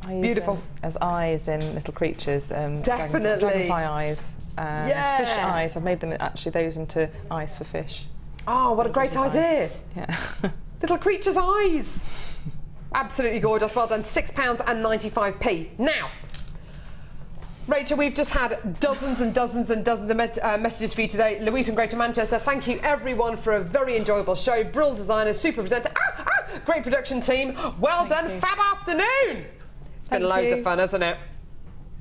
I use Beautiful. As eyes in little creatures. Definitely. Dragonfly eyes and fish eyes. I've made them actually those into eyes for fish. Oh, what a great idea. Yeah. Little creature's eyes. Absolutely gorgeous. Well done. £6.95. Now, Rachel, we've just had dozens and dozens and dozens of messages for you today. Louise from Greater Manchester, thank you everyone for a very enjoyable show. Brill designers, super presenter, great production team. Well done, fab afternoon. It's been loads of fun, hasn't it?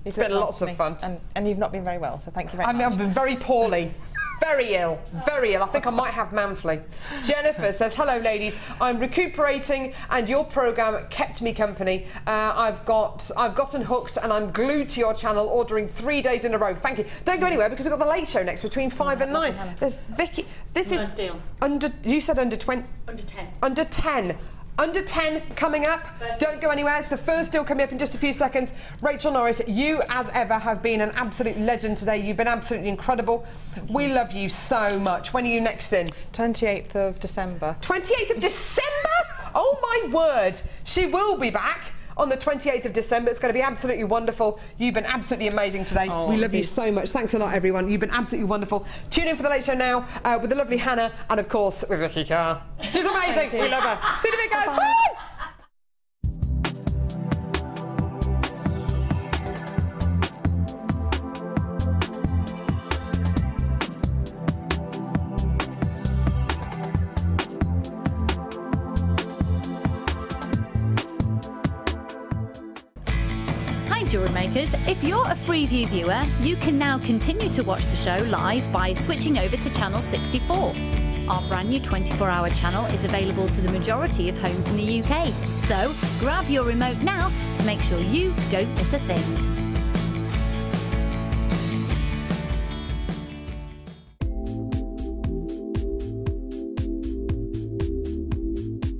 It's been lots of fun. And you've not been very well, so thank you very much. I've been very poorly. Very ill, very ill. I think I might have man flu. Jennifer says, hello ladies, I'm recuperating and your programme kept me company. I've gotten hooked and I'm glued to your channel, ordering 3 days in a row. Thank you. Don't go anywhere because we've got the late show next between 5 and 9. There's Vicky. This is under, you said under 20? Under 10. Under 10. Under 10 coming up. Don't go anywhere. It's the first deal coming up in just a few seconds. Rachel Norris, you as ever have been an absolute legend today. You've been absolutely incredible. We love you so much. When are you next in? 28th of December. 28th of December? Oh my word. She will be back on the 28th of December. It's going to be absolutely wonderful. You've been absolutely amazing today. We love you so much. Thanks a lot, everyone. You've been absolutely wonderful. Tune in for the Late Show now with the lovely Hannah and, of course, with Vicki Carr. She's amazing. We love her. See you in a bit, guys. Bye. Jewellery makers, if you're a Freeview viewer, you can now continue to watch the show live by switching over to channel 64. Our brand new 24-hour channel is available to the majority of homes in the UK, so grab your remote now to make sure you don't miss a thing.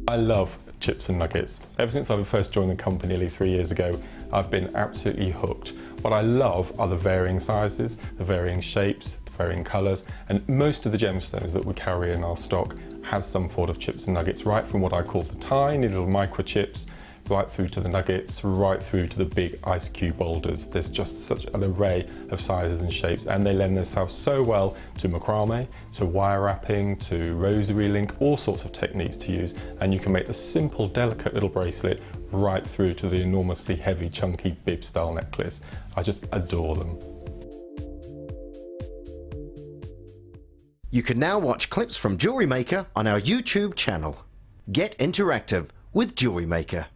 I love chips and nuggets. Ever since I first joined the company nearly 3 years ago, I've been absolutely hooked. What I love are the varying sizes, the varying shapes, the varying colours, and most of the gemstones that we carry in our stock have some form of chips and nuggets, right from what I call the tiny little microchips, right through to the nuggets, right through to the big ice cube boulders. There's just such an array of sizes and shapes, and they lend themselves so well to macrame, to wire wrapping, to rosary link, all sorts of techniques to use, and you can make the simple, delicate little bracelet right through to the enormously heavy, chunky bib style necklace. I just adore them. You can now watch clips from JewelleryMaker on our YouTube channel. Get interactive with JewelleryMaker.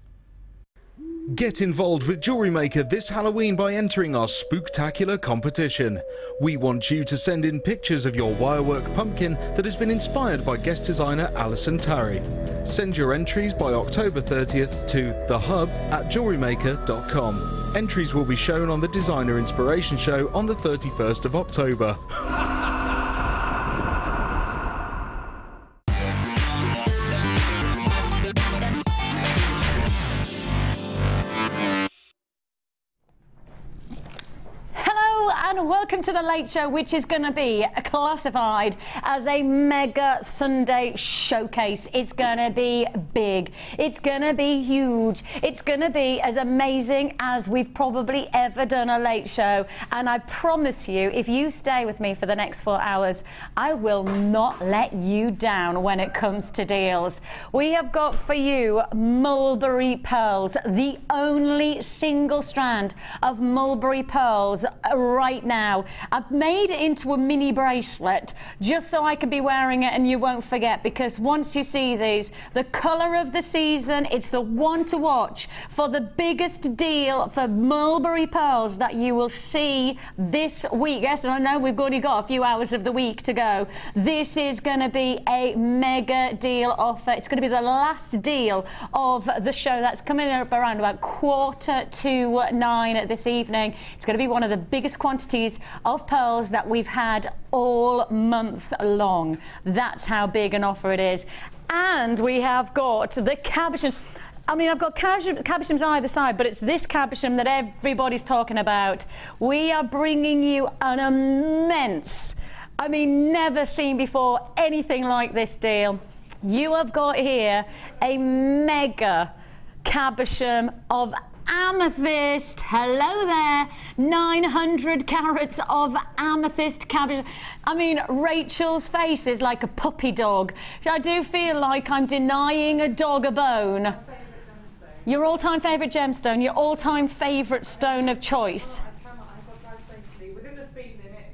Get involved with JewelleryMaker this Halloween by entering our spooktacular competition. We want you to send in pictures of your wirework pumpkin that has been inspired by guest designer Alison Tarry. Send your entries by October 30th to thehub@jewellerymaker.com. Entries will be shown on the Designer Inspiration Show on the 31st of October. Welcome to the Late Show, which is going to be classified as a mega Sunday showcase. It's going to be big. It's going to be huge. It's going to be as amazing as we've probably ever done a Late Show. And I promise you, if you stay with me for the next 4 hours, I will not let you down when it comes to deals. We have got for you mulberry pearls, the only single strand of mulberry pearls right now. I've made it into a mini bracelet just so I can be wearing it and you won't forget, because once you see these, the colour of the season, it's the one to watch for the biggest deal for mulberry pearls that you will see this week. Yes, and I know we've only got a few hours of the week to go. This is going to be a mega deal offer. It's going to be the last deal of the show. That's coming up around about 8:45 this evening. It's going to be one of the biggest quantities of pearls that we've had all month long. That's how big an offer it is. And we have got the cabochons. I mean, I've got cabochons on either side, but it's this cabochon that everybody's talking about. We are bringing you an immense, I mean, never seen before, anything like this deal. You have got here a mega cabochon of Amethyst. Hello there. 900 carats of amethyst cabbage. I mean, Rachel's face is like a puppy dog. I do feel like I'm denying a dog a bone. Your all-time favourite gemstone, your all-time favourite stone of choice.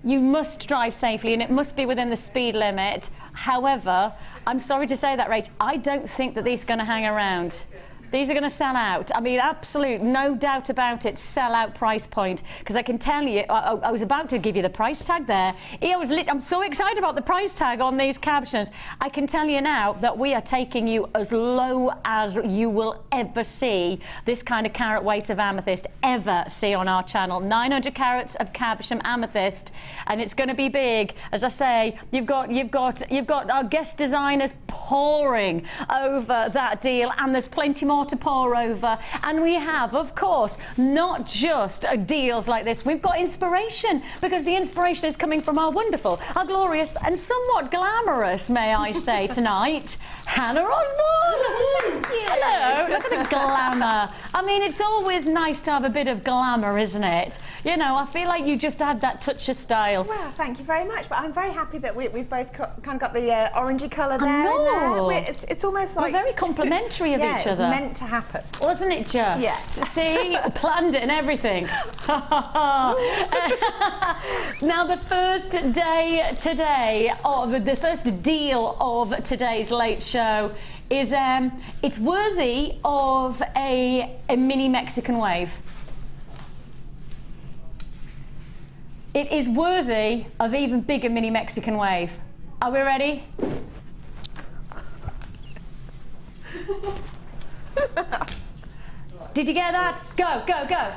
You must drive safely, and it must be within the speed limit. However, I'm sorry to say that, Rach, I don't think that these are going to hang around. These are going to sell out. I mean, absolute, no doubt about it, sell out price point. Because I can tell you, I was about to give you the price tag there. I'm so excited about the price tag on these captions. I can tell you now that we are taking you as low as you will ever see this kind of carat weight of amethyst ever see on our channel. 900 carats of Cabochum amethyst, and it's going to be big. As I say, you've got our guest designers pouring over that deal, and there's plenty more to pour over. And we have, of course, not just deals like this, we've got inspiration, because the inspiration is coming from our wonderful, our glorious and somewhat glamorous, may I say, tonight, Hannah Osborne. Hello, look at the glamour. I mean, it's always nice to have a bit of glamour, isn't it? You know, I feel like you just had that touch of style. Well, thank you very much, but I'm very happy that we've both kind of got the orangey colour there. I know. It's almost like... We're very complimentary of each other. It's meant to happen. Wasn't it just? Yes. See? Planned it and everything. Now, the first day today, the first deal of today's late show is, it's worthy of a mini Mexican wave. It is worthy of even bigger mini Mexican wave. Are we ready? Did you get that? Go, go, go.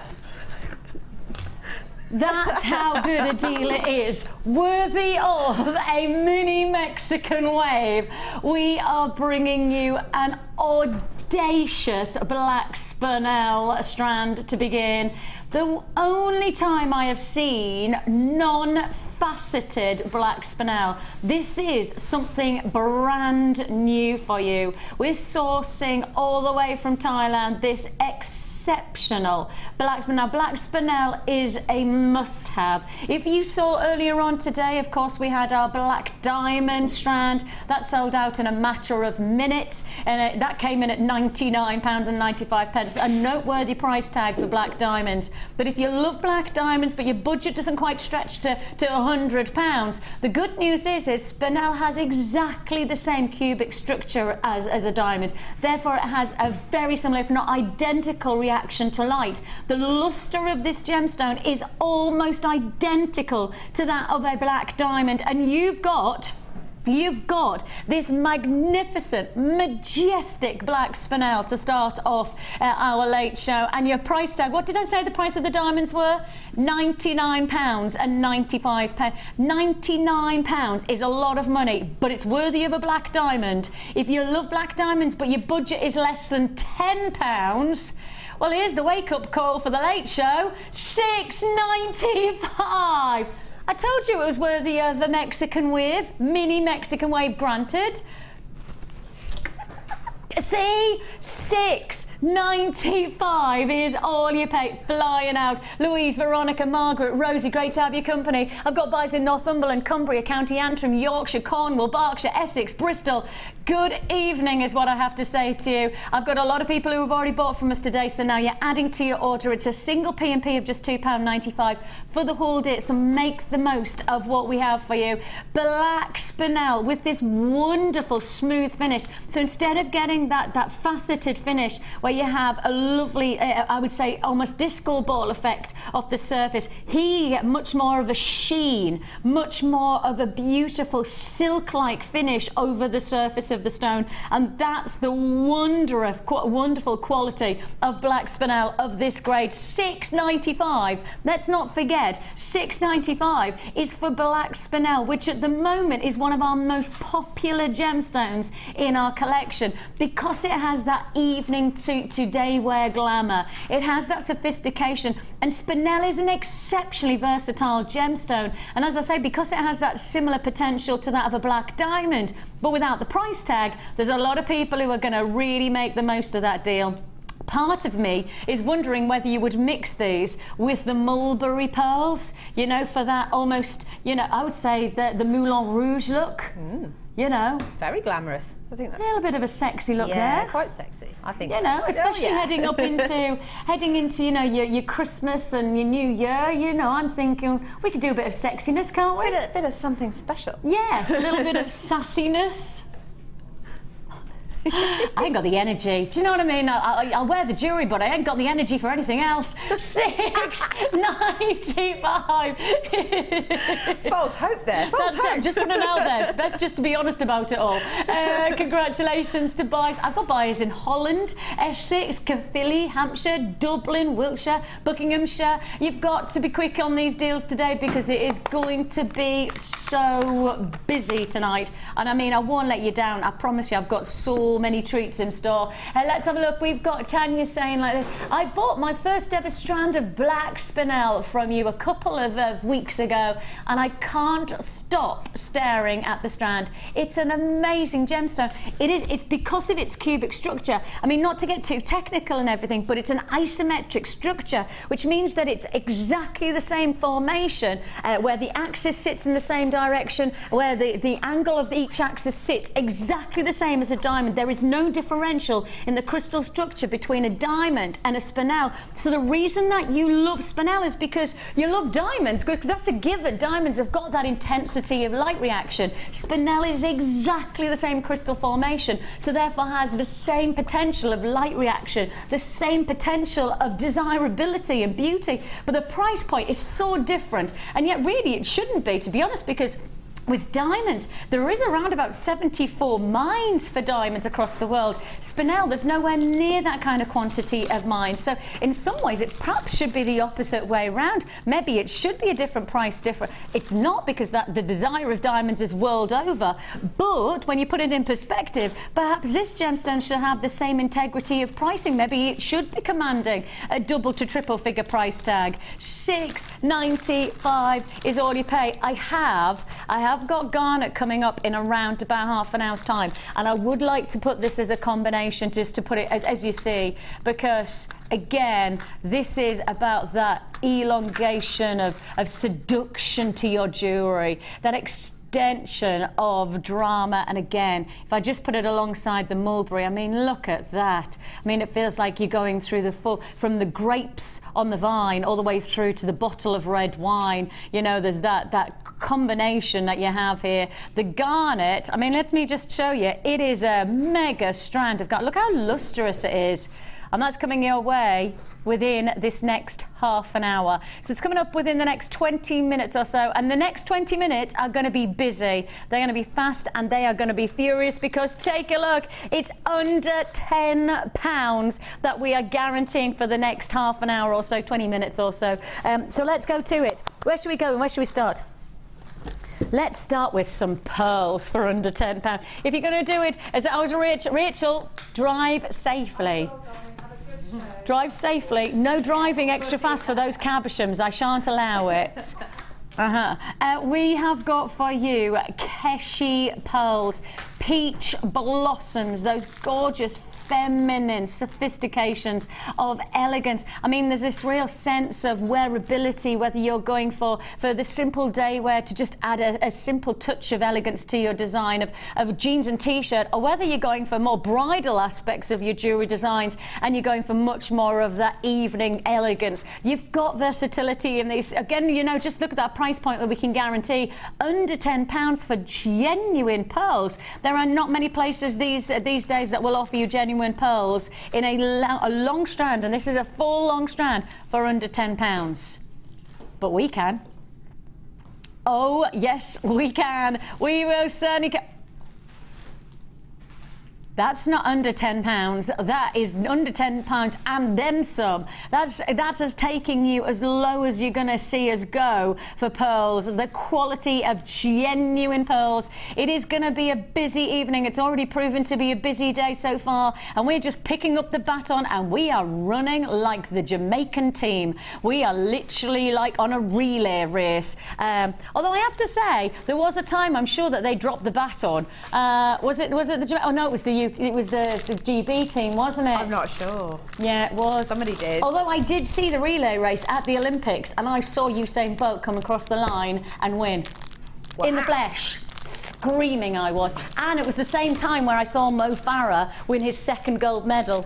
That's how good a deal it is. Worthy of a mini Mexican wave. We are bringing you an audacious black Spinel strand to begin. The only time I have seen non-faceted black Spinel. This is something brand new for you. We're sourcing all the way from Thailand this exceptional black Spinel. Now, black Spinel is a must-have. If you saw earlier on today, of course, we had our black diamond strand that sold out in a matter of minutes, and that came in at £99.95, a noteworthy price tag for black diamonds. But if you love black diamonds but your budget doesn't quite stretch to £100, the good news is Spinel has exactly the same cubic structure as a diamond. Therefore, it has a very similar, if not identical, reaction to light. The luster of this gemstone is almost identical to that of a black diamond, and you've got this magnificent, majestic black Spinel to start off our late show. And your price tag, what did I say the price of the diamonds were? £99.95. £99 is a lot of money, but it's worthy of a black diamond. If you love black diamonds but your budget is less than £10, well, here's the wake-up call for the late show. £6.95. I told you it was worthy of a Mexican wave, mini Mexican wave granted. See, £6.95 is all you pay. Flying out. Louise, Veronica, Margaret, Rosie, great to have your company. I've got buys in Northumberland, Cumbria, County Antrim, Yorkshire, Cornwall, Berkshire, Essex, Bristol. Good evening is what I have to say to you. I've got a lot of people who have already bought from us today, so now you're adding to your order. It's a single P&P of just £2.95 for the whole day, so make the most of what we have for you. Black Spinel with this wonderful smooth finish. So instead of getting that faceted finish where you have a lovely, I would say, almost disco ball effect off the surface, here you get much more of a sheen, much more of a beautiful silk-like finish over the surface of the stone, and that's the wonderful quality of black Spinel of this grade. £6.95. Let's not forget, £6.95 is for black Spinel, which at the moment is one of our most popular gemstones in our collection, because it has that evening to day wear glamour. It has that sophistication, and Spinel is an exceptionally versatile gemstone, and as I say, because it has that similar potential to that of a black diamond, but without the price tag, there's a lot of people who are going to really make the most of that deal. Part of me is wondering whether you would mix these with the mulberry pearls, you know, for that almost, you know, I would say the Moulin Rouge look. You know, very glamorous. I think a little bit of a sexy look there. Yeah, quite sexy. I think. You know, especially heading into you know your Christmas and your New Year. You know, I'm thinking we could do a bit of sexiness, can't we? Bit of something special. Yes, a little bit of sassiness. I ain't got the energy. Do you know what I mean? I'll wear the jewellery, but I ain't got the energy for anything else. $6.95. False hope there. False hope. It. Just put it out there. It's best just to be honest about it all. Congratulations to buyers. I've got buyers in Holland, Essex, Caerphilly, Hampshire, Dublin, Wiltshire, Buckinghamshire. You've got to be quick on these deals today because it is going to be so busy tonight. And I mean, I won't let you down. I promise you, I've got so many treats in store. Let's have a look. We've got Tanya saying like this: I bought my first ever strand of black spinel from you a couple of weeks ago, and I can't stop staring at the strand. It's an amazing gemstone. It's because of its cubic structure. I mean, not to get too technical and everything, but it's an isometric structure, which means that it's exactly the same formation, where the axis sits in the same direction, where the angle of each axis sits exactly the same as a diamond. There is no differential in the crystal structure between a diamond and a spinel. So the reason that you love spinel is because you love diamonds, because that's a given. Diamonds have got that intensity of light reaction. Spinel is exactly the same crystal formation, so therefore has the same potential of light reaction, the same potential of desirability and beauty. But the price point is so different, and yet really it shouldn't be, to be honest, because with diamonds, there is around about 74 mines for diamonds across the world. Spinel, there's nowhere near that kind of quantity of mines. So in some ways, it perhaps should be the opposite way around. Maybe it should be a different price, It's not, because the desire of diamonds is world over. But when you put it in perspective, perhaps this gemstone should have the same integrity of pricing. Maybe it should be commanding a double to triple figure price tag. $6.95 is all you pay. I have got Garnet coming up in around about half an hour's time, and I would like to put this as a combination, just to put it as you see, because again, this is about that elongation of seduction to your jewellery, that extension of drama. And again, if I just put it alongside the mulberry, I mean, look at that. I mean, it feels like you're going through the full, from the grapes on the vine all the way through to the bottle of red wine. You know, there's that combination that you have here. The garnet, I mean, let me just show you, it is a mega strand of garnet. Look how lustrous it is. And that's coming your way within this next half an hour. So it's coming up within the next 20 minutes or so. And the next 20 minutes are going to be busy. They're going to be fast and they are going to be furious, because take a look. It's under £10 that we are guaranteeing for the next half an hour or so, 20 minutes or so. So let's go to it. Where should we go and where should we start? Let's start with some pearls for under £10. If you're going to do it, as I was Rachel, drive safely. Drive safely. No driving extra fast for those Cabochons. I shan't allow it. We have got for you Keshi pearls, peach blossoms, those gorgeous feminine sophistications of elegance. I mean, there's this real sense of wearability, whether you're going for the simple day wear to just add a simple touch of elegance to your design of jeans and t-shirt, or whether you're going for more bridal aspects of your jewellery designs and you're going for much more of that evening elegance. You've got versatility in these. Again, you know, just look at that price point that we can guarantee under £10 for genuine pearls. There are not many places these days that will offer you genuine pearls in a long strand, and this is a full long strand for under £10. But we can. Oh yes, we can. We will certainly can. That's not under £10. That is under £10 and then some. That's us taking you as low as you're going to see us go for pearls. The quality of genuine pearls. It is going to be a busy evening. It's already proven to be a busy day so far, and we're just picking up the baton and we are running like the Jamaican team. We are literally like on a relay race. Although I have to say, there was a time, I'm sure, that they dropped the baton. Was it the Jamaican? Oh no, it was the it was the GB team, wasn't it? I'm not sure. Yeah, it was. Somebody did. Although I did see the relay race at the Olympics, and I saw Usain Bolt come across the line and win. Wow. In the flesh. Screaming I was. And it was the same time where I saw Mo Farah win his 2nd gold medal.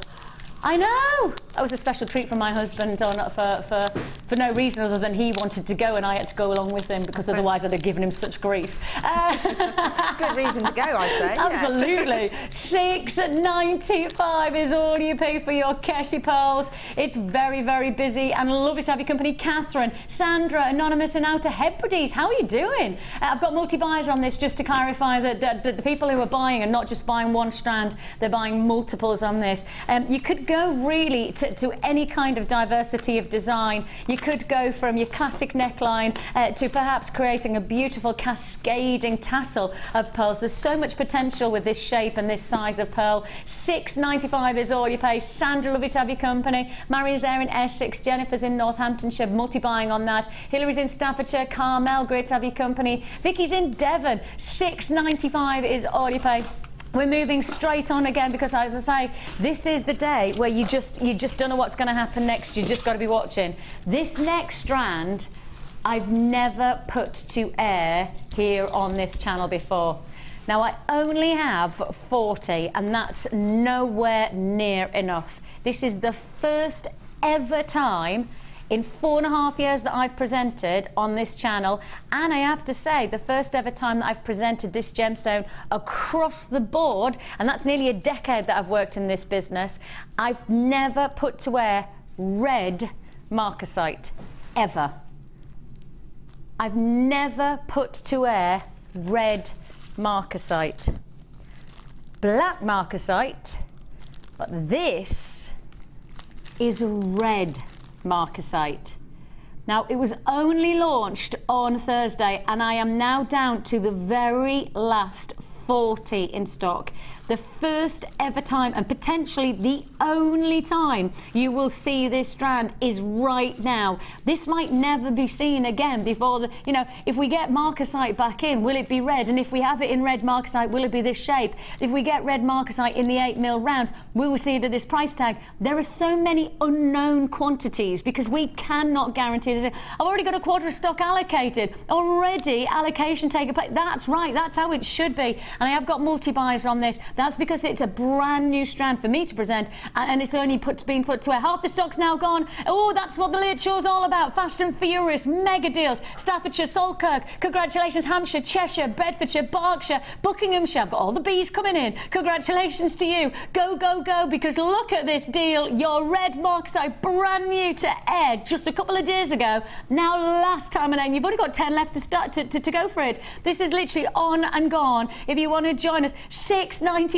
I know! That was a special treat for my husband for no reason other than he wanted to go and I had to go along with him because otherwise I'd have given him such grief. Good reason to go, I'd say. Absolutely. $6.95 is all you pay for your Keshi pearls. It's very, very busy and lovely to have your company. Catherine, Sandra, Anonymous and Outer Hebrides, how are you doing? I've got multi-buyers on this just to clarify that the people who are buying are not just buying one strand, they're buying multiples on this. You could go really to any kind of diversity of design. You could go from your classic neckline to perhaps creating a beautiful cascading tassel of pearls. There's so much potential with this shape and this size of pearl. $6.95 is all you pay. Sandra, lovely to have your company. Maria's there in Essex. Jennifer's in Northamptonshire, multi-buying on that. Hillary's in Staffordshire. Carmel, great to have your company. Vicky's in Devon. $6.95 is all you pay. We're moving straight on again because, as I say, this is the day where you just don't know what's going to happen next. You just got to be watching. This next strand, I've never put to air here on this channel before. Now, I only have 40, and that's nowhere near enough. This is the first ever time in 4.5 years that I've presented on this channel, and I have to say the first ever time that I've presented this gemstone across the board, and that's nearly a decade that I've worked in this business, I've never put to air red marcasite, ever. I've never put to air red marcasite. Black marcasite, but this is red marcasite. Now, it was only launched on Thursday and I am now down to the very last 40 in stock. The first ever time and potentially the only time you will see this strand is right now. This might never be seen again before the, you know, if we get marcasite back in, will it be red? And if we have it in red marcasite, will it be this shape? If we get red marcasite in the 8mm round, we will see it at this price tag. There are so many unknown quantities because we cannot guarantee this. I've already got a quarter of stock allocated. Already allocation taken place. That's right, that's how it should be. And I have got multi-buys on this. That's because it's a brand new strand for me to present and it's only being put to air. Half the stock's now gone. Oh, that's what the late show's all about. Fast and furious, mega deals. Staffordshire, Saltkirk, congratulations. Hampshire, Cheshire, Bedfordshire, Berkshire, Buckinghamshire. I've got all the bees coming in. Congratulations to you. Go, go, go, because look at this deal. Your red marcasite, brand new to air just a couple of days ago. Now last time and you've only got 10 left to start to go for it. This is literally on and gone. If you want to join us, $6.95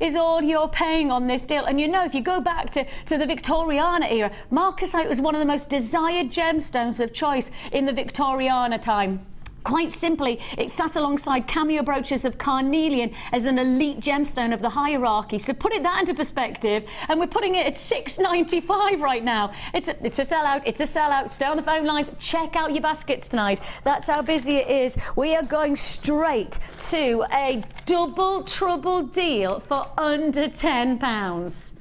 is all you're paying on this deal. And you know, if you go back to the Victoriana era, marcasite was one of the most desired gemstones of choice in the Victoriana time. Quite simply, it sat alongside cameo brooches of carnelian as an elite gemstone of the hierarchy. So put that into perspective, and we're putting it at $6.95 right now. It's a sellout, it's a sellout. Stay on the phone lines, check out your baskets tonight. That's how busy it is. We are going straight to a double trouble deal for under £10.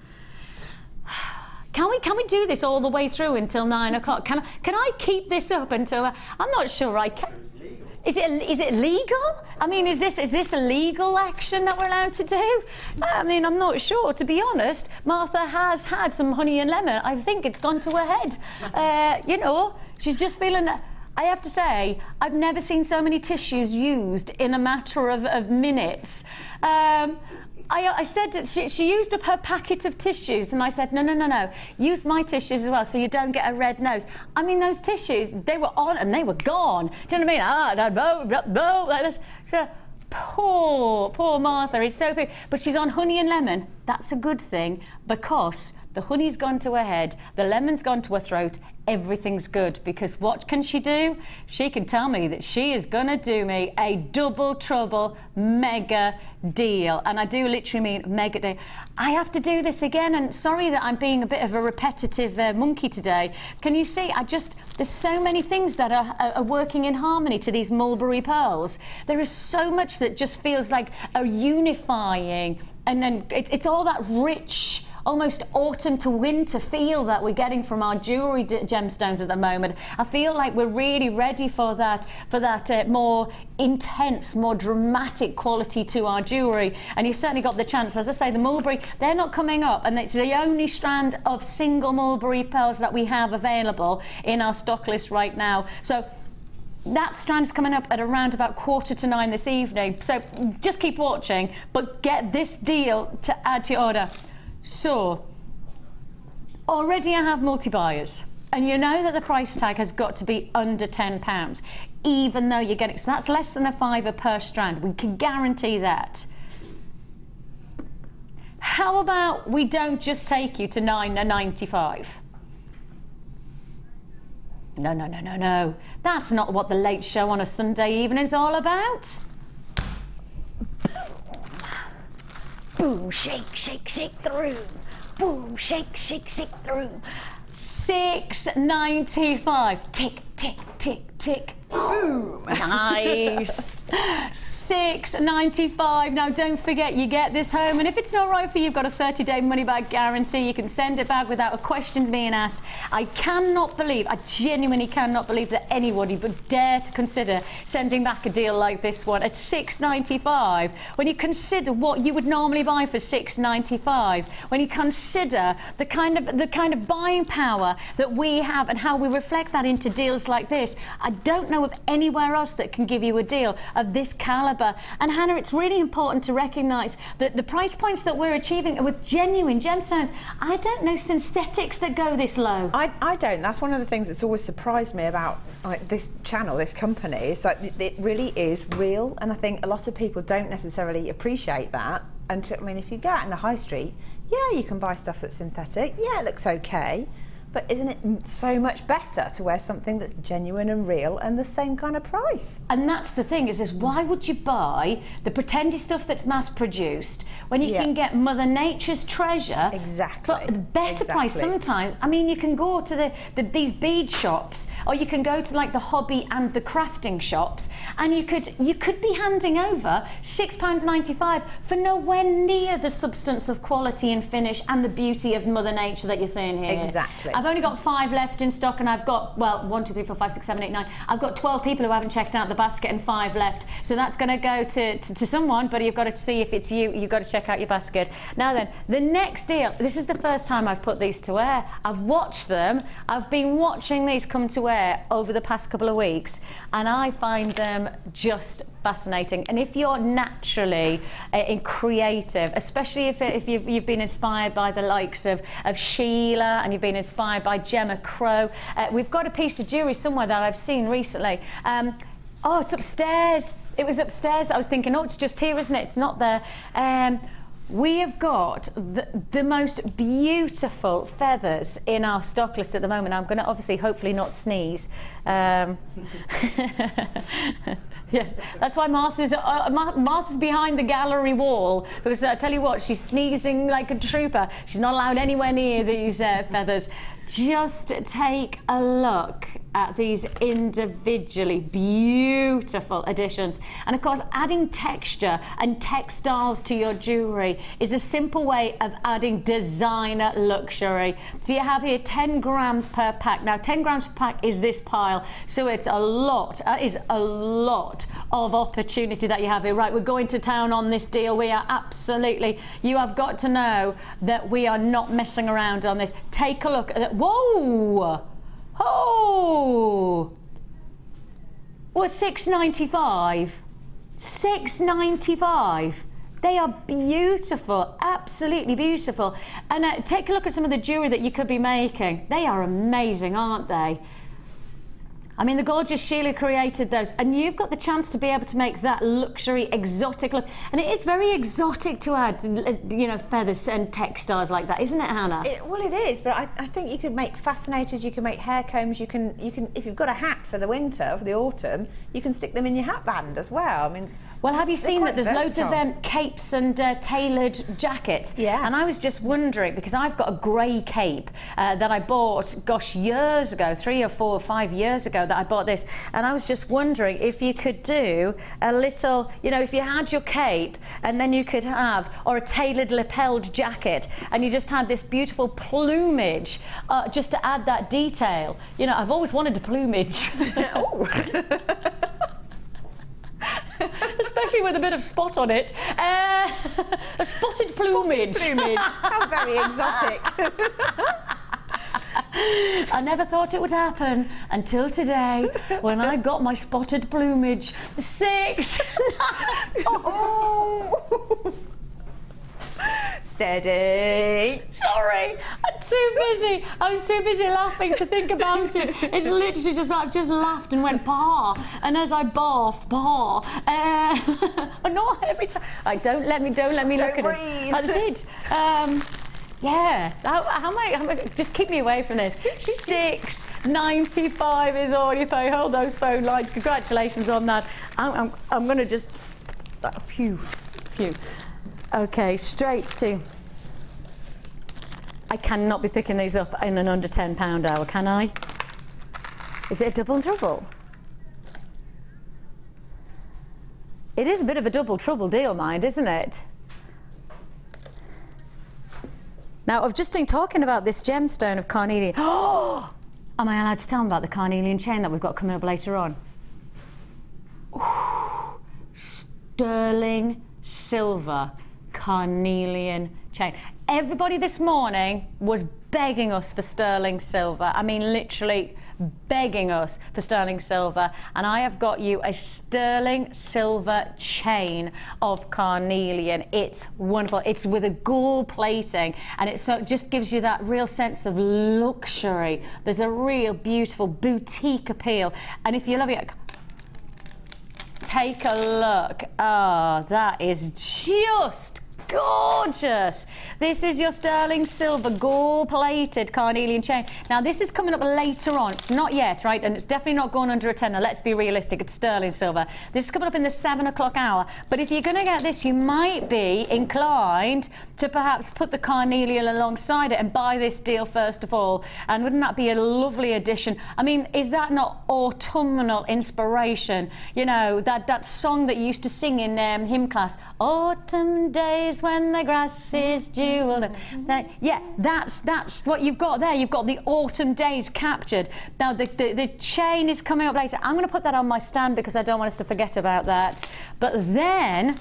Can we do this all the way through until 9 o'clock? Can I keep this up until I'm not sure I can. Is it legal? I mean, is this a legal action that we're allowed to do? I mean, I'm not sure, to be honest. Martha has had some honey and lemon. I think it's gone to her head. You know, she's just feeling. I have to say, I've never seen so many tissues used in a matter of minutes. I said that she used up her packet of tissues, and I said, no, use my tissues as well so you don't get a red nose. I mean, those tissues, they were on and they were gone. Do you know what I mean? Like this. So, poor Martha is so big. But she's on honey and lemon. That's a good thing because the honey's gone to her head, the lemon's gone to her throat, everything's good, because what can she do? She can tell me that she is gonna do me a double trouble mega deal, and I do literally mean mega deal. I have to do this again, and sorry that I'm being a bit of a repetitive monkey today. Can you see? There's so many things that are working in harmony to these mulberry pearls. There is so much that just feels like a unifying, and then it's all that rich, almost autumn to winter feel that we're getting from our jewellery gemstones at the moment. I feel like we're really ready for that more intense, more dramatic quality to our jewellery. And you certainly got the chance. As I say, the mulberry, they're not coming up, and it's the only strand of single mulberry pearls that we have available in our stock list right now. So that strand's coming up at around about 8:45 this evening. So just keep watching, but get this deal to add to your order. So, already I have multi-buyers, and you know that the price tag has got to be under £10, even though you're getting, so that's less than a £5 per strand. We can guarantee that. How about we don't just take you to £9.95? No, no, no, no, no. That's not what the late show on a Sunday evening is all about. Boom, shake, shake, shake the room. Boom, shake, shake, shake the room. £6.95. Tick, tick, tick, tick. Boom. Nice. £6.95. Now don't forget, you get this home, and if it's not right for you, you've got a 30-day money-back guarantee. You can send it back without a question being asked. I cannot believe, I genuinely cannot believe that anybody would dare to consider sending back a deal like this one at £6.95. When you consider what you would normally buy for £6.95, when you consider the kind of buying power that we have and how we reflect that into deals like this, I don't know of anywhere else that can give you a deal of this calibre. And Hannah, it's really important to recognise that the price points that we're achieving are with genuine gemstones. I don't know synthetics that go this low. I don't. That's one of the things that's always surprised me about this channel, this company, is that it really is real, and I think a lot of people don't necessarily appreciate that. And I mean, if you go out in the high street, yeah, you can buy stuff that's synthetic, yeah, it looks okay, but isn't it so much better to wear something that's genuine and real and the same kind of price? And that's the thing, is why would you buy the pretendy stuff that's mass-produced when you can get Mother Nature's treasure? Exactly. For the better price sometimes. I mean, you can go to these bead shops, or you can go to like the hobby and the crafting shops, and you could be handing over £6.95 for nowhere near the substance of quality and finish and the beauty of Mother Nature that you're seeing here. Exactly. I've only got 5 left in stock, and I've got, well, 1, 2, 3, 4, 5, 6, 7, 8, 9. I've got 12 people who haven't checked out the basket and 5 left. So that's going to go to someone, but you've got to see if it's you. You've got to check out your basket. Now then, the next deal. This is the first time I've put these to wear. I've watched them. I've been watching these come to wear over the past couple of weeks, and I find them just fascinating. And if you're naturally creative, especially if you've been inspired by the likes of Sheila, and you've been inspired by Gemma Crow, we've got a piece of jewellery somewhere that I've seen recently. Oh, it's upstairs. It was upstairs. I was thinking, oh, it's just here, isn't it? It's not there. We have got the most beautiful feathers in our stock list at the moment. I'm going to obviously, hopefully not sneeze. Yeah, that's why Martha's behind the gallery wall, because I tell you what, she's sneezing like a trooper. She's not allowed anywhere near these feathers. Just take a look at these individually beautiful additions. And of course, adding texture and textiles to your jewellery is a simple way of adding designer luxury. So you have here 10 grams per pack. Now 10 grams per pack is this pile, so it's a lot. That is a lot of opportunity that you have here. Right, we're going to town on this deal. We are absolutely, you have got to know that we are not messing around on this. Take a look at it. Whoa! Oh! Well, £6.95. £6.95. They are beautiful, absolutely beautiful. And take a look at some of the jewellery that you could be making. They are amazing, aren't they? I mean, the gorgeous Sheila created those, and you've got the chance to be able to make that luxury, exotic look. And it is very exotic to add, you know, feathers and textiles like that, isn't it, Hannah? Well, it is, but I think you could make fascinators, you can make hair combs, you can, if you've got a hat for the winter, for the autumn, you can stick them in your hat band as well. I mean, well, have you seen that there's versatile. loads of capes and tailored jackets? Yeah. And I was just wondering, because I've got a grey cape that I bought, gosh, years ago, 3 or 4 or 5 years ago that I bought this, and I was just wondering if you could do a little, you know, if you had your cape and then you could have, or a tailored lapelled jacket, and you just had this beautiful plumage just to add that detail. You know, I've always wanted a plumage. Oh. Especially with a bit of spot on it. A spotted plumage. Spotted plumage. How very exotic. I never thought it would happen until today when I got my spotted plumage. 6, 9, Oh. Steady. Sorry, I'm too busy. I was too busy laughing to think about it. It's literally just like, just laughed and went, bah. And as I barfed, bah. Not every time. Right, don't let me look at breathe. it. That's it. Yeah, how am I, just keep me away from this. 6.95 is all you pay. Hold those phone lines. Congratulations on that. I'm going to just, phew. Okay, straight to, I cannot be picking these up in an under £10 hour, can I? Is it a double trouble? It is a bit of a double trouble deal, mind, isn't it? Now, I've just been talking about this gemstone of Carnelian. Oh! Am I allowed to tell them about the Carnelian chain that we've got coming up later on? Ooh, sterling silver Carnelian chain. Everybody this morning was begging us for sterling silver. I mean, literally begging us for sterling silver, and I have got you a sterling silver chain of Carnelian. It's wonderful. It's with a gold plating, and it just gives you that real sense of luxury. There's a real beautiful boutique appeal, and if you love it, take a look. Oh, that is just gorgeous. This is your sterling silver gold-plated Carnelian chain. Now, this is coming up later on. It's not yet, right? And it's definitely not going under a tenner. Let's be realistic. It's sterling silver. This is coming up in the 7 o'clock hour. But if you're going to get this, you might be inclined to perhaps put the Carnelian alongside it and buy this deal first of all. And wouldn't that be a lovely addition? I mean, is that not autumnal inspiration? You know, that song that you used to sing in hymn class, Autumn Days when the grass is jewelled. Yeah, that's what you've got there. You've got the autumn days captured. Now, the chain is coming up later. I'm going to put that on my stand because I don't want us to forget about that. But then,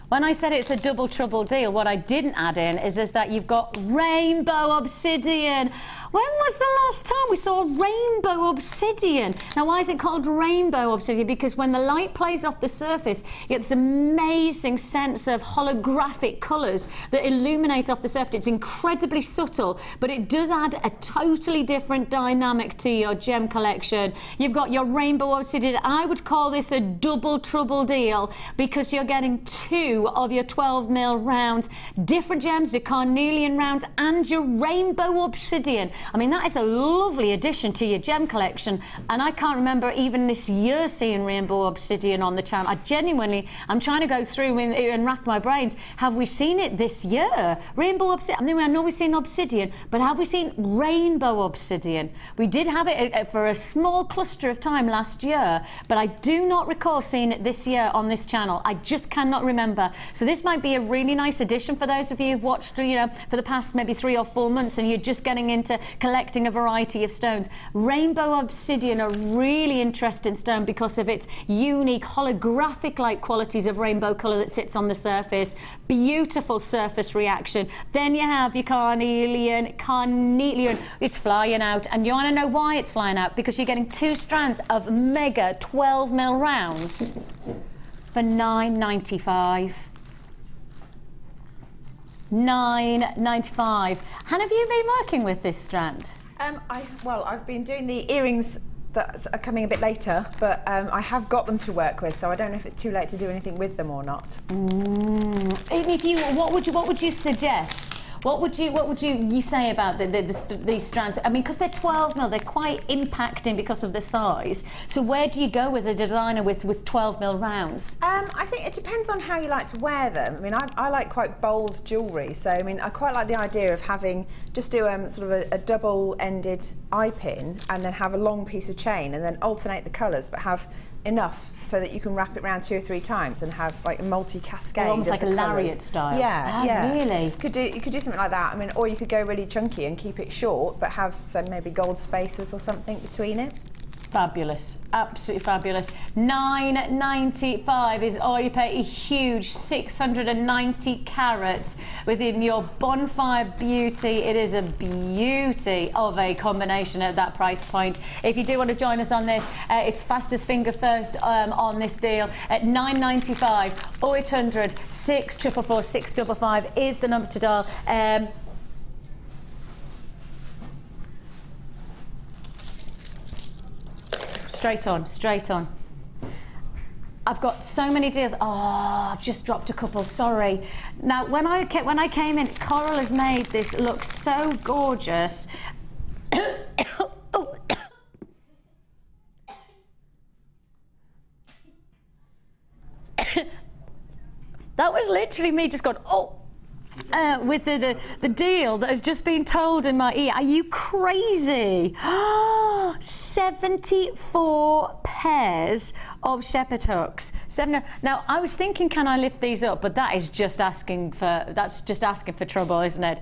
when I said it's a double trouble deal, what I didn't add in is that you've got rainbow obsidian. When was the last time we saw rainbow obsidian? Now, why is it called rainbow obsidian? Because when the light plays off the surface, you get this amazing sense of holographic colours that illuminate off the surface. It's incredibly subtle, but it does add a totally different dynamic to your gem collection. You've got your rainbow obsidian. I would call this a double trouble deal because you're getting 2 of your 12mm rounds, different gems, your Carnelian rounds, and your rainbow obsidian. I mean, that is a lovely addition to your gem collection, and I can't remember even this year seeing rainbow obsidian on the channel. I'm trying to go through and rack my brains. Have we seen it this year? Rainbow obsidian. I mean, I know we've seen obsidian, but have we seen rainbow obsidian? We did have it for a small cluster of time last year, but I do not recall seeing it this year on this channel. I just cannot remember. So this might be a really nice addition for those of you who've watched, you know, for the past maybe 3 or 4 months and you're just getting into collecting a variety of stones. Rainbow obsidian, a really interesting stone because of its unique holographic-like qualities of rainbow colour that sits on the surface. Beautiful surface reaction. Then you have your Carnelian. It's flying out, and you want to know why it's flying out? Because you're getting 2 strands of mega 12mm rounds for $9.95. $9.95. Hannah, have you been working with this strand? Well, I've been doing the earrings that are coming a bit later, but I have got them to work with, so I don't know if it's too late to do anything with them or not. If you, what would you suggest? What would you say about these strands? I mean, because they're 12 mil, they're quite impacting because of the size. So where do you go as a designer with 12 mil rounds? I think it depends on how you like to wear them. I mean, I like quite bold jewellery, so I mean, I quite like the idea of having just do sort of a double-ended eye pin and then have a long piece of chain and then alternate the colours, but have enough so that you can wrap it around 2 or 3 times and have like a multi-cascade. Almost like a lariat style. Yeah, yeah. Really? You could do something like that. I mean, or you could go really chunky and keep it short, but have some maybe gold spaces or something between it. Fabulous, absolutely fabulous. $9.95 is all you pay. A huge 690 carats within your Bonfire Beauty. It is a beauty of a combination at that price point. If you do want to join us on this, it's fastest finger first on this deal at $9.95. 0800 644 655 is the number to dial. Straight on, straight on. I've got so many deals. Oh, I've just dropped a couple, sorry. Now, when I came in, Coral has made this look so gorgeous. Oh. That was literally me just going, oh. With the deal that has just been told in my ear. Are you crazy? 74 pairs of shepherd hooks. Now I was thinking, can I lift these up? But that is just asking for trouble, isn't it?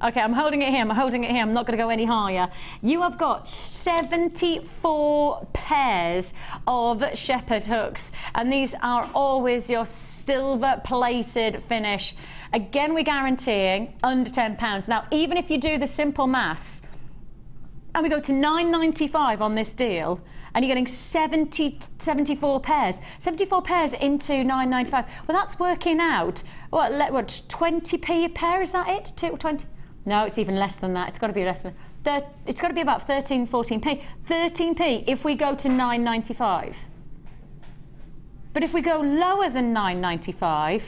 Okay, I'm holding it here, I'm not going to go any higher. You have got 74 pairs of shepherd hooks, and these are all with your silver-plated finish. Again, we're guaranteeing under £10. Now, even if you do the simple maths, and we go to $9.95 on this deal, and you're getting 74 pairs. 74 pairs into $9.95. Well, that's working out, what 20p a pair, is that it? 20? No, it's even less than that. It's got to be less than that. It's got to be about 13, 14p. 13p if we go to $9.95. But if we go lower than $9.95,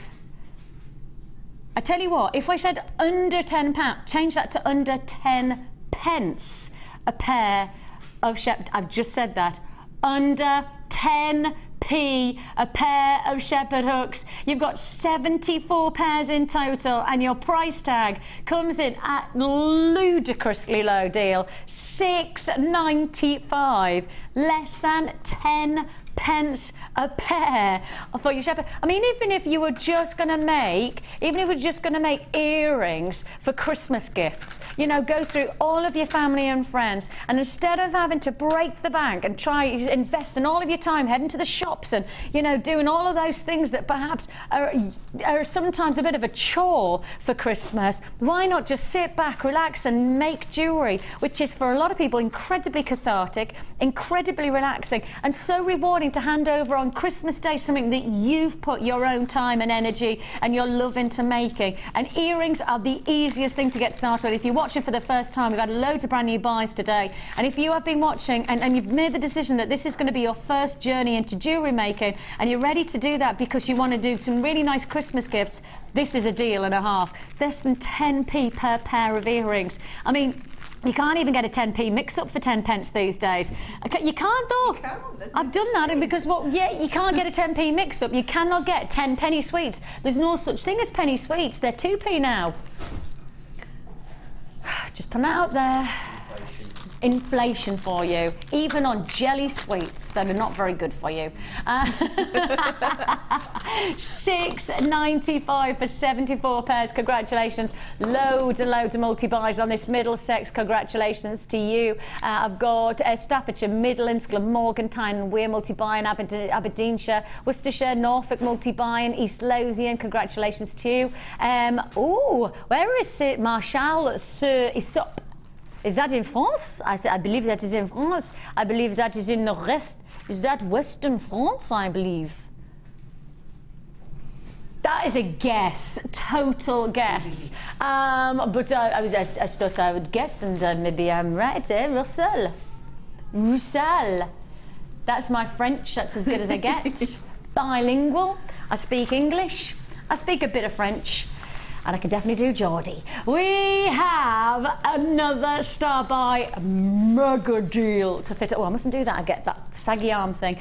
I tell you what, if I said under £10, change that to under 10 pence a pair of shepherd. I've just said that. Under 10p a pair of shepherd hooks. You've got 74 pairs in total, and your price tag comes in at ludicrously low deal, $6.95, less than 10 pence a pair for your shepherd. I mean, even if you were just going to make earrings for Christmas gifts, you know, go through all of your family and friends, and instead of having to break the bank and try invest in all of your time heading to the shops and, you know, doing all of those things that perhaps are sometimes a bit of a chore for Christmas, why not just sit back, relax and make jewellery, which is for a lot of people incredibly cathartic, incredibly relaxing, and so rewarding to hand over on Christmas Day, something that you've put your own time and energy and your love into making. And earrings are the easiest thing to get started with. If you're watching for the first time, we've had loads of brand new buys today, and if you have been watching and you've made the decision that this is going to be your first journey into jewellery making, and you're ready to do that because you want to do some really nice Christmas gifts, this is a deal and a half. Less than 10p per pair of earrings. I mean, you can't even get a 10p mix-up for 10 pence these days. You can't, though. You can't. I've done that because, well, yeah, you can't get a 10p mix-up. You cannot get 10 penny sweets. There's no such thing as penny sweets. They're 2p now. Just put that out there. Inflation for you, even on jelly sweets that are not very good for you. $6.95 for 74 pairs. Congratulations. Loads and loads of multi-buys on this Middlesex. Congratulations to you. I've got Staffordshire, Midlands, Glamorgan, Tyne, Weir multi-buying, Aberdeenshire, Worcestershire, Norfolk multi-buying, East Lothian. Congratulations to you. Oh, where is it? Marshall Sir Isop. Is that in France? I believe that is in France. I believe that is in the rest. Is that Western France, I believe? That is a guess, total guess. But I thought I would guess, and maybe I'm right. Russell. That's my French. That's as good as I get. Bilingual. I speak English. I speak a bit of French. And I can definitely do Geordie. We have another Star by mega deal to fit it. Oh, I mustn't do that. I get that saggy arm thing.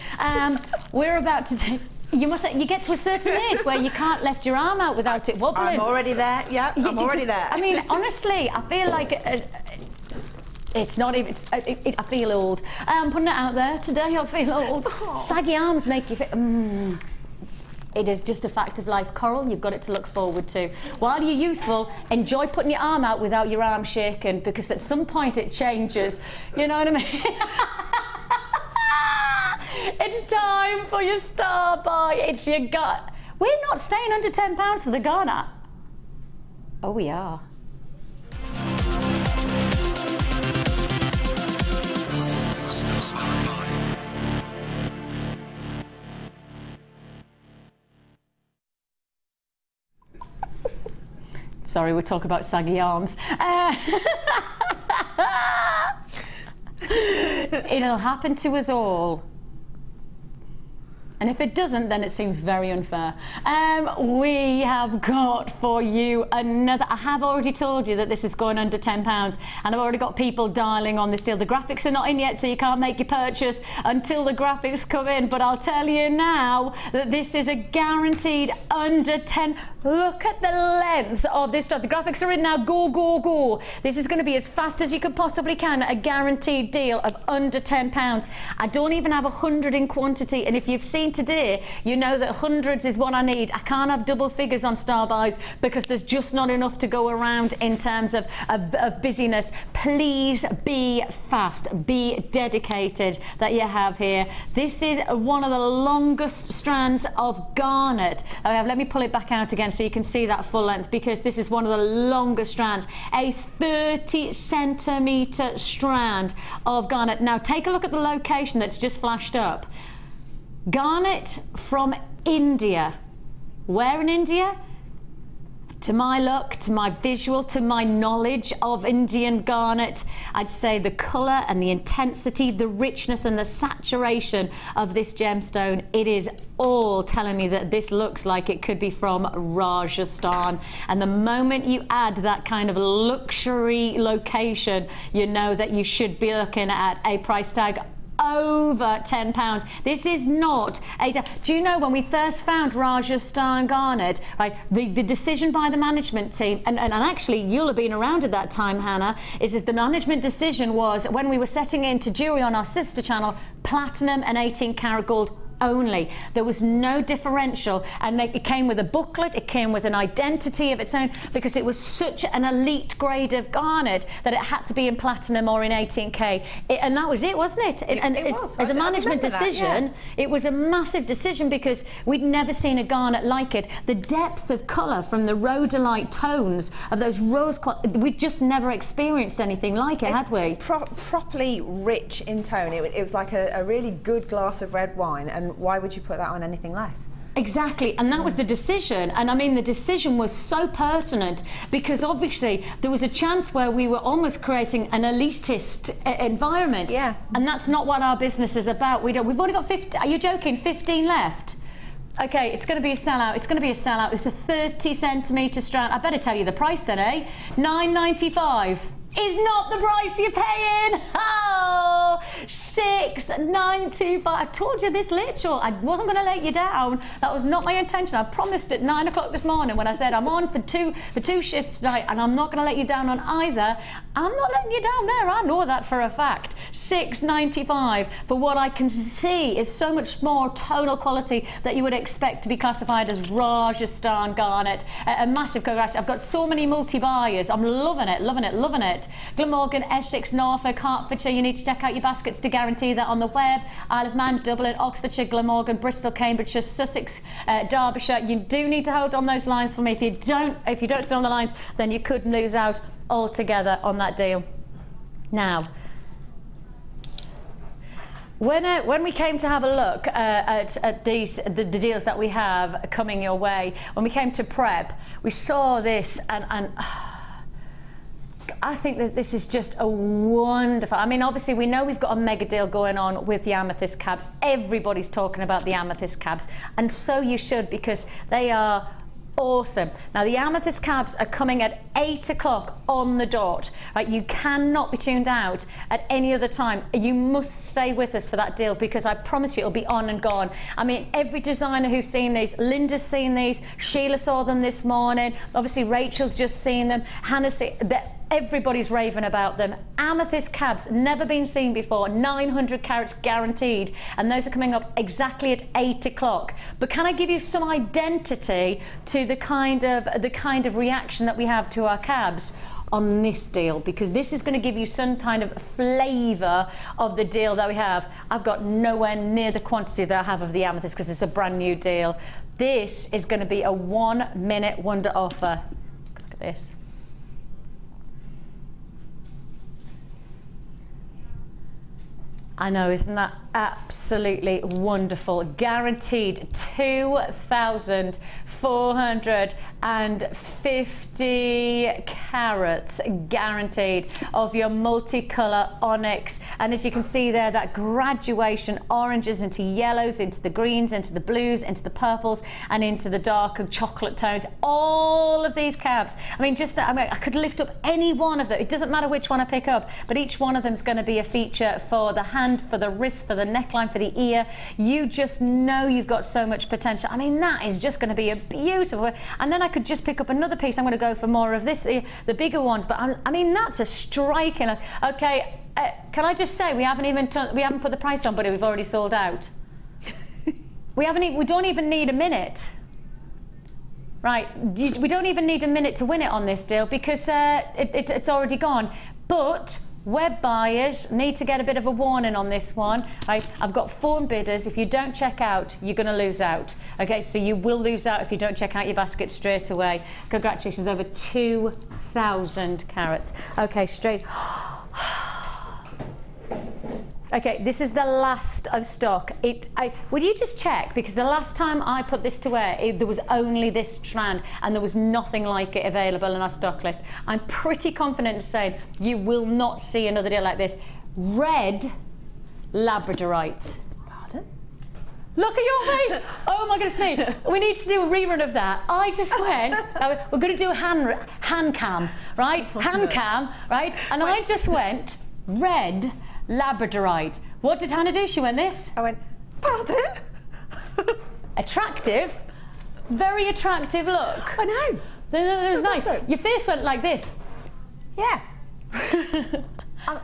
We're about to do. You get to a certain age where you can't lift your arm out without it wobbling. I'm already there. Yeah, I'm already there. I mean, honestly, I feel like it's not even. I feel old. I'm putting it out there today. I feel old. Saggy arms make you feel. It is just a fact of life, Coral. You've got it to look forward to. While you're youthful, enjoy putting your arm out without your arm shaking, because at some point it changes. You know what I mean? It's time for your Star Buy. It's your gut. We're not staying under £10 for the Garnet. Oh, we are. Sorry, we're talking about saggy arms. It'll happen to us all. And if it doesn't, then it seems very unfair. We have got for you another. I have already told you that this is going under £10, and I've already got people dialing on this deal. The graphics are not in yet, so you can't make your purchase until the graphics come in. But I'll tell you now that this is a guaranteed under 10. Look at the length of this stuff. The graphics are in now. Go, go, go. This is going to be as fast as you could possibly can. A guaranteed deal of under £10. I don't even have 100 in quantity, and if you've seen today, you know that hundreds is what I need. I can't have double figures on Star Buys because there's just not enough to go around in terms of busyness. Please be fast, be dedicated that you have here. This is one of the longest strands of Garnet. Let me pull it back out again so you can see that full length, because this is one of the longest strands. A 30cm strand of Garnet. Now take a look at the location that's just flashed up. Garnet from India. Where in India? To my look, to my visual, to my knowledge of Indian garnet, I'd say the colour and the intensity, the richness and the saturation of this gemstone, it is all telling me that this looks like it could be from Rajasthan. And the moment you add that kind of luxury location, you know that you should be looking at a price tag over £10. This is not a... Do you know when we first found Rajasthan Garnet, right, the decision by the management team, and actually you'll have been around at that time, Hannah, is the management decision was, when we were setting into jewellery on our sister channel, platinum and 18 karat gold only. There was no differential, and it came with a booklet, it came with an identity of its own, because it was such an elite grade of garnet that it had to be in platinum or in 18K. And that was it, wasn't it? As a management decision, it was a massive decision, because we'd never seen a garnet like it. The depth of colour from the rhodolite tones of those rose quartz, we'd just never experienced anything like it, had we? Properly rich in tone. It was like a really good glass of red wine, and why would you put that on anything less? Exactly, and that was the decision. And I mean, the decision was so pertinent, because obviously there was a chance where we were almost creating an elitist environment. Yeah. And that's not what our business is about. We've only got 50, are you joking, 15 left? Okay, it's going to be a sellout. It's going to be a sellout. It's a 30cm strand. I better tell you the price then, eh? £9.95. Is not the price you're paying. Oh, £6.95. I told you this late, sure. I wasn't going to let you down. That was not my intention. I promised at 9 o'clock this morning when I said I'm on for two shifts tonight, and I'm not going to let you down on either. I'm not letting you down there. I know that for a fact. £6.95 for what I can see is so much more tonal quality that you would expect to be classified as Rajasthan Garnet. A massive congratulations. I've got so many multi-buyers. I'm loving it, loving it, loving it. Glamorgan, Essex, Norfolk, Hertfordshire. You need to check out your baskets to guarantee that on the web. Isle of Man, Dublin, Oxfordshire, Glamorgan, Bristol, Cambridgeshire, Sussex, Derbyshire. You do need to hold on those lines for me. If you don't stay on the lines, then you could lose out altogether on that deal. Now, When we came to have a look at the deals that we have coming your way, when we came to prep, we saw this and I think that this is just a wonderful, I mean, obviously we know we've got a mega deal going on with the Amethyst cabs. Everybody's talking about the Amethyst cabs, and so you should, because they are awesome. Now the Amethyst cabs are coming at 8 o'clock on the dot, right? You cannot be tuned out at any other time. You must stay with us for that deal, because I promise you it'll be on and gone. I mean, every designer who's seen these, Linda's seen these, Sheila saw them this morning, obviously Rachel's just seen them, Hannah's seen them. Everybody's raving about them. Amethyst cabs, never been seen before, 900 carats guaranteed, and those are coming up exactly at 8 o'clock. But can I give you some identity to the kind of reaction that we have to our cabs on this deal, because this is going to give you some kind of flavour of the deal that we have. I've got nowhere near the quantity that I have of the Amethyst because it's a brand new deal. This is going to be a 1 minute wonder offer. Look at this. I know, isn't that absolutely wonderful? Guaranteed 2,450 carats guaranteed of your multicolour onyx. And as you can see there, that graduation, oranges into yellows, into the greens, into the blues, into the purples, and into the darker chocolate tones. All of these cabs, I mean, just that, I mean, I could lift up any one of them. It doesn't matter which one I pick up, but each one of them is going to be a feature for the hand, for the wrist, for the neckline, for the ear. You just know you've got so much potential. I mean, that is just going to be a beautiful, and then I could just pick up another piece. I'm going to go for more of this, the bigger ones, but I mean, that's a striking. Okay, can I just say we haven't put the price on, but we've already sold out. We don't even need a minute. Right, we don't even need a minute to win it on this deal, because it's already gone. But web buyers need to get a bit of a warning on this one. I've got phone bidders. If you don't check out, you're going to lose out. Okay, so you will lose out if you don't check out your basket straight away. Congratulations, over 2,000 carats. Okay, straight. Okay, this is the last of stock. Would you just check, because the last time I put this to wear, there was only this strand and there was nothing like it available in our stock list. I'm pretty confident in saying you will not see another deal like this. Red Labradorite. Pardon? Look at your face! Oh my goodness me! We need to do a rerun of that. I just went. We're going to do a hand cam, right? Hand cam, right? And I just went red Labradorite. What did Hannah do? She went this. I went, pardon? Attractive. Very attractive look. I know. It was nice. Your face went like this. Yeah.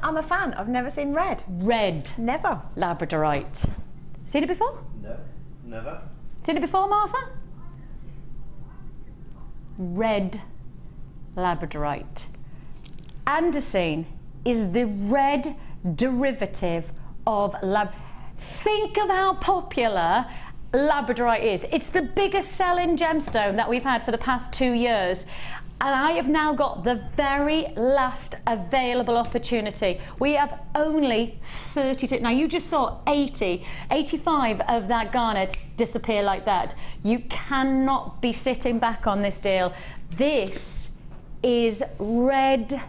I'm a fan. I've never seen red. Red. Never. Labradorite. Seen it before? No, never. Seen it before, Martha? Red Labradorite. Andesine is the red derivative of Think of how popular Labradorite is. It's the biggest selling gemstone that we've had for the past 2 years. And I have now got the very last available opportunity. We have only 32. Now you just saw 85 of that garnet disappear like that. You cannot be sitting back on this deal. This is red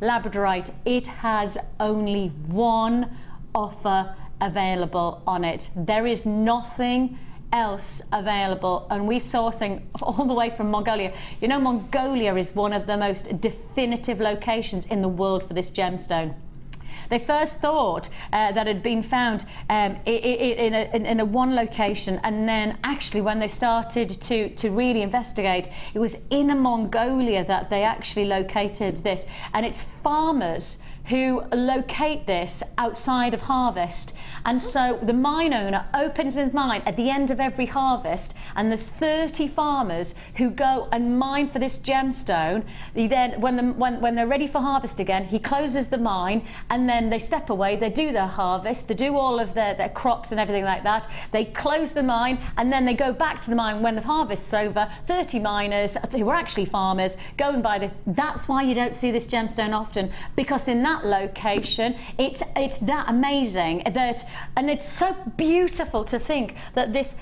Labradorite. It has only one offer available on it. There is nothing else available, and we're sourcing all the way from Mongolia. You know, Mongolia is one of the most definitive locations in the world for this gemstone. They first thought that it had been found in a one location, and then actually when they started to really investigate, it was in Mongolia that they actually located this. And it's farmers who locate this outside of harvest. And so the mine owner opens his mine at the end of every harvest, and there's 30 farmers who go and mine for this gemstone. He then, when they're ready for harvest again, he closes the mine, and then they step away, they do their harvest, they do all of their crops and everything like that. They close the mine, and then they go back to the mine when the harvest's over. 30 miners, who were actually farmers, go and buy the... That's why you don't see this gemstone often, because in that that location. It's that amazing that, and it's so beautiful to think that this.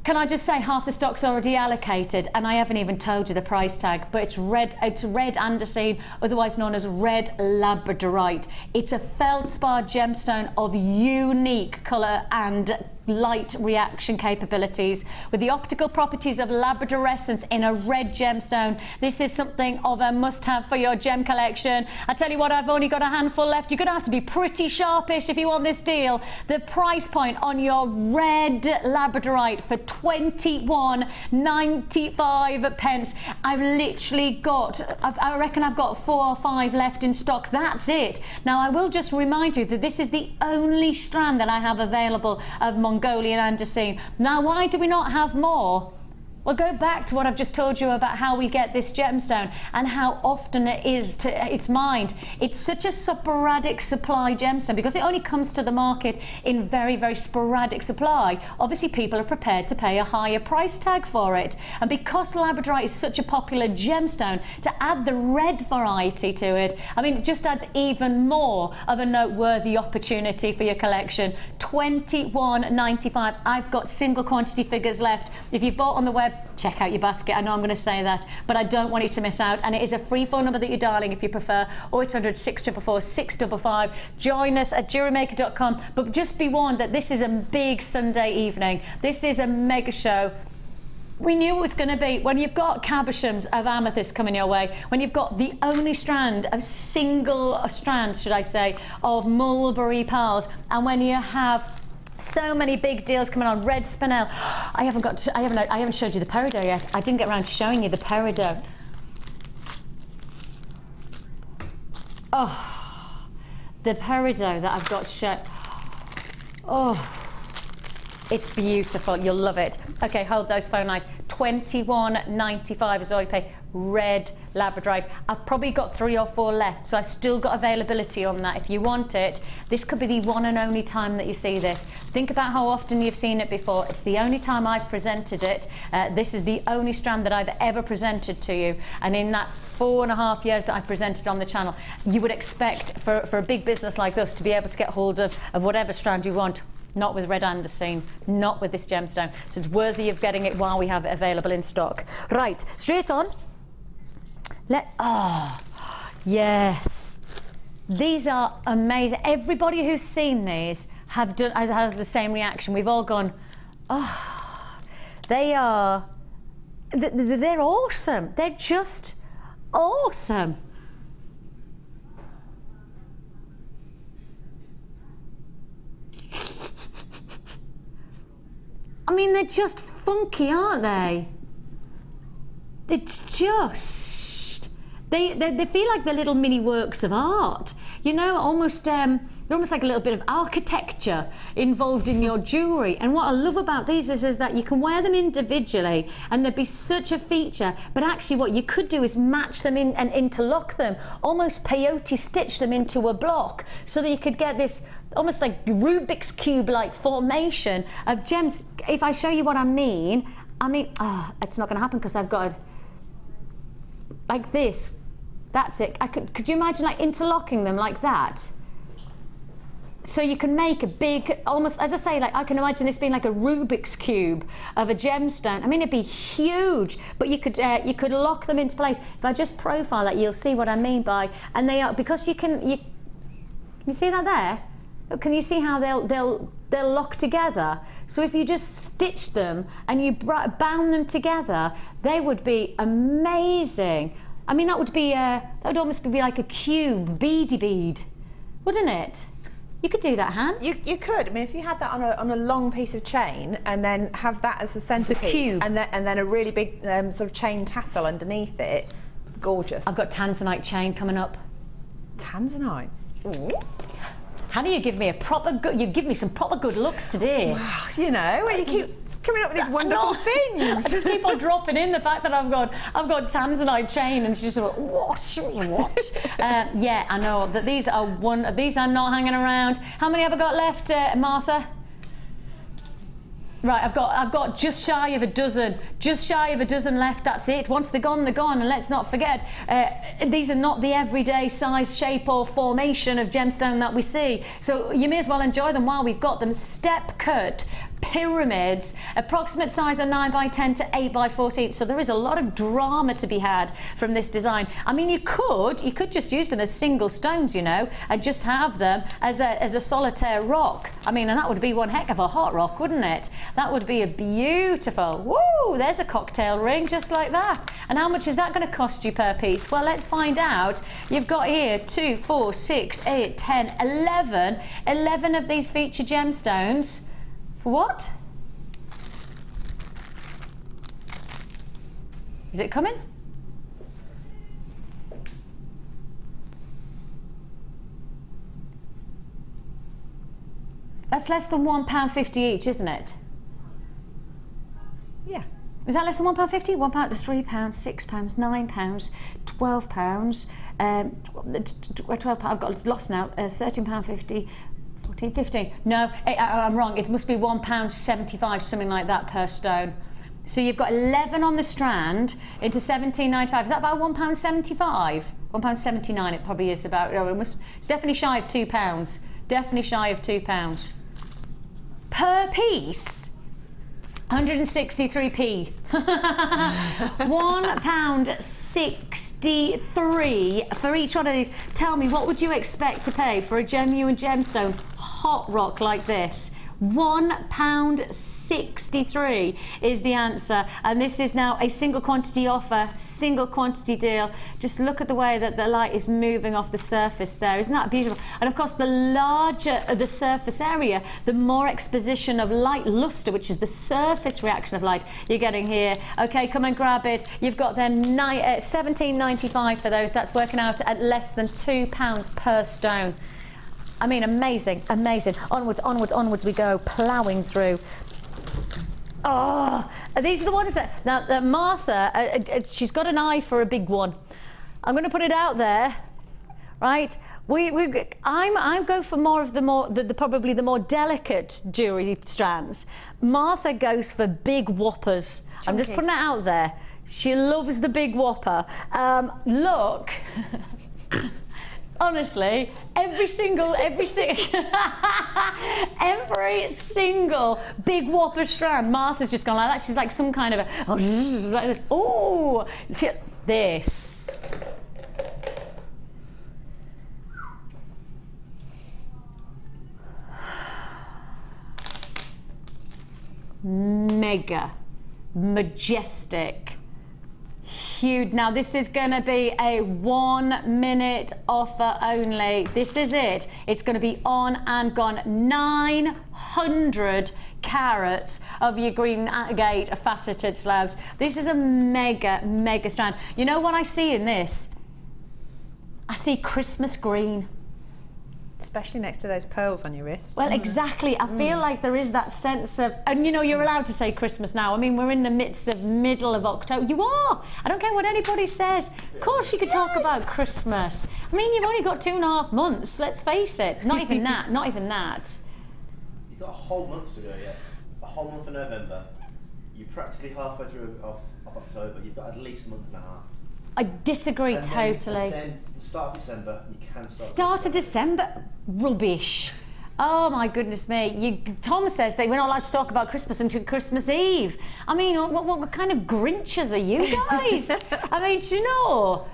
Can I just say half the stock's already allocated, and I haven't even told you the price tag, but it's red andesine, otherwise known as red labradorite. It's a feldspar gemstone of unique colour and light reaction capabilities with the optical properties of labradorescence in a red gemstone. This is something of a must-have for your gem collection. I tell you what, I've only got a handful left. You're going to have to be pretty sharpish if you want this deal. The price point on your red labradorite for 21.95 pence. I've literally got, I reckon I've got 4 or 5 left in stock. That's it. Now I will just remind you that this is the only strand that I have available of Mongolian andesine. Now why do we not have more? Well, go back to what I've just told you about how we get this gemstone and how often it is it's mined. It's such a sporadic supply gemstone because it only comes to the market in very, very sporadic supply. Obviously, people are prepared to pay a higher price tag for it. And because labradorite is such a popular gemstone, to add the red variety to it, I mean, it just adds even more of a noteworthy opportunity for your collection. $21.95. I've got single quantity figures left. If you've bought on the web, check out your basket. I know I'm going to say that, but I don't want you to miss out. And it is a free phone number that you're dialing if you prefer, 0800 644 655. Join us at JewelleryMaker.com. But just be warned that this is a big Sunday evening. This is a mega show. We knew it was going to be, when you've got cabochons of amethyst coming your way, when you've got the only strand, a single strand, should I say, of mulberry pearls, and when you have so many big deals coming on. Red Spinel. I haven't showed you the Peridot yet. I didn't get around to showing you the Peridot. Oh, the Peridot that I've got shown. Oh, it's beautiful. You'll love it. Okay, hold those phone lines. $21.95 is all you pay. Red labradorite. I've probably got 3 or 4 left, so I've still got availability on that. If you want it, this could be the one and only time that you see this. Think about how often you've seen it before. It's the only time I've presented it. This is the only strand that I've ever presented to you, and in that 4.5 years that I've presented on the channel, you would expect for a big business like this to be able to get hold of whatever strand you want. Not with red andesine, not with this gemstone. So it's worthy of getting it while we have it available in stock. Right, straight on. Oh, yes. These are amazing. Everybody who's seen these have had the same reaction. We've all gone, oh, they're awesome. They're just awesome. I mean, they're just funky, aren't they? It's just, they feel like they're little mini works of art. You know, almost, they're almost like a little bit of architecture involved in your jewellery. And what I love about these is that you can wear them individually and there'd be such a feature, but actually what you could do is match them in and interlock them, almost peyote stitch them into a block so that you could get this almost like Rubik's Cube-like formation of gems. If I show you what I mean, it's not going to happen because I've got like this. That's it. Could you imagine like interlocking them like that? So you can make a big, almost, as I say, like I can imagine this being like a Rubik's Cube of a gemstone. I mean, it'd be huge, but you could lock them into place. If I just profile that, you'll see what I mean by, and they are, because you see that there? Can you see how they'll lock together? So if you just stitch them and you bound them together, they would be amazing. I mean, that would almost be like a cube, beady bead, wouldn't it? You could do that, Han. You could. I mean, if you had that on a long piece of chain and then have that as the centerpiece, and then a really big sort of chain tassel underneath it, gorgeous. I've got tanzanite chain coming up. Tanzanite. Ooh. Hannah, you give me some proper good looks today. Wow, you know, you keep coming up with these wonderful things. I just keep on dropping in the fact that I've got tanzanite chain, and she's just like, what? Yeah, I know that these are not hanging around. How many have I got left, Martha? Right, I've got just shy of a dozen left. That's it. Once they're gone, they're gone. And let's not forget, these are not the everyday size, shape, or formation of gemstone that we see. So you may as well enjoy them while we've got them. Step cut pyramids, approximate size of 9 by 10 to 8 by 14. So there is a lot of drama to be had from this design. I mean, you could just use them as single stones, you know, and just have them as a solitaire rock. I mean, and that would be one heck of a hot rock, wouldn't it? That would be a beautiful. Woo! There's a cocktail ring just like that. And how much is that going to cost you per piece? Well, let's find out. You've got here 2, 4, 6, 8, 10, 11. 11 of these feature gemstones. For what? Is it coming? That's less than £1.50 each, isn't it? Yeah. Is that less than £1.50? £1, there's £3, £6, £9, £12, £12. I've got lost now. £13.50. 14, 15. No, I'm wrong. It must be £1.75, something like that per stone. So you've got 11 on the strand into £17.95. Is that about £1.75? £1.79 it probably is about. It's definitely shy of £2. Definitely shy of £2. Per piece. 163p. £1.63 for each one of these. Tell me, what would you expect to pay for a genuine gemstone hot rock like this? £1.63 is the answer, and this is now a single quantity offer, single quantity deal. Just look at the way that the light is moving off the surface there. Isn't that beautiful? And of course, the larger the surface area, the more exposition of light luster, which is the surface reaction of light you're getting here. Okay, come and grab it. You've got then £17.95 for those. That's working out at less than £2 per stone. I mean, amazing, amazing. Onwards, onwards, onwards we go, ploughing through. Oh, these are the ones that, now Martha, she's got an eye for a big one. I'm going to put it out there, right? I go for more of probably the more delicate jewellery strands. Martha goes for big whoppers. Chunky. I'm just putting it out there. She loves the big whopper. Look. Honestly, every single big whopper strand, Martha's just gone like that. She's like some kind of a, oh, this. Mega, majestic. Huge. Now this is going to be a 1 minute offer only. This is it. It's going to be on and gone. 900 carats of your green agate faceted slabs. This is a mega strand. You know what I see in this? I see Christmas green. Especially next to those pearls on your wrist. Well, exactly. I feel like there is that sense of, and you know, you're allowed to say Christmas now. I mean, we're in the middle of October. You are. I don't care what anybody says. Of course you could talk about Christmas. I mean, you've only got 2.5 months, let's face it. Not even that, not even that. You've got a whole month to go yet. A whole month of November. You're practically halfway through of October. You've got at least a month and a half. I disagree totally. Then the start of December, you can start. Start of December? Rubbish. Oh my goodness me. Tom says that we're not allowed to talk about Christmas until Christmas Eve. I mean, what kind of Grinches are you guys? I mean, do you know,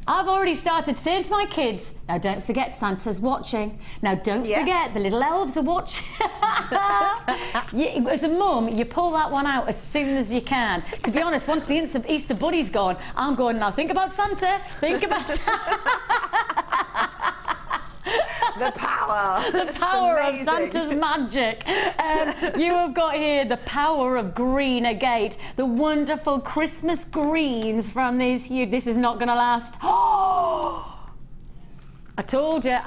I've already started saying to my kids, now don't forget Santa's watching. Now don't forget the little elves are watching. As a mum, you pull that one out as soon as you can. To be honest, once the Easter Bunny's gone, I'm going, now think about Santa, think about Santa. The power. The power of Santa's magic. You have got here the power of green agate. The wonderful Christmas greens from these huge. This is not going to last. Oh! I told you.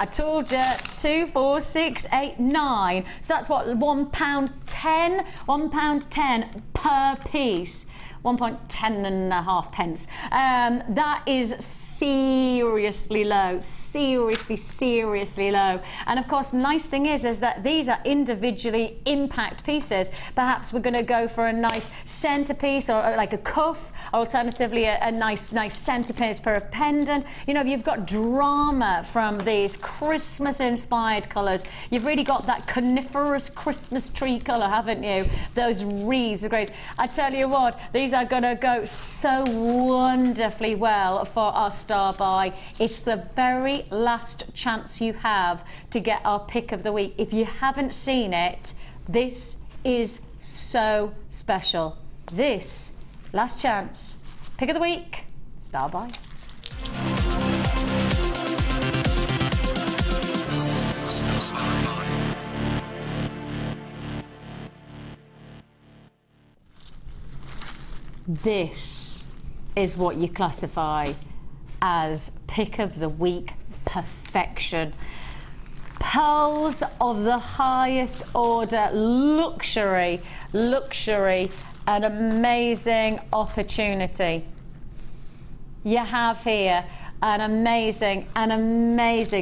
2, 4, 6, 8, 9. So that's what, £1.10? £1.10 per piece. 1.10 and a half pence. That is seriously low. Seriously seriously low. And of course, the nice thing is that these are individually impact pieces. Perhaps we're going to go for a nice centerpiece or like a cuff, or alternatively a nice centerpiece for a pendant. You know, you've got drama from these Christmas-inspired colours. You've really got that coniferous Christmas tree colour, haven't you? Those wreaths are great. I tell you what, these are going to go so wonderfully well for our star buy. It's the very last chance you have to get our pick of the week. If you haven't seen it, this is so special. This last chance, pick of the week, star buy. This is what you classify as pick of the week perfection. Pearls of the highest order, luxury, and amazing opportunity. You have here an amazing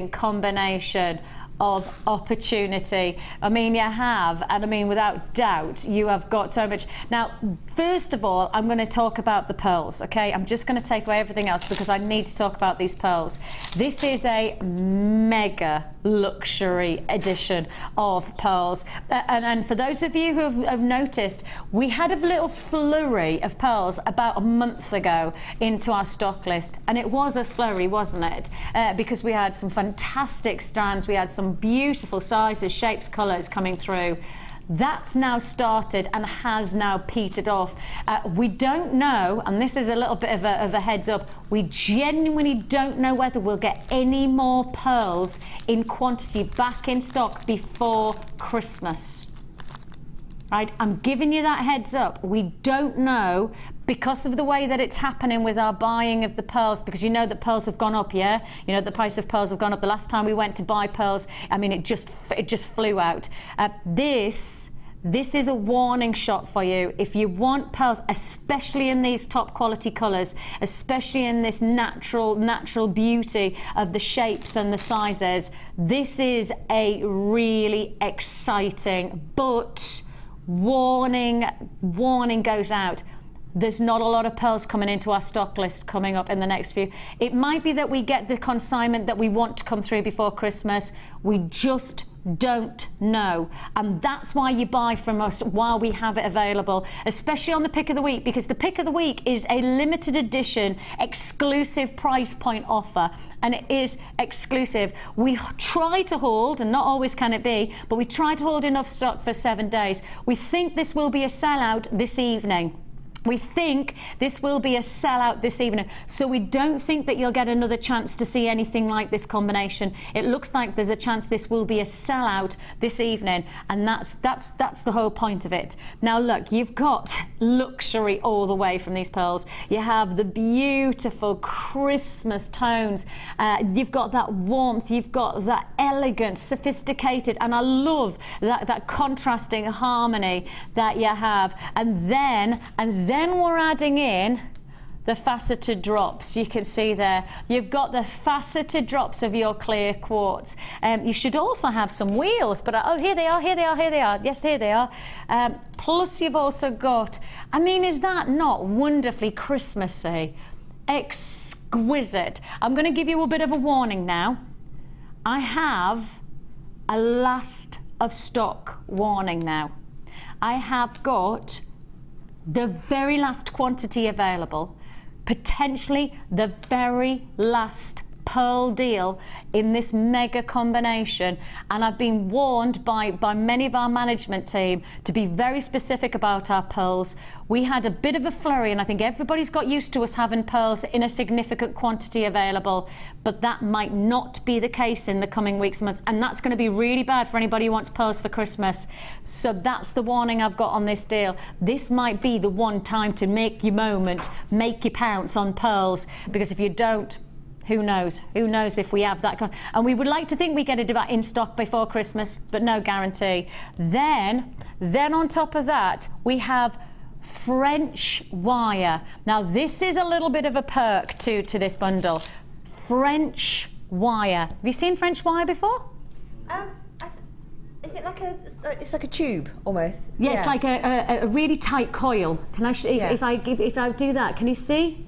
combination of opportunity. I mean, you have, and I mean, without doubt, you have got so much. Now, first of all, I'm going to talk about the pearls, okay? I'm just going to take away everything else because I need to talk about these pearls. This is a mega luxury edition of pearls. And for those of you who have noticed, we had a little flurry of pearls about a month ago into our stock list. And it was a flurry, wasn't it? Because we had some fantastic strands, we had some beautiful sizes, shapes, colours coming through. That's now started and has now petered off. We don't know, and this is a little bit of a heads up, we genuinely don't know whether we'll get any more pearls in quantity back in stock before Christmas. Right, I'm giving you that heads up. We don't know because of the way that it's happening with our buying of the pearls, because you know that pearls have gone up, yeah? You know the price of pearls have gone up. The last time we went to buy pearls, I mean, it just flew out. This is a warning shot for you. If you want pearls, especially in these top quality colours, especially in this natural beauty of the shapes and the sizes, this is a really exciting, but warning goes out. There's not a lot of pearls coming into our stock list coming up in the next few. It might be that we get the consignment that we want to come through before Christmas. We just don't know. And that's why you buy from us while we have it available, especially on the pick of the week, because the pick of the week is a limited edition, exclusive price point offer. And it is exclusive. We try to hold, and not always can it be, but we try to hold enough stock for 7 days. We think this will be a sellout this evening. We think this will be a sellout this evening, so we don't think that you'll get another chance to see anything like this combination. It looks like there's a chance this will be a sellout this evening, and that's the whole point of it. Now look, you've got luxury all the way from these pearls. You have the beautiful Christmas tones. You've got that warmth. You've got that elegance, sophisticated, and I love that contrasting harmony that you have. And then we're adding in the faceted drops. You can see there, you've got the faceted drops of your clear quartz. You should also have some wheels, but oh, here they are. Yes, here they are. Plus you've also got, I mean, is that not wonderfully Christmassy? Exquisite. I'm going to give you a bit of a warning now. I have a last of stock warning now. I have got the very last quantity available, potentially the very last pearl deal in this mega combination, and I've been warned by many of our management team to be very specific about our pearls. We had a bit of a flurry, and I think everybody's got used to us having pearls in a significant quantity available, but that might not be the case in the coming weeks and months, and that's going to be really bad for anybody who wants pearls for Christmas. So that's the warning I've got on this deal. This might be the one time to make your moment, make your pounce on pearls, because if you don't, who knows? Who knows if we have that? And we would like to think we get it in stock before Christmas, but no guarantee. Then on top of that, we have French wire. Now this is a little bit of a perk to this bundle. French wire. Have you seen French wire before? Is it like it's like a tube almost? Yeah, it's like a really tight coil. Can I? If I do that, can you see?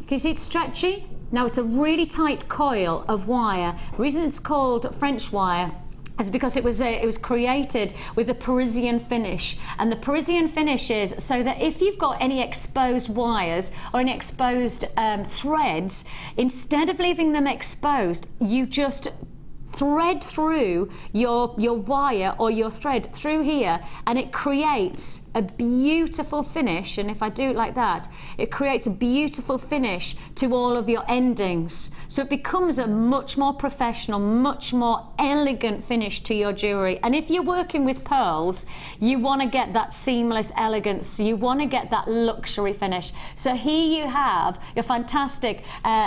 Can you see it's stretchy? Now it's a really tight coil of wire. The reason it's called French wire is because it was created with a Parisian finish, and the Parisian finish is so that if you've got any exposed wires or any exposed threads, instead of leaving them exposed, you just thread through your wire or your thread through here, and it creates a beautiful finish. And if I do it like that, it creates a beautiful finish to all of your endings, so it becomes a much more professional, much more elegant finish to your jewellery. And if you're working with pearls, you want to get that seamless elegance, you want to get that luxury finish. So here you have your fantastic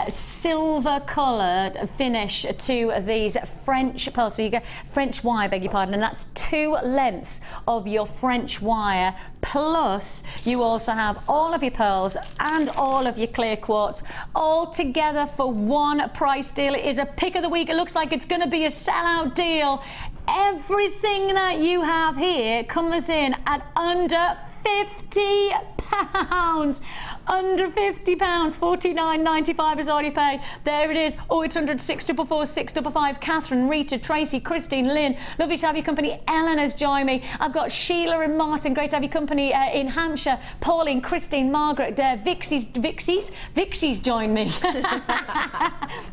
silver coloured finish to these French pearls. So you get French wire, beg your pardon, and that's 2 lengths of your French wire, plus you also have all of your pearls and all of your clear quartz all together for one price deal. It is a pick of the week. It looks like it's going to be a sellout deal. Everything that you have here comes in at under £50. Under £50, £49.95 is all you pay. There it is. 0800 644 655. Catherine, Rita, Tracy, Christine, Lynn. Lovely to have your company. Eleanor's joined me. I've got Sheila and Martin. Great to have your company in Hampshire. Pauline, Christine, Margaret, Vixie's joined me.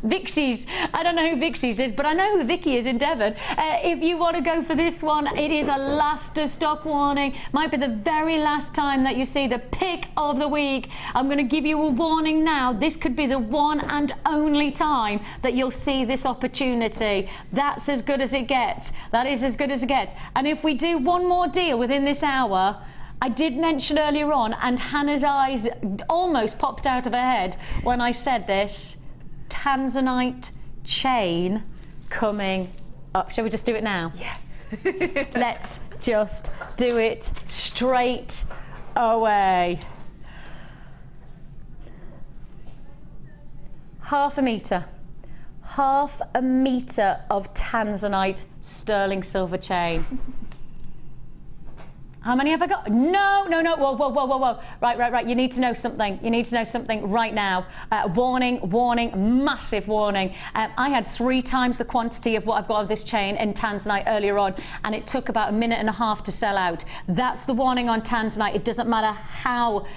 Vixie's. I don't know who Vixie's is, but I know who Vicki is in Devon. If you want to go for this one, it is a last stock warning. Might be the very last time that you see the pick of the week. I'm going to give you a warning now. This could be the one and only time that you'll see this opportunity. That's as good as it gets. That is as good as it gets. And if we do one more deal within this hour, I did mention earlier on, and Hannah's eyes almost popped out of her head when I said this, Tanzanite chain coming up. Shall we just do it now? Yeah. Let's just do it straight away. Half a metre of Tanzanite sterling silver chain. How many have I got? No, whoa. Right. You need to know something. You need to know something right now. Warning, massive warning. I had 3 times the quantity of what I've got of this chain in Tanzanite earlier on, and it took about 1.5 minutes to sell out. That's the warning on Tanzanite. It doesn't matter how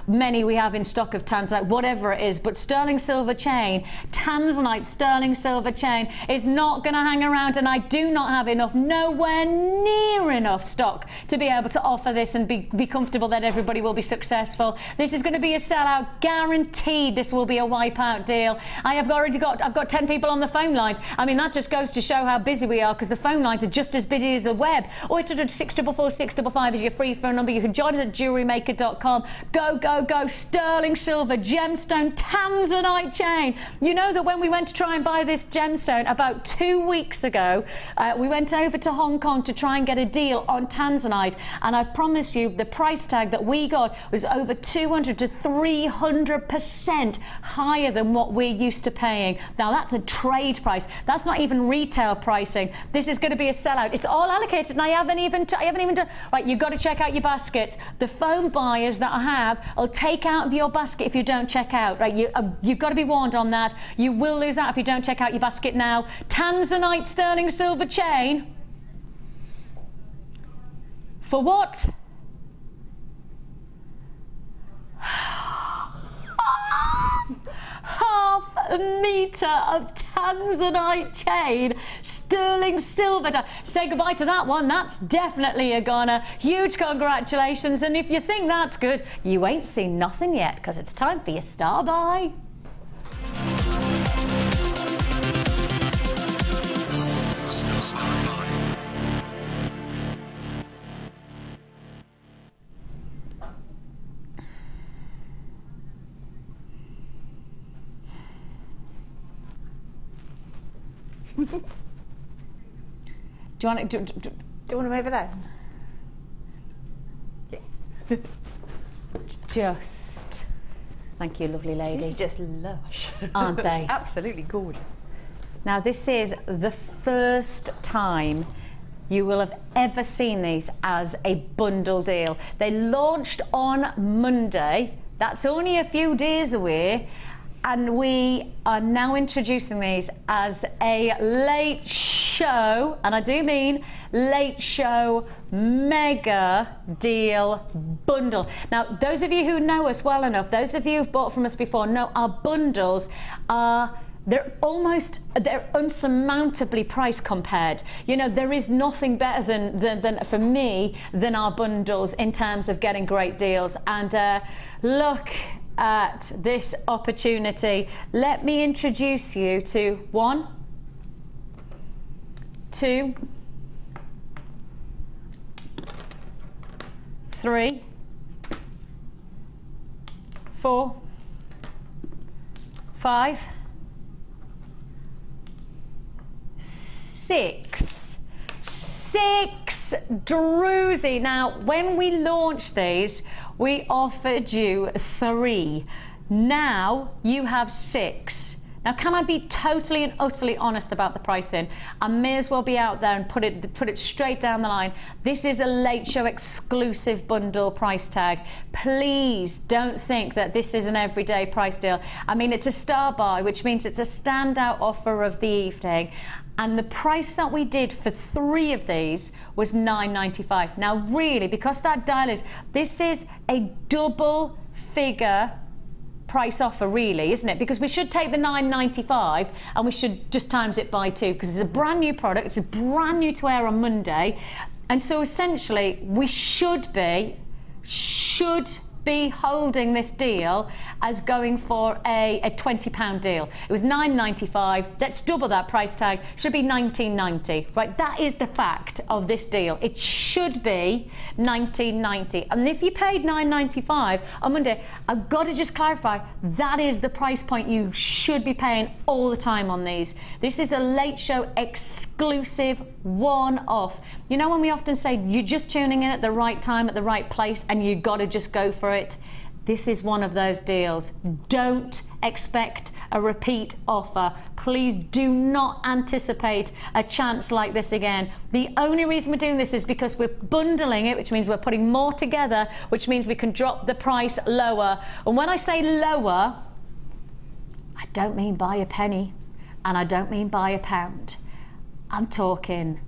many we have in stock of Tanzanite, whatever it is, but sterling silver chain, Tanzanite sterling silver chain is not going to hang around, and I do not have enough, nowhere near enough stock to be able to offer this and be comfortable that everybody will be successful. This is going to be a sellout, guaranteed. This will be a wipeout deal. I've got 10 people on the phone lines. I mean, that just goes to show how busy we are, because the phone lines are just as busy as the web. 0800 644 655 is your free phone number. You can join us at JewelleryMaker.com. Go. Sterling silver gemstone Tanzanite chain. You know that when we went to try and buy this gemstone about 2 weeks ago, we went over to Hong Kong to try and get a deal on Tanzanite, and I promise you the price tag that we got was over 200 to 300% higher than what we're used to paying. Now that's a trade price. That's not even retail pricing. This is going to be a sellout. It's all allocated, and I haven't even done. Right, you've got to check out your baskets. The phone buyers that I have will take out of your basket if you don't check out. Right, you've got to be warned on that. You will lose out if you don't check out your basket now. Tanzanite sterling silver chain. For what? Half a metre of Tanzanite chain, sterling silver. Say goodbye to that one. That's definitely a goner. Huge congratulations. And if you think that's good, you ain't seen nothing yet, because it's time for your star buy. Do you want to, do you want them over there? Yeah. Just Thank you, lovely lady. These are just lush. Aren't they? Absolutely gorgeous. Now, this is the first time you will have ever seen these as a bundle deal. They launched on Monday. That's only a few days away. And we are now introducing these as a late show, and I do mean late show mega deal bundle. Now, those of you who know us well enough, those of you who've bought from us before, know our bundles are, they're unsurmountably price compared. You know, there is nothing better than for me than our bundles in terms of getting great deals. And look at this opportunity. Let me introduce you to 1, 2, 3, 4, 5, 6 Druzy. Now, when we launched these, we offered you 3. Now you have 6. Now, can I be totally and utterly honest about the pricing? I may as well be out there and put it straight down the line. This is a late show exclusive bundle price tag. Please don't think that this is an everyday price deal. I mean, it's a star buy, which means it's a standout offer of the evening. And the price that we did for 3 of these was $9.95. Now, really, because that dial is, this is a double figure price offer, really, isn't it? Because we should take the $9.95 and we should just times it by 2, because it's a brand new product, it's a brand new to air on Monday. And so essentially, we should be holding this deal as going for a £20 deal. It was $9.95. Let's double that price tag. Should be $19.90. Right, that is the fact of this deal. It should be $19.90. And if you paid $9.95 on Monday, I've got to just clarify, that is the price point you should be paying all the time on these. This is a late show exclusive one-off. You know when we often say you're just tuning in at the right time, at the right place, and you've got to just go for it? This is one of those deals. Don't expect a repeat offer. Please do not anticipate a chance like this again. The only reason we're doing this is because we're bundling it, which means we're putting more together, which means we can drop the price lower. And when I say lower, I don't mean by a penny, and I don't mean by a pound. I'm talking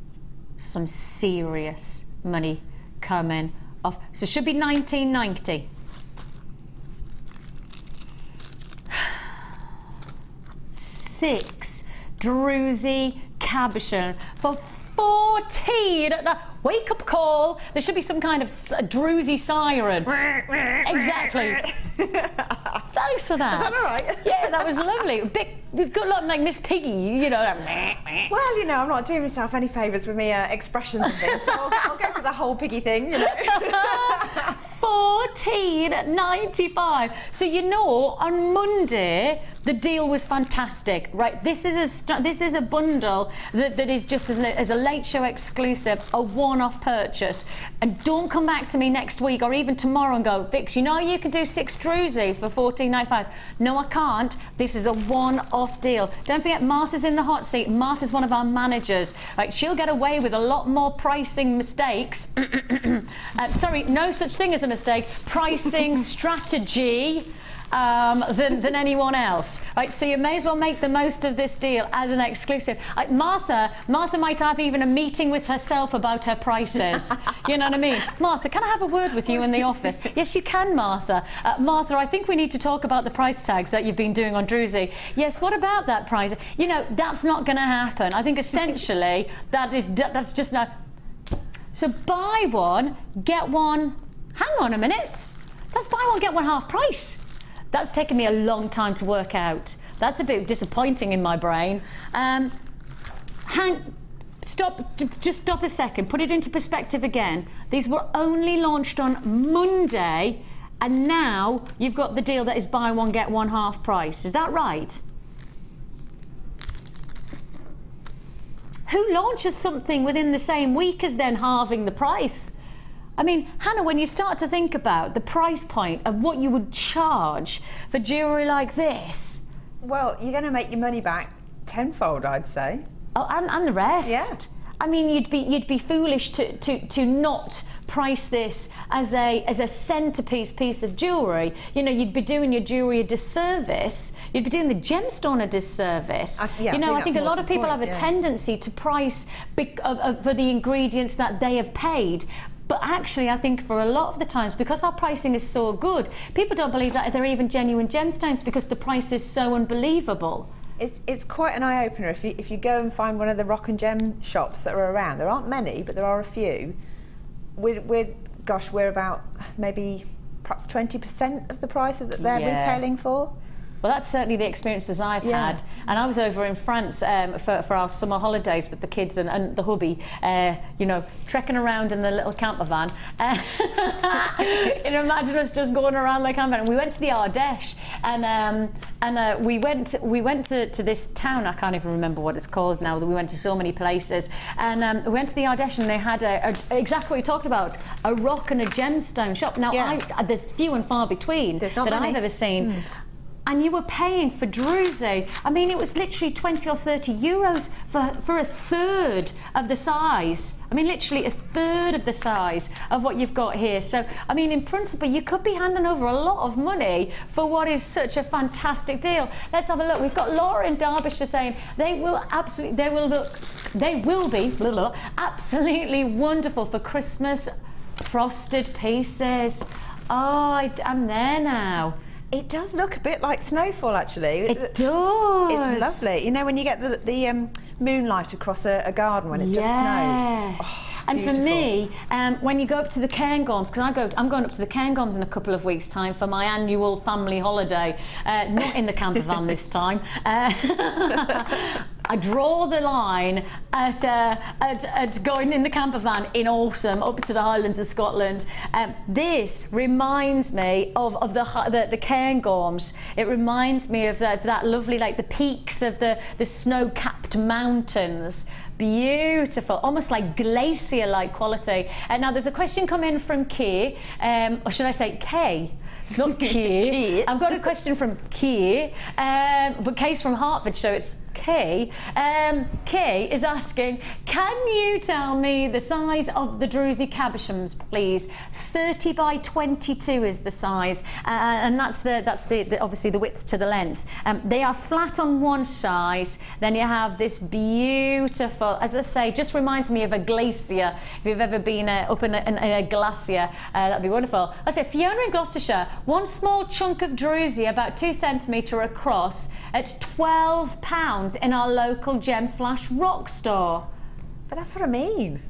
some serious money coming off. So it should be $19.90. 6 Druzy cabochon for 14. Wake up call. There should be some kind of Druzy siren. Exactly. Thanks for that. Is that all right? Yeah, that was lovely. Good luck, like Miss Piggy, you know. Well, you know, I'm not doing myself any favours with me expressions and things, so I'll go for the whole piggy thing, you know. $14.95. So you know, on Monday the deal was fantastic, right? This is a bundle that is just as a late show exclusive, a one-off purchase. And don't come back to me next week or even tomorrow and go, Vix, you know you can do 6 Druzy for $14.95. No, I can't. This is a one-off deal. Don't forget, Martha's in the hot seat. Martha's one of our managers. Right, she'll get away with a lot more pricing mistakes. Sorry, no such thing as a mistake. Pricing strategy. Than anyone else, right? So you may as well make the most of this deal as an exclusive. Martha might have even a meeting with herself about her prices. You know what I mean? Martha, can I have a word with you in the office? Yes, you can, Martha. Martha, I think we need to talk about the price tags that you've been doing on Druzy. Yes, what about that price? You know, that's not going to happen. I think essentially that's just not. So buy one, get one. Hang on a minute. That's buy one, get one half price. That's taken me a long time to work out. That's a bit disappointing in my brain. Just stop a second. Put it into perspective again. These were only launched on Monday, and now you've got the deal that is buy one, get one half price. Is that right? Who launches something within the same week as then halving the price? I mean, Hannah, when you start to think about the price point of what you would charge for jewellery like this. Well, you're going to make your money back tenfold, I'd say. Oh, and the rest. Yeah. I mean, you'd be foolish to not price this as a centerpiece piece of jewellery. You know, you'd be doing your jewellery a disservice. You'd be doing the gemstone a disservice. Yeah, you know, I think a lot of people have a tendency to price for the ingredients that they have paid. But actually, I think for a lot of the times, because our pricing is so good, people don't believe that they're even genuine gemstones because the price is so unbelievable. It's quite an eye-opener if you go and find one of the rock and gem shops that are around. There aren't many, but there are a few. We're about maybe perhaps 20% of the price that they're retailing for. Well, that's certainly the experiences I've had. And I was over in France for our summer holidays with the kids and the hubby, you know, trekking around in the little camper van. You know, imagine us just going around like camper van. And we went to the Ardèche, and we went to this town. I can't even remember what it's called now. That we went to so many places, and we went to the Ardèche, and they had exactly what you talked about, a rock and a gemstone shop. Now, there's few and far between that I've ever seen. And you were paying for Druzy. I mean, it was literally 20 or 30 euros for a third of the size. I mean, literally a third of the size of what you've got here. So, I mean, in principle, you could be handing over a lot of money for what is such a fantastic deal. Let's have a look. We've got Laura in Derbyshire saying they will be absolutely wonderful for Christmas frosted pieces. Oh, I'm there now. It does look a bit like snowfall, actually. It does. It's lovely. You know, when you get the moonlight across a garden when it's just snowed. Oh, and beautiful. for me, when you go up to the Cairngorms, because I'm going up to the Cairngorms in a couple of weeks' time for my annual family holiday, not in the camper van this time. I draw the line at going in the camper van in autumn up to the Highlands of Scotland. This reminds me of the Cairngorms. It reminds me of that lovely, like the peaks of the snow-capped mountains. Beautiful, almost like glacier-like quality. Now there's a question come in from Kay, or should I say Kay? Not Kay. I've got a question from Kay, but Kay's from Hertfordshire, it's Kay. Kay is asking, can you tell me the size of the Druzy cabochons, please? 30 by 22 is the size, and that's obviously the width to the length. They are flat on one side, then you have this beautiful, as I say, just reminds me of a glacier. If you've ever been up in a glacier, that'd be wonderful. I say Fiona in Gloucestershire, one small chunk of Druzy about 2 centimetres across at £12 in our local gem/rock store. But that's what I mean.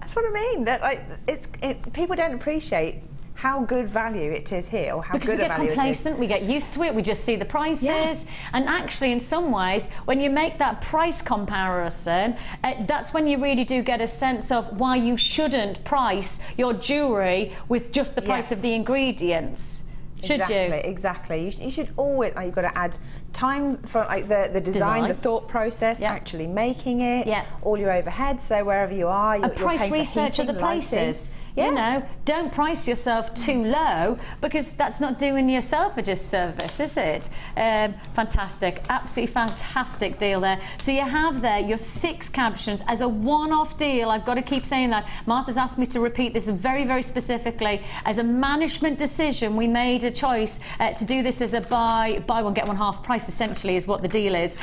That's what I mean. That people don't appreciate how good value it is here, or how because good a value it is. We get complacent, we get used to it, we just see the prices, and actually in some ways when you make that price comparison, that's when you really do get a sense of why you shouldn't price your jewellery with just the price of the ingredients. Should you? Exactly. You should always. You've got to add time for like the design, the thought process, actually making it, all your overheads. So wherever you are, you're price paying research for of the places. Lighting. You know, don't price yourself too low, because that's not doing yourself a disservice, is it? Fantastic, absolutely fantastic deal there. So you have there your 6 cabochons as a one-off deal. I've got to keep saying that. Martha's asked me to repeat this very, very specifically. As a management decision, we made a choice to do this as a buy one, get one half price, essentially, is what the deal is.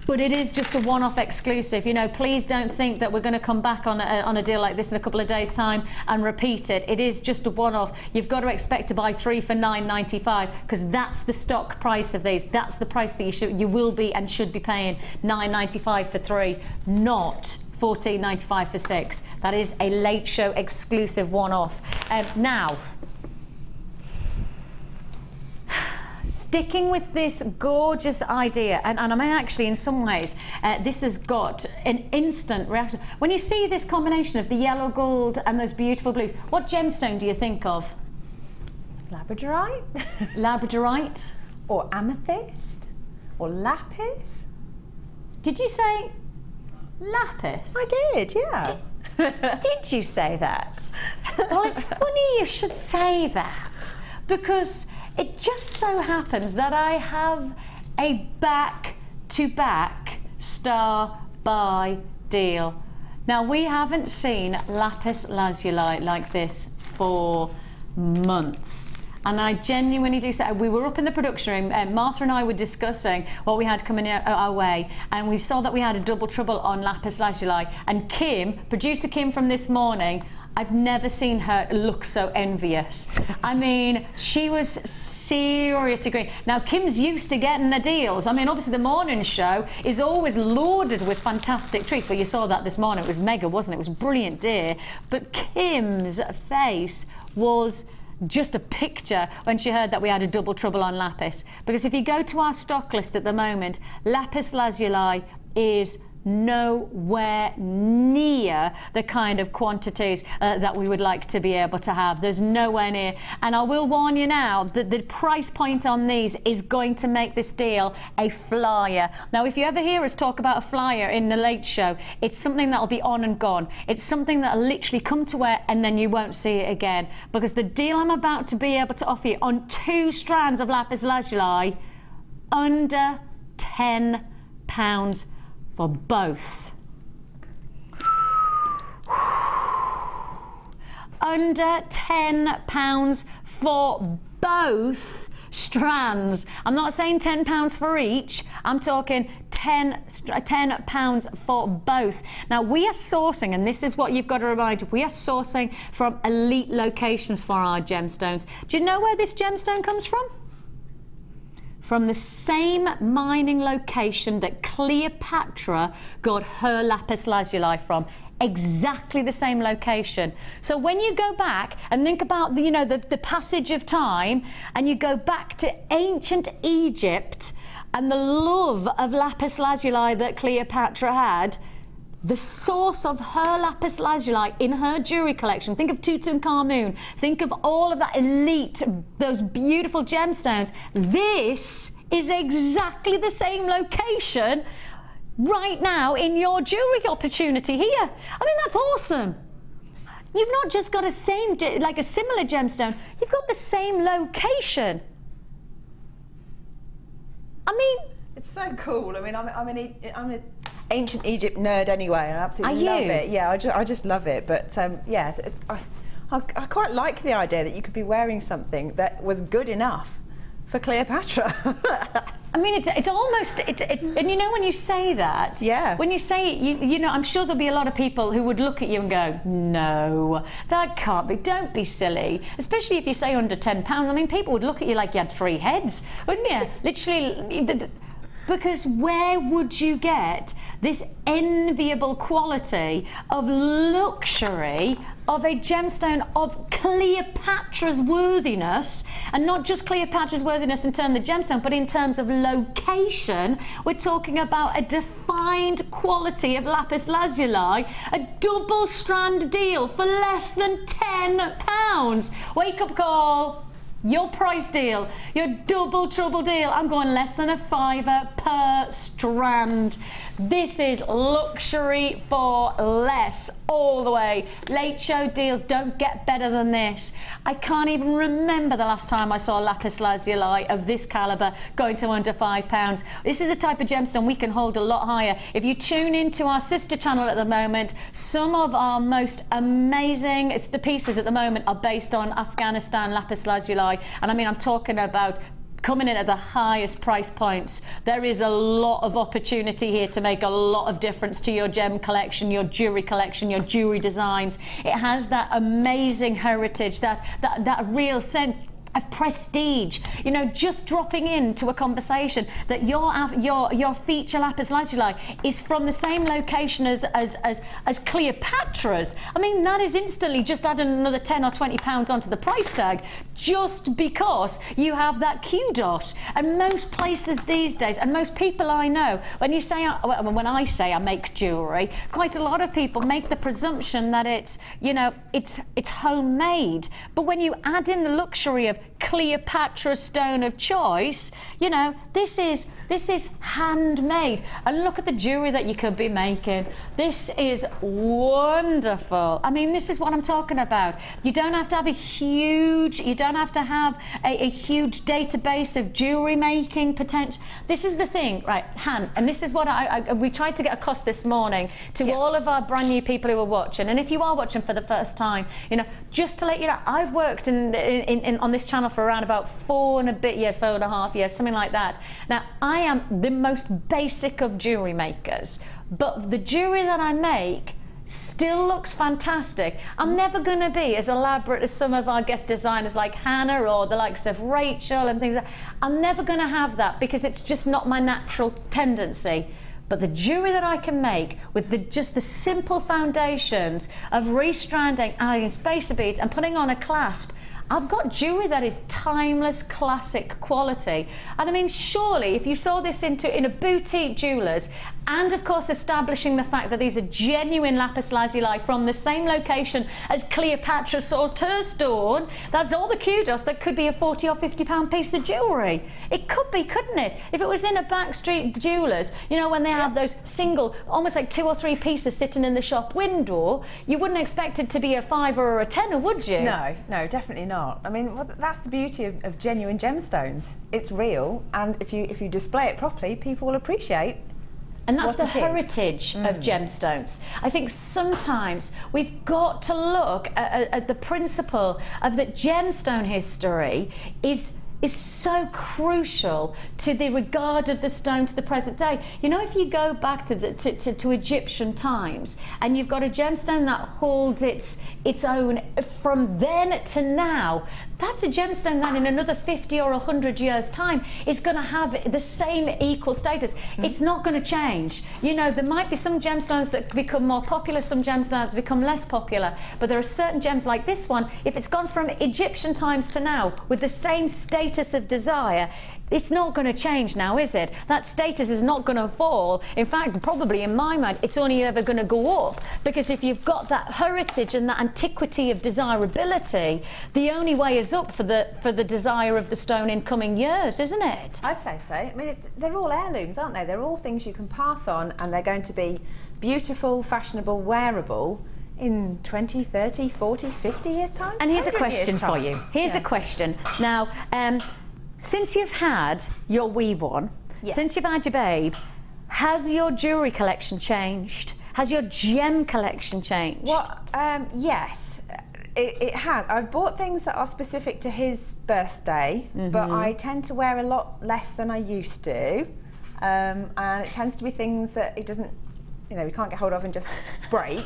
But it is just a one-off exclusive. You know, please don't think that we're going to come back on a deal like this in a couple of days' time and repeat it. It is just a one-off. You've got to expect to buy 3 for £9.95, because that's the stock price of these. That's the price that you will be and should be paying, £9.95 for 3, not £14.95 for 6. That is a late show exclusive one-off. Now, sticking with this gorgeous idea, and I mean, actually in some ways this has got an instant reaction. When you see this combination of the yellow gold and those beautiful blues, what gemstone do you think of? Labradorite? Labradorite? Or amethyst? Or lapis? Did you say lapis? I did, yeah. Did you say that? Well, it's funny you should say that, because it just so happens that I have a back-to-back star buy deal. Now, we haven't seen lapis lazuli like this for months. And I genuinely do say, we were up in the production room and Martha and I were discussing what we had coming our way, and we saw that we had a double trouble on lapis lazuli, and Kim, producer Kim from this morning, I've never seen her look so envious. I mean, she was seriously green. Now, Kim's used to getting the deals. I mean, obviously the morning show is always lauded with fantastic treats. Well, you saw that this morning. It was mega, wasn't it? It was a brilliant day. But Kim's face was just a picture when she heard that we had a double trouble on lapis. Because if you go to our stock list at the moment, lapis lazuli is nowhere near the kind of quantities that we would like to be able to have. There's nowhere near. And I will warn you now that the price point on these is going to make this deal a flyer. Now, if you ever hear us talk about a flyer in the late show, it's something that'll be on and gone. It's something that'll literally come to wear and then you won't see it again. Because the deal I'm about to be able to offer you on 2 strands of lapis lazuli, under £10 for both. Under £10 for both strands. I'm not saying £10 for each, I'm talking £10 for both. Now, we are sourcing, and this is what you've got to remind you, we are sourcing from elite locations for our gemstones. Do you know where this gemstone comes from? From the same mining location that Cleopatra got her lapis lazuli from. Exactly the same location. So when you go back and think about the, you know, the passage of time, and you go back to ancient Egypt and the love of lapis lazuli that Cleopatra had, the source of her lapis lazuli in her jewellery collection, think of Tutankhamun, think of all of that elite, those beautiful gemstones. This is exactly the same location right now in your jewellery opportunity here. I mean, that's awesome. You've not just got a similar gemstone, you've got the same location. I mean, it's so cool. I mean, I'm an ancient Egypt nerd anyway, and I absolutely love it. Yeah, I just love it. But yeah, I quite like the idea that you could be wearing something that was good enough for Cleopatra. I mean, it's almost, and you know when you say that, yeah. When you say it, you know, I'm sure there'll be a lot of people who would look at you and go, no, that can't be, don't be silly. Especially if you say under £10. I mean, people would look at you like you had 3 heads, wouldn't you? Literally, because where would you get this enviable quality of luxury of a gemstone of Cleopatra's worthiness, and not just Cleopatra's worthiness in terms of the gemstone, but in terms of location? We're talking about a defined quality of lapis lazuli, a double strand deal for less than £10. Wake up call. Your price deal, your double trouble deal. I'm going less than a £5 per strand. This is luxury for less all the way. Late show deals don't get better than this. I can't even remember the last time I saw lapis lazuli of this calibre going to under £5. This is a type of gemstone we can hold a lot higher. If you tune into our sister channel at the moment, some of our most amazing pieces at the moment are based on Afghanistan lapis lazuli. And I mean, I'm talking about coming in at the highest price points. There is a lot of opportunity here to make a lot of difference to your gem collection, your jewellery collection, your jewellery designs. It has that amazing heritage, that real sense of prestige. You know, just dropping into a conversation that your feature lapis lazuli is from the same location as Cleopatra's. I mean, that is instantly just adding another £10 or £20 onto the price tag, just because you have that kudos. And most places these days, and most people I know, when I say I make jewellery, quite a lot of people make the presumption that it's, you know, it's homemade. But when you add in the luxury of Cleopatra stone of choice. You know, this is handmade. And look at the jewellery that you could be making. This is wonderful. I mean, this is what I'm talking about. You don't have to have a huge database of jewellery making potential. This is the thing, right, Han, and this is what we tried to get across this morning to all of our brand new people who are watching. And if you are watching for the first time, you know, just to let you know, I've worked on this channel for around about 4.5 years, something like that. Now, I am the most basic of jewellery makers, but the jewellery that I make still looks fantastic. I'm never going to be as elaborate as some of our guest designers like Hannah or the likes of Rachel and things like that. I'm never going to have that because it's just not my natural tendency. But the jewellery that I can make with just the simple foundations of restranding, adding spacer beads and putting on a clasp, I've got jewellery that is timeless, classic quality. And I mean, surely if you saw this in a boutique jeweller's, and of course establishing the fact that these are genuine lapis lazuli from the same location as Cleopatra sourced her stone, that's all the kudos. That could be a 40 or 50 pound piece of jewellery. It could be, couldn't it? If it was in a backstreet jeweller's, you know, when they have those single, almost like 2 or 3 pieces sitting in the shop window, you wouldn't expect it to be a 5 or a 10, would you? No, no, definitely not. I mean, well, that's the beauty of genuine gemstones. It's real, and if you display it properly, people will appreciate. And that's the heritage of gemstones. I think sometimes we've got to look at the principle of that gemstone history is so crucial to the regard of the stone to the present day. You know, if you go back to Egyptian times and you've got a gemstone that holds its own from then to now, that's a gemstone that in another 50 or 100 years time is going to have the same equal status. It's not going to change. You know, there might be some gemstones that become more popular, some gemstones become less popular, but there are certain gems like this one, if it's gone from Egyptian times to now with the same status of desire, it's not going to change now, is it? That status is not going to fall. In fact, probably in my mind, it's only ever going to go up, because if you've got that heritage and that antiquity of desirability, the only way is up for the desire of the stone in coming years, isn't it? I'd say so. I mean, they're all heirlooms, aren't they? They're all things you can pass on, and they're going to be beautiful, fashionable, wearable in 20, 30, 40, 50 years' time. And here's a question for you. Here's a question. Now, since you've had your wee one, since you've had your babe, has your jewellery collection changed? Has your gem collection changed? Well, yes, it has. I've bought things that are specific to his birthday, but I tend to wear a lot less than I used to. And it tends to be things that he doesn't, you know, he can't get hold of and just break.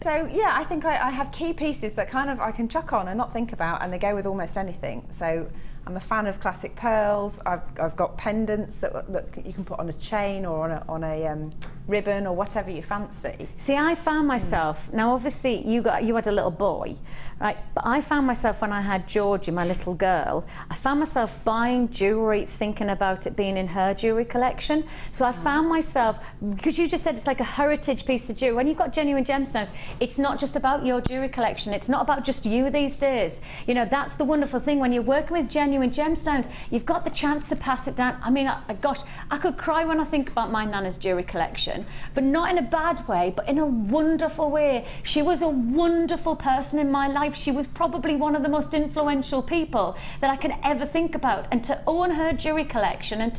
So yeah, I think I have key pieces that kind of I can chuck on and not think about, and they go with almost anything. So I'm a fan of classic pearls. I've got pendants that you can put on a chain or on a ribbon or whatever you fancy. See, I found myself, now obviously you had a little boy, right? But I found myself when I had Georgie, my little girl, I found myself buying jewellery thinking about it being in her jewellery collection. So I found myself, because you just said it's like a heritage piece of jewellery. When you've got genuine gemstones, it's not just about your jewellery collection. It's not about just you these days. You know, that's the wonderful thing. When you're working with genuine gemstones, you've got the chance to pass it down. I mean, gosh, I could cry when I think about my Nana's jewellery collection, but not in a bad way, but in a wonderful way. She was a wonderful person in my life. She was probably one of the most influential people that I could ever think about. And to own her jewellery collection and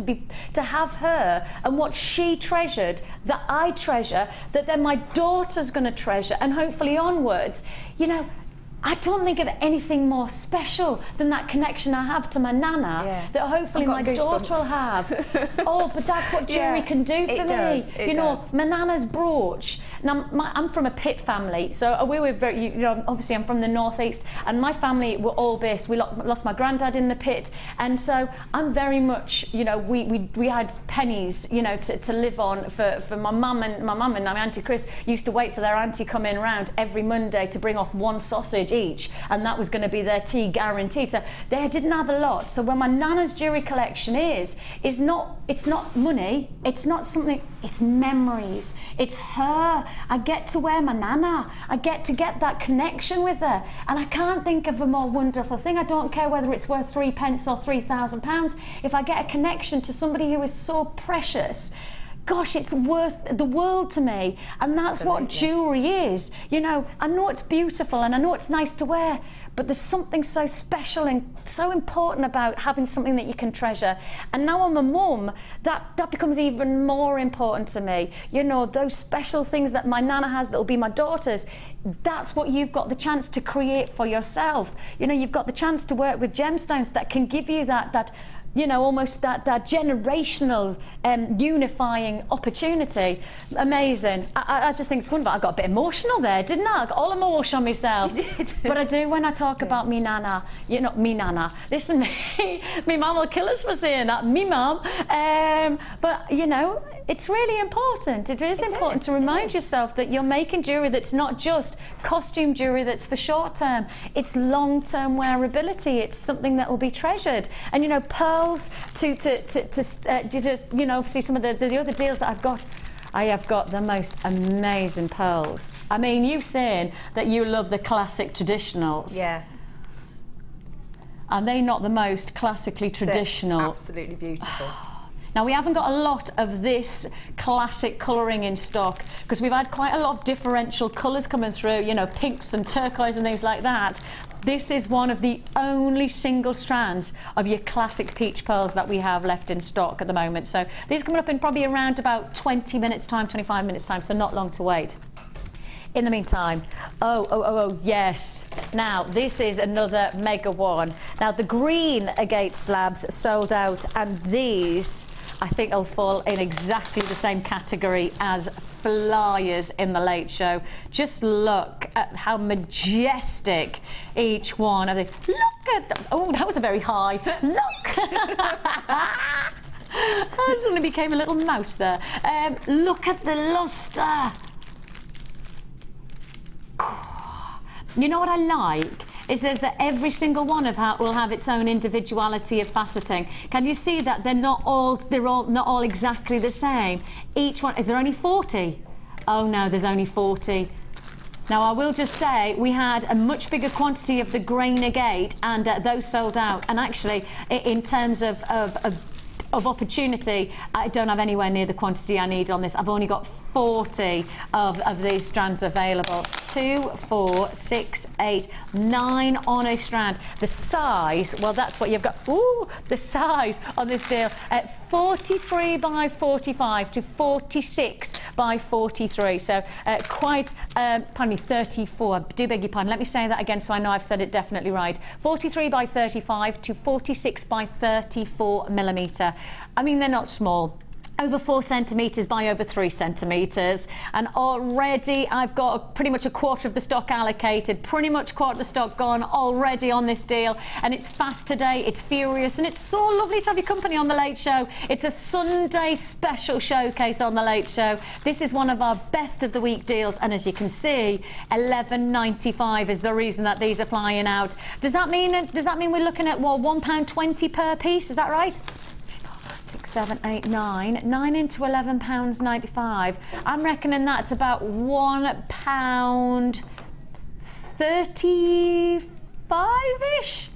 to have her and what she treasured, that I treasure, that then my daughter's going to treasure, and hopefully onwards, you know, I don't think of anything more special than that connection I have to my Nana, that hopefully my daughter will have. Oh, but that's what jewellery can do for me. You know, my Nana's brooch. Now, I'm from a pit family, so we were very, you know, obviously I'm from the northeast, and my family were all based. We lost my granddad in the pit, and so I'm very much, you know, we had pennies, you know, to live on for my mum and my Auntie Chris used to wait for their auntie coming round every Monday to bring off one sausage each, and that was going to be their tea guaranteed. So they didn't have a lot. So when my Nana's jewellery collection it's not money, it's not something, it's memories. It's her. I get to wear my Nana. I get to get that connection with her. And I can't think of a more wonderful thing. I don't care whether it's worth 3 pence or £3,000. If I get a connection to somebody who is so precious, gosh, it's worth the world to me. And that's what jewellery is. You know, I know it's beautiful and I know it's nice to wear, but there's something so special and so important about having something that you can treasure. And now I'm a mum, that becomes even more important to me. You know, those special things that my Nana has that will be my daughter's, that's what you've got the chance to create for yourself. You know, you've got the chance to work with gemstones that can give you that you know, almost that generational unifying opportunity. Amazing. I just think it's wonderful. I got a bit emotional there, didn't I? I got all emotion on myself. You did. But I do when I talk about me Nana. You know, me Nana. Listen, me mum will kill us for saying that. Me mum. But, you know, it's really important. It is important to remind yourself that you're making jewellery that's not just costume jewellery that's for short term. It's long-term wearability. It's something that will be treasured. And, you know, pearls to you know, obviously some of the other deals that I've got. I have got the most amazing pearls. I mean, you saying that you love the classic traditionals. Yeah. Are they not the most classically traditional? They're absolutely beautiful. Now, we haven't got a lot of this classic colouring in stock because we've had quite a lot of differential colours coming through, you know, pinks and turquoise and things like that. This is one of the only single strands of your classic peach pearls that we have left in stock at the moment. So these are coming up in probably around about 20 minutes time, 25 minutes time, so not long to wait. In the meantime, oh, yes. Now, this is another mega one. Now, the green agate slabs sold out, and these, I think, will fall in exactly the same category as flyers in the late show. Just look at how majestic each one of these. Look at them. Oh, that was a very high. Look. I suddenly became a little mouse there. Look at the lustre. You know what I like is that every single one of will have its own individuality of faceting. Can you see that they're not all exactly the same? Each one, is there only 40? Oh no, there's only 40. Now, I will just say we had a much bigger quantity of the grain agate, and those sold out. And actually, in terms of opportunity, I don't have anywhere near the quantity I need on this. I've only got 40 of these strands available. 2, 4, 6, 8, 9 on a strand. The size, well, that's what you've got. Ooh, the size on this deal at 43 by 45 to 46 by 43. So quite, pardon me, 34. I do beg your pardon. Let me say that again so I know I've said it definitely right. 43 by 35 to 46 by 34 millimetre. I mean, they're not small. Over 4 centimetres by over 3 centimetres, and already I've got pretty much a quarter of the stock allocated, pretty much quarter of the stock gone already on this deal, and it's fast today, it's furious, and it's so lovely to have your company on the Late Show. It's a Sunday special showcase on the Late Show. This is one of our best of the week deals, and as you can see, $11.95 is the reason that these are flying out. Does that mean we're looking at, well, £1.20 per piece? Is that right? 6, 7, 8, 9. 9 into £11.95. I'm reckoning that's about £1.35-ish.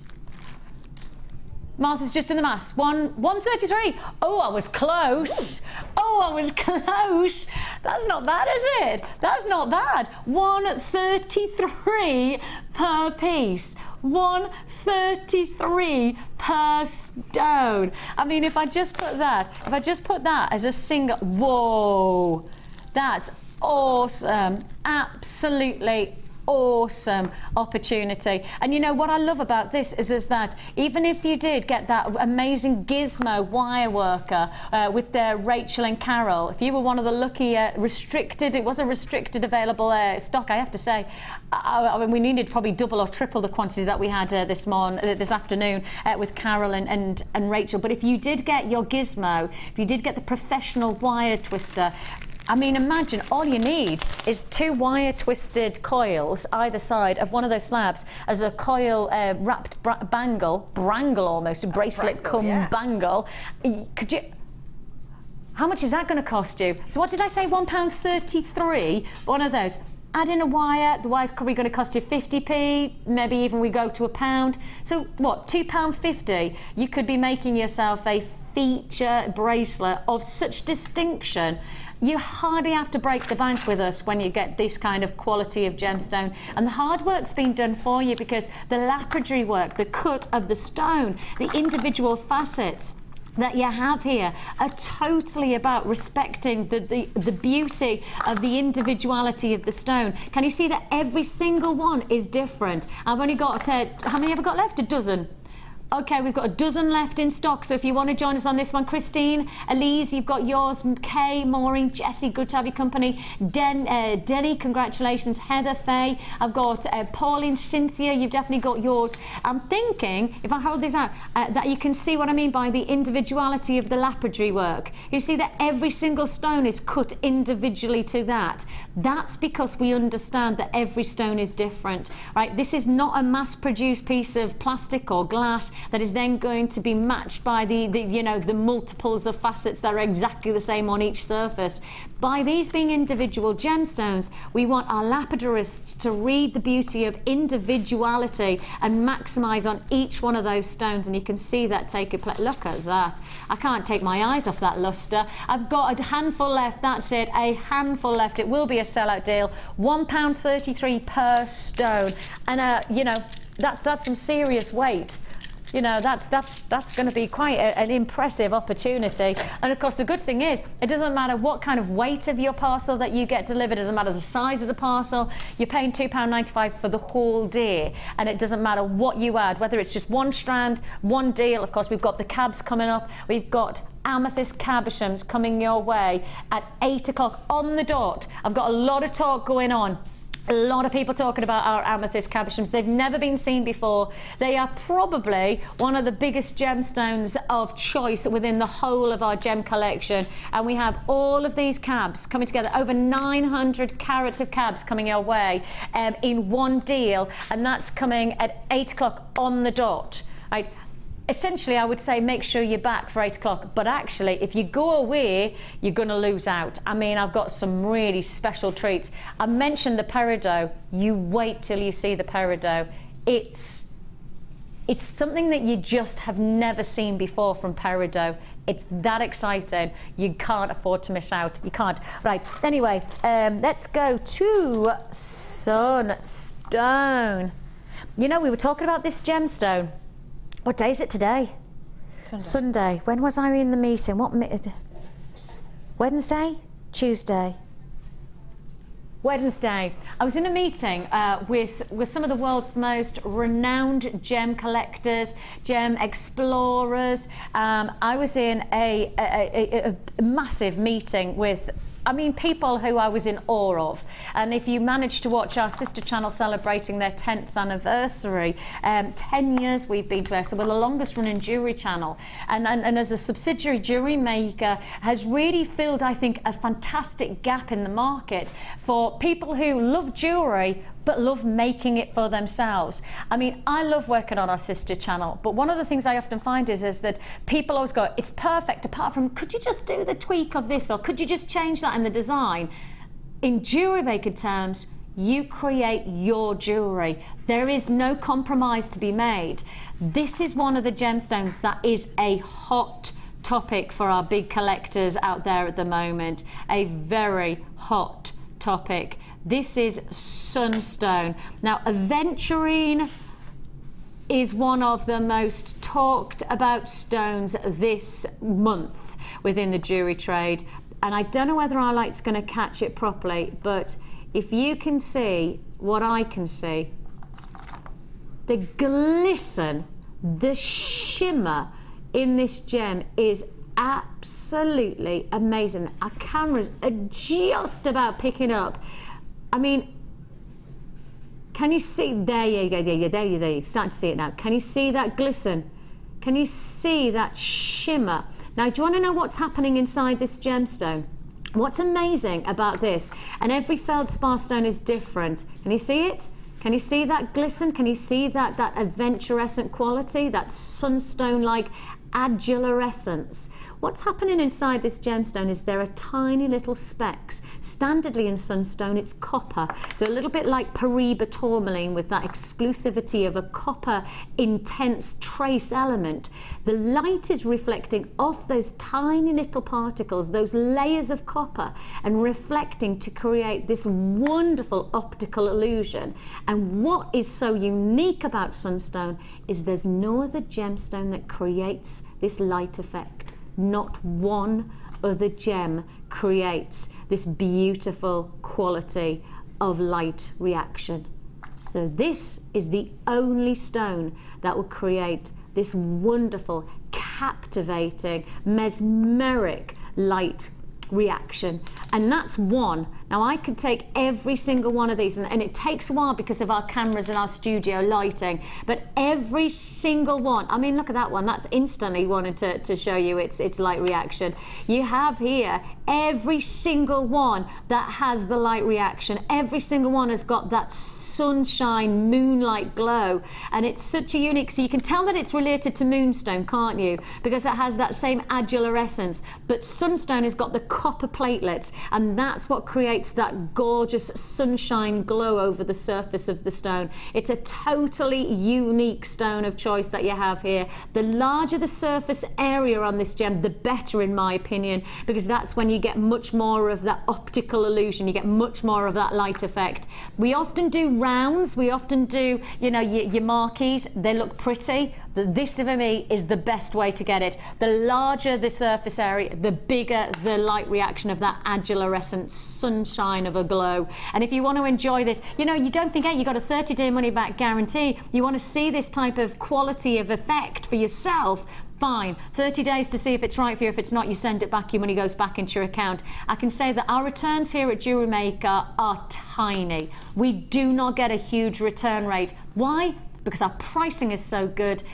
Martha's just in the maths. 133. Oh, I was close. Oh, I was close. That's not bad, is it? That's not bad. 133 per piece. 133 per stone. I mean, if I just put that as a single, whoa, that's awesome. Absolutely awesome opportunity. And you know what I love about this is that even if you did get that amazing gizmo wire worker with their Rachel and Carol, if you were one of the lucky restricted, it was a restricted available stock, I have to say. I mean, we needed probably double or triple the quantity that we had this afternoon with Carol and Rachel. But if you did get your gizmo, if you did get the professional wire twister, I mean, imagine all you need is 2 wire twisted coils either side of one of those slabs as a coil wrapped brangle almost, a bracelet bangle. Could you? How much is that going to cost you? So what did I say, £1.33, one of those. Add in a wire, the wire's probably going to cost you 50p, maybe even we go to £1. So what, £2.50? You could be making yourself a feature bracelet of such distinction. You hardly have to break the bank with us when you get this kind of quality of gemstone. And the hard work's been done for you because the lapidary work, the cut of the stone, the individual facets that you have here are totally about respecting the beauty of the individuality of the stone. Can you see that every single one is different? I've only got, how many have I got left? A dozen. Okay, we've got a dozen left in stock, so if you want to join us on this one, Christine, Elise, you've got yours, Kay, Maureen, Jessie, good to have your company, Denny, congratulations, Heather, Faye, I've got Pauline, Cynthia, you've definitely got yours. I'm thinking, if I hold this out, that you can see what I mean by the individuality of the lapidary work. You see that every single stone is cut individually to that. That's because we understand that every stone is different, right? This is not a mass-produced piece of plastic or glass that is then going to be matched by the multiples of facets that are exactly the same on each surface. By these being individual gemstones, we want our lapidarists to read the beauty of individuality and maximise on each one of those stones, and you can see that take a place. Look at that. I can't take my eyes off that lustre. I've got a handful left, that's it, a handful left. It will be a sellout deal, £1.33 per stone, and you know, that's some serious weight. You know, that's going to be quite an impressive opportunity. And of course, the good thing is, it doesn't matter what kind of weight of your parcel that you get delivered, it doesn't matter the size of the parcel, you're paying £2.95 for the whole deal. And it doesn't matter what you add, whether it's just one strand, one deal. Of course, we've got the cabs coming up, we've got Amethyst cabochons coming your way at 8 o'clock on the dot. I've got a lot of talk going on. A lot of people talking about our amethyst cabochons. They've never been seen before. They are probably one of the biggest gemstones of choice within the whole of our gem collection. And we have all of these cabs coming together, over 900 carats of cabs coming our way in one deal. And that's coming at 8 o'clock on the dot. Right? Essentially, I would say make sure you're back for 8 o'clock, but actually, if you go away, you're going to lose out. I mean, I've got some really special treats. I mentioned the Peridot. You wait till you see the Peridot. It's something that you just have never seen before from Peridot. It's that exciting. You can't afford to miss out. You can't. Right, anyway, let's go to Sunstone. You know, we were talking about this gemstone. What day is it today? Sunday. When was I in the meeting? Wednesday? Tuesday? Wednesday. I was in a meeting with some of the world's most renowned gem collectors, gem explorers. I was in a massive meeting with, I mean, people who I was in awe of. And if you managed to watch our sister channel celebrating their 10th anniversary, 10 years we've been there, so we're the longest running jewellery channel. And as a subsidiary, JewelleryMaker has really filled, I think, a fantastic gap in the market for people who love jewellery but love making it for themselves. I mean, I love working on our sister channel, but one of the things I often find is that people always go, it's perfect, apart from, could you just do the tweak of this, or could you just change that in the design? In JewelleryMaker terms, you create your jewellery. There is no compromise to be made. This is one of the gemstones that is a hot topic for our big collectors out there at the moment. A very hot topic. This is Sunstone. Now, aventurine is one of the most talked about stones this month within the jewellery trade. And I don't know whether our light's going to catch it properly, but if you can see what I can see, the glisten, the shimmer in this gem is absolutely amazing. Our cameras are just about picking up. I mean, can you see? There you go, there you go, there you start to see it now. Can you see that glisten? Can you see that shimmer? Now, do you want to know what's happening inside this gemstone? What's amazing about this, and every feldspar stone is different. Can you see it? Can you see that glisten? Can you see that adventurescent quality, that sunstone-like adularescence? What's happening inside this gemstone is there are tiny little specks. Standardly in sunstone, it's copper. So a little bit like Pyramide tourmaline with that exclusivity of a copper intense trace element. The light is reflecting off those tiny little particles, those layers of copper, and reflecting to create this wonderful optical illusion. And what is so unique about sunstone is there's no other gemstone that creates this light effect. Not one other gem creates this beautiful quality of light reaction. So this is the only stone that will create this wonderful, captivating, mesmeric light reaction. And that's one. Now I could take every single one of these, and it takes a while because of our cameras and our studio lighting, but every single one, I mean, look at that one, that's instantly wanted to show you its light reaction. You have here every single one that has the light reaction. Every single one has got that sunshine, moonlight glow, and it's such a unique, so you can tell that it's related to Moonstone, can't you? Because it has that same adularescence, but Sunstone has got the copper platelets, and that's what creates that gorgeous sunshine glow over the surface of the stone. It's a totally unique stone of choice that you have here. The larger the surface area on this gem, the better, in my opinion, because that's when you get much more of that optical illusion, you get much more of that light effect. We often do rounds, we often do, you know, your marquees, they look pretty. This for me is the best way to get it. The larger the surface area, the bigger the light reaction of that adularescent sunshine of a glow. And if you want to enjoy this, you know, you don't forget, you got a 30-day money back guarantee. You want to see this type of quality of effect for yourself, fine. 30 days to see if it's right for you. If it's not, you send it back, your money goes back into your account. I can say that our returns here at JewelleryMaker are tiny. We do not get a huge return rate. Why? Because our pricing is so good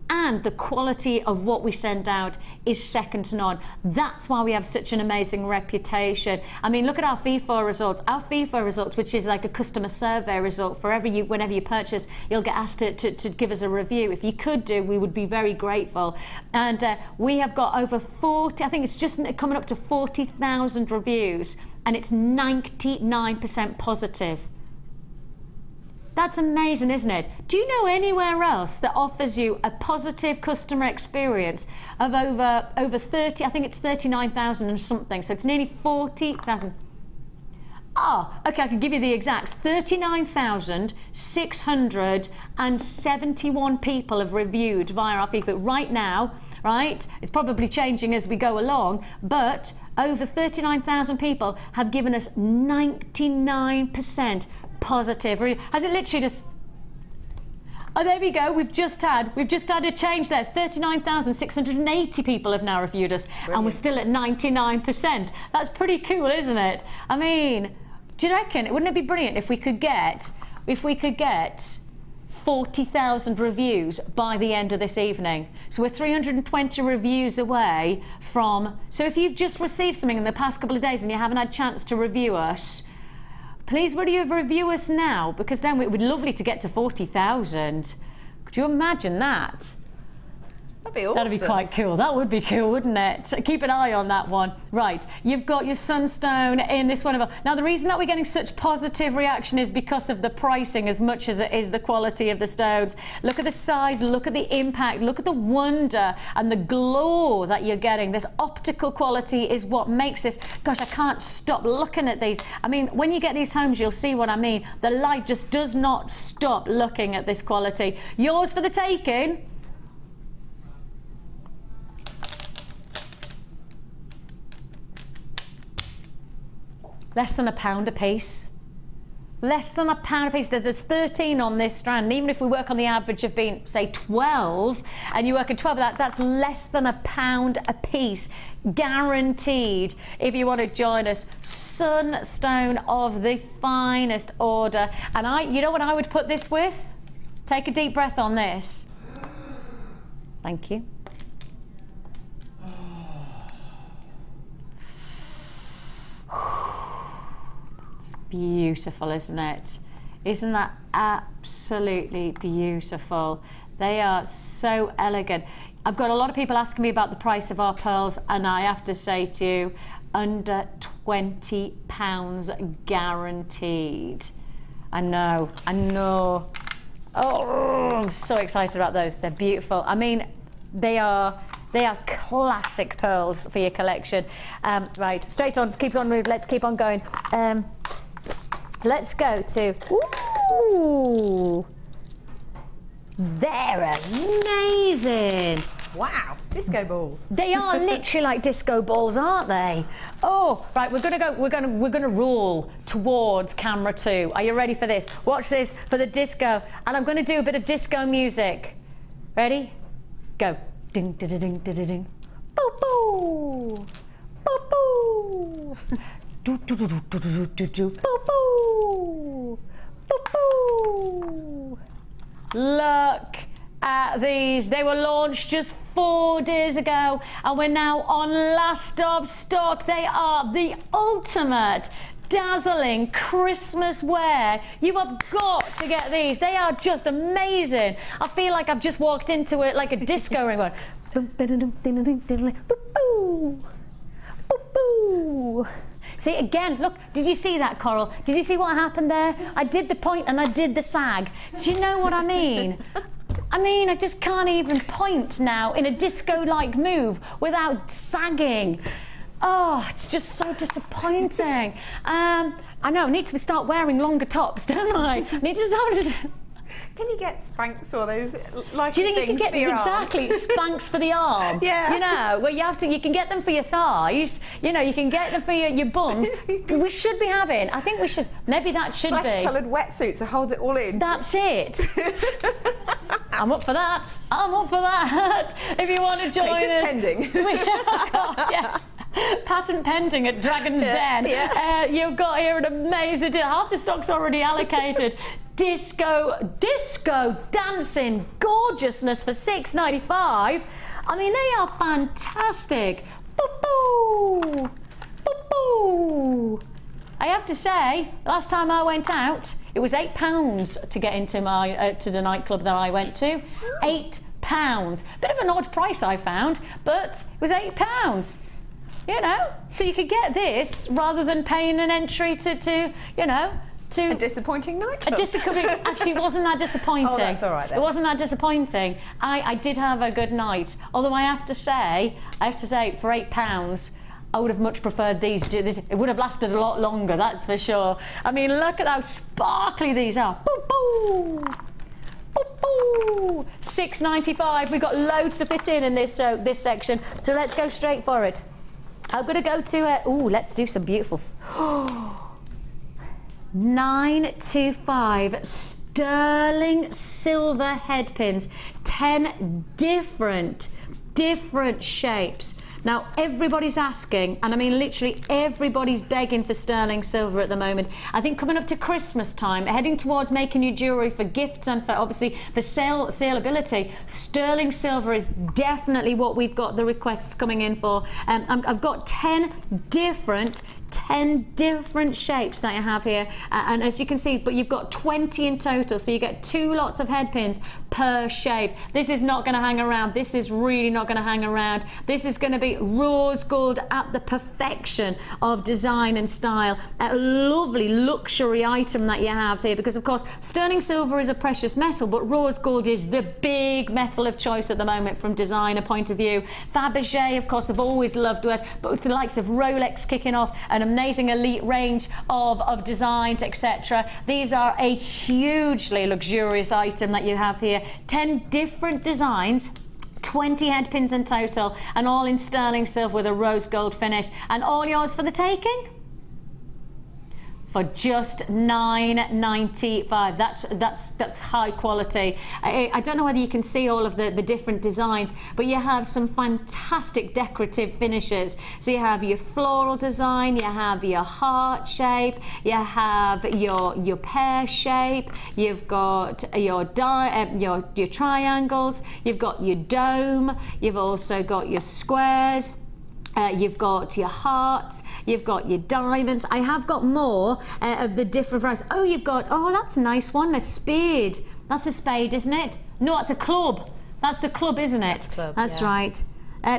and the quality of what we send out is second to none. That's why we have such an amazing reputation. I mean, look at our FIFA results. Our FIFA results, which is like a customer survey result, whenever you purchase, you'll get asked to give us a review. If you could do, we would be very grateful. And we have got over 40, I think it's just coming up to 40,000 reviews, and it's 99% positive. That's amazing, isn't it? Do you know anywhere else that offers you a positive customer experience of over 30, I think it's 39,000 and something, so it's nearly 40,000. Oh, okay, I can give you the exacts. 39,671 people have reviewed via our FIFA right now, right? It's probably changing as we go along, but over 39,000 people have given us 99% positive. Has it literally just... Oh, there we go. We've just had a change there. 39,680 people have now reviewed us. Brilliant. And we're still at 99%. That's pretty cool, isn't it? I mean, do you reckon, wouldn't it be brilliant if we could get 40,000 reviews by the end of this evening? So we're 320 reviews away from... So if you've just received something in the past couple of days and you haven't had a chance to review us, please would you review us now, because then it would be lovely to get to 40,000. Could you imagine that? That'd be awesome. That'd be quite cool. That would be cool, wouldn't it? So keep an eye on that one. Right, you've got your Sunstone in this one. Now, the reason that we're getting such positive reaction is because of the pricing as much as it is the quality of the stones. Look at the size, look at the impact, look at the wonder and the glow that you're getting. This optical quality is what makes this. Gosh, I can't stop looking at these. I mean, when you get these homes, you'll see what I mean. The light just does not stop looking at this quality. Yours for the taking. Less than £1 a piece. Less than £1 a piece. There's 13 on this strand. Even if we work on the average of being, say, 12, and you work at 12, that's less than £1 a piece. Guaranteed. If you want to join us, Sunstone of the finest order. And you know what I would put this with? Take a deep breath on this. Thank you. beautiful, isn't it? Isn't that absolutely beautiful? They are so elegant. I've got a lot of people asking me about the price of our pearls, and I have to say to you, under £20 guaranteed. I know. Oh, I'm so excited about those. They're beautiful. I mean, they are classic pearls for your collection. Right, straight on, keep on moving. Let's keep on going. Let's go to, ooh, they're amazing. Wow, disco balls. They are literally like disco balls, aren't they? Oh, right, we're gonna roll towards camera 2. Are you ready for this? Watch this for the disco, and I'm gonna do a bit of disco music. Ready? Go. Ding, ding, ding, ding, ding, ding. Boo, boo. Boo, boo. Do, do, do, do, do, do, do, do. Boo, boo. Boo, boo. Look at these. They were launched just 4 days ago, and we're now on last of stock. They are the ultimate dazzling Christmas wear. You have got to get these. They are just amazing. I feel like I've just walked into it like a disco ring going. See, again, look, did you see that, Coral? Did you see what happened there? I did the point and I did the sag. Do you know what I mean? I mean, I just can't even point now in a disco-like move without sagging. Oh, it's just so disappointing. I know, I need to start wearing longer tops, don't I? I need to start... Can you get Spanx or those like Do you think you can get for your exactly arms? Spanx for the arm? Yeah. You know, where you can get them for your thighs. You know, you can get them for your bum. We should be having. I think we should. Maybe that should be flesh-coloured wetsuits to hold it all in. That's it. I'm up for that. I'm up for that. If you want to join us. Pending. Yes. Patent pending at Dragon's Den. Yeah. You've got here an amazing deal. Half the stock's already allocated. Disco dancing gorgeousness for $6.95. I mean, they are fantastic. Boo-boo. Boo-boo. I have to say, last time I went out, it was £8 to get into my to the nightclub that I went to. £8. Bit of an odd price, I found, but it was £8. You know, so you could get this rather than paying an entry to you know, to a disappointing nightclub. Actually, it wasn't that disappointing. Oh, that's all right then. It wasn't that disappointing. I did have a good night. Although I have to say, for £8, I would have much preferred these. It would have lasted a lot longer, that's for sure. I mean, look at how sparkly these are. Boo boo. Boo boo. $6.95. We've got loads to fit in this section. So let's go straight for it. I'm going to go to let's do some beautiful. 925 sterling silver head pins, 10 different shapes. Now everybody's asking, and I mean literally everybody's begging for sterling silver at the moment. I think coming up to Christmas time, heading towards making your jewellery for gifts and for obviously for saleability, sterling silver is definitely what we've got the requests coming in for. I've got 10 different shapes that I have here, and as you can see, but you've got 20 in total, so you get 2 lots of head pins per shape. This is not going to hang around. This is really not going to hang around. This is going to be rose gold at the perfection of design and style. A lovely luxury item that you have here, because of course sterling silver is a precious metal, but rose gold is the big metal of choice at the moment from designer point of view. Fabergé, of course, I've always loved it, but with the likes of Rolex kicking off an amazing elite range of designs, etc. These are a hugely luxurious item that you have here. 10 different designs, 20 head pins in total, and all in sterling silver with a rose gold finish, and all yours for the taking for just $9.95. That's high quality. I don't know whether you can see all of the different designs, but you have some fantastic decorative finishes. So you have your floral design, you have your heart shape, you have your pear shape, you've got your triangles, you've got your dome, you've also got your squares. You've got your hearts, you've got your diamonds. I have got more of the different varieties. Oh, you've got, oh, that's a nice one, a spade. That's a spade, isn't it? No, that's a club. That's the club, isn't it? Club, that's yeah. right.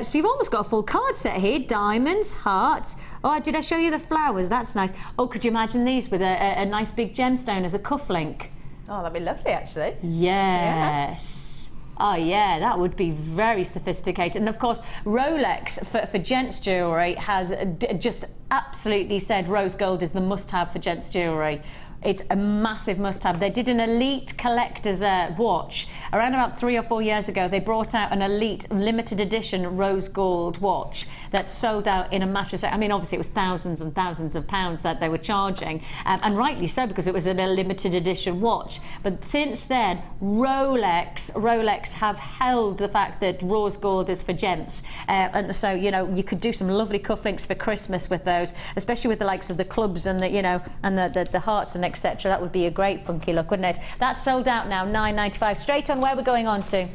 So you've almost got a full card set here. Diamonds, hearts. Oh, did I show you the flowers? That's nice. Oh, could you imagine these with a nice big gemstone as a cufflink? Oh, that'd be lovely, actually. Yes. Oh yeah, that would be very sophisticated. And of course, Rolex for gents jewellery has just absolutely said rose gold is the must-have for gents jewellery. It's a massive must-have. They did an elite collector's watch around about 3 or 4 years ago. They brought out an elite limited edition rose gold watch that sold out in a matter of, I mean, obviously it was thousands and thousands of pounds that they were charging, and rightly so, because it was a limited edition watch. But since then, Rolex have held the fact that rose gold is for gents, and so, you know, you could do some lovely cufflinks for Christmas with those, especially with the likes of the clubs and the, you know, and the hearts and etc. That would be a great funky look, wouldn't it? That's sold out now, £9.95. Straight on where we're going on to.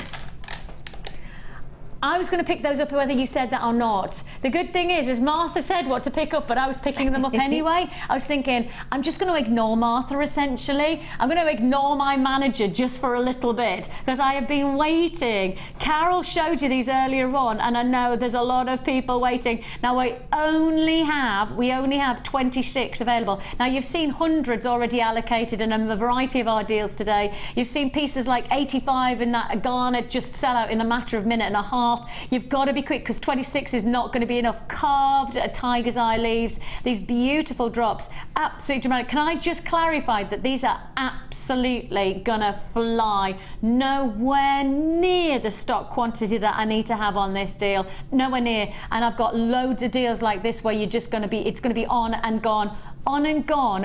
I was going to pick those up whether you said that or not. The good thing is Martha said what to pick up, but I was picking them up anyway. I was thinking, I'm just going to ignore Martha, essentially. I'm going to ignore my manager just for a little bit, because I have been waiting. Carol showed you these earlier on, and I know there's a lot of people waiting. Now, we only have 26 available. Now, you've seen hundreds already allocated in a variety of our deals today. You've seen pieces like 85 in that Garnet just sell out in a matter of a minute and a half. You've got to be quick, because 26 is not going to be enough. Carved tiger's eye leaves, these beautiful drops, absolutely dramatic. Can I just clarify that these are absolutely gonna fly, nowhere near the stock quantity that I need to have on this deal, nowhere near. And I've got loads of deals like this where you're just going to be, it's going to be on and gone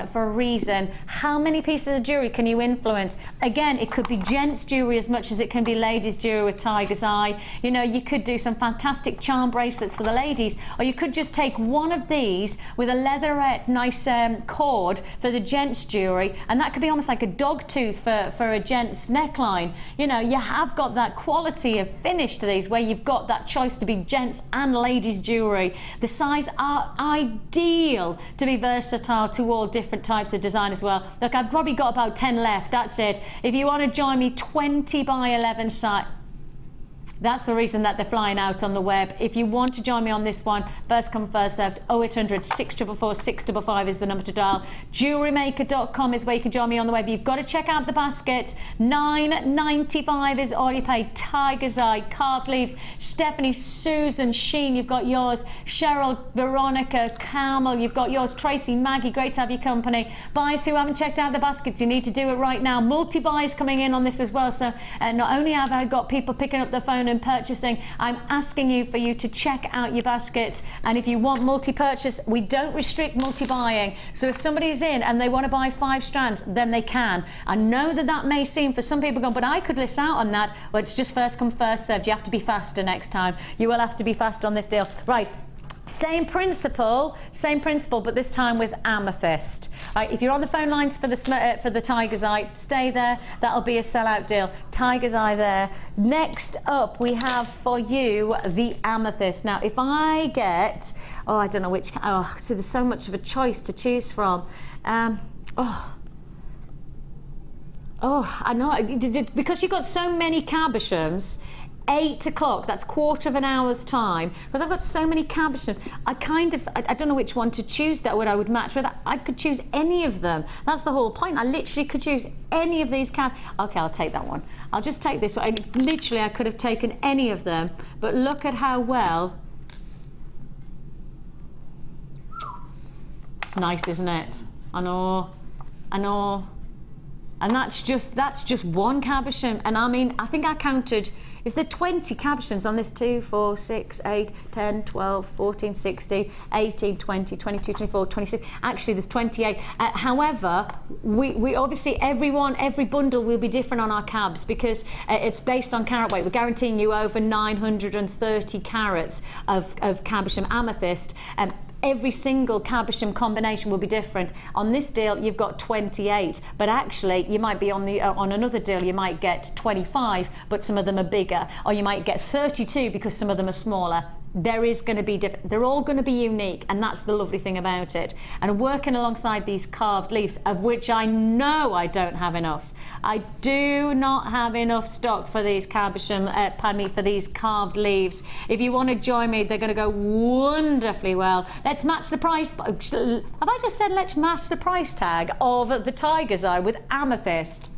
for a reason. How many pieces of jewellery can you influence? Again, it could be gents jewellery as much as it can be ladies jewellery with tiger's eye. You know, you could do some fantastic charm bracelets for the ladies, or you could just take one of these with a leatherette nice cord for the gents jewellery, and that could be almost like a dog tooth for a gents neckline. You know, you have got that quality of finish to these where you've got that choice to be gents and ladies jewellery. The size are ideal to be versatile to all different types of design as well. Look, I've probably got about 10 left, that's it. If you want to join me, 20 by 11 size. That's the reason that they're flying out on the web. If you want to join me on this one, first come, first served. 0800 644 655 is the number to dial. JewelleryMaker.com is where you can join me on the web. You've got to check out the baskets. £9.95 is all you pay. Tiger's Eye, carved leaves. Stephanie, Susan, Sheen, you've got yours. Cheryl, Veronica, Carmel, you've got yours. Tracy, Maggie, great to have your company. Buyers who haven't checked out the baskets, you need to do it right now. Multi-buys coming in on this as well. So not only have I got people picking up the phone and purchasing, I'm asking you for you to check out your baskets. And if you want multi-purchase, we don't restrict multi-buying. So if somebody's in and they want to buy 5 strands, then they can. I know that that may seem for some people going, but I could list out on that. Well, it's just first come, first served. You have to be faster next time. You will have to be fast on this deal. Right. Same principle, but this time with Amethyst. Right, if you're on the phone lines for the Tiger's Eye, stay there. That'll be a sellout deal. Tiger's Eye there. Next up, we have for you the Amethyst. Now, if I get, oh, I don't know which. Oh, so there's so much of a choice to choose from. I know, because you've got so many cabochons. 8 o'clock, that's quarter of an hour's time, because I've got so many cabochons. I don't know which one to choose that I would match with. I could choose any of them. That's the whole point. I literally could choose any of these Okay, I'll take that one. I'll just take this one. Literally, I could have taken any of them, but look at how well. It's nice, isn't it? I know. And that's just one cabochon. And I mean, I think I counted, is there 20 cabochons on this? 2, 4, 6, 8, 10, 12, 14, 16, 18, 20, 22, 24, 26. Actually, there's 28. However, we obviously, every bundle will be different on our cabs, because it's based on carat weight. We're guaranteeing you over 930 carats of cabochon amethyst. Every single cabochon combination will be different. On this deal, you've got 28, but actually, you might be on another deal, you might get 25, but some of them are bigger, or you might get 32 because some of them are smaller. there is going to be different. They're all going to be unique, and that's the lovely thing about it. And working alongside these carved leaves, of which I know I don't have enough. I do not have enough stock for these for these carved leaves. If you want to join me, they're going to go wonderfully well. Let's match the price. Have I just said let's match the price tag of the tiger's eye with amethyst?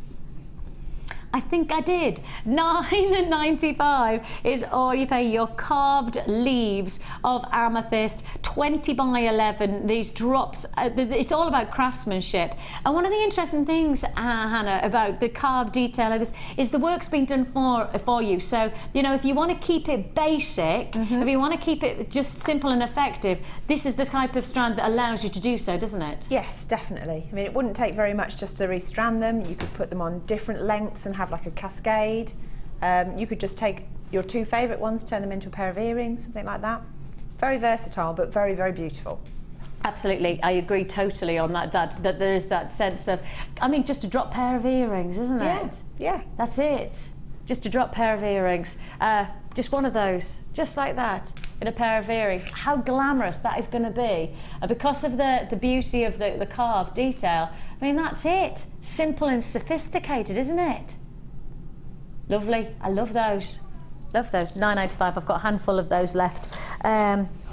I think I did. $9.95 is all you pay. Your carved leaves of amethyst, 20 by 11. These drops, it's all about craftsmanship. And one of the interesting things, Hannah, about the carved detail of this is the work's been done for you. So, you know, if you want to keep it basic, if you want to keep it just simple and effective, this is the type of strand that allows you to do so, doesn't it? Yes, definitely. I mean, it wouldn't take very much just to restrand them. You could put them on different lengths and have like a cascade. You could just take your two favourite ones, turn them into a pair of earrings, something like that. Very versatile, but very, very beautiful. Absolutely, I agree totally on that. That there is that sense of, I mean, just a drop pair of earrings, isn't it? Yeah. That's it. Just a drop pair of earrings. Just one of those, just like that, in a pair of earrings. How glamorous that is going to be. And because of the beauty of the carved detail, I mean, that's it. Simple and sophisticated, isn't it? Lovely. I love those. Love those. $9.95. I've got a handful of those left. Oh,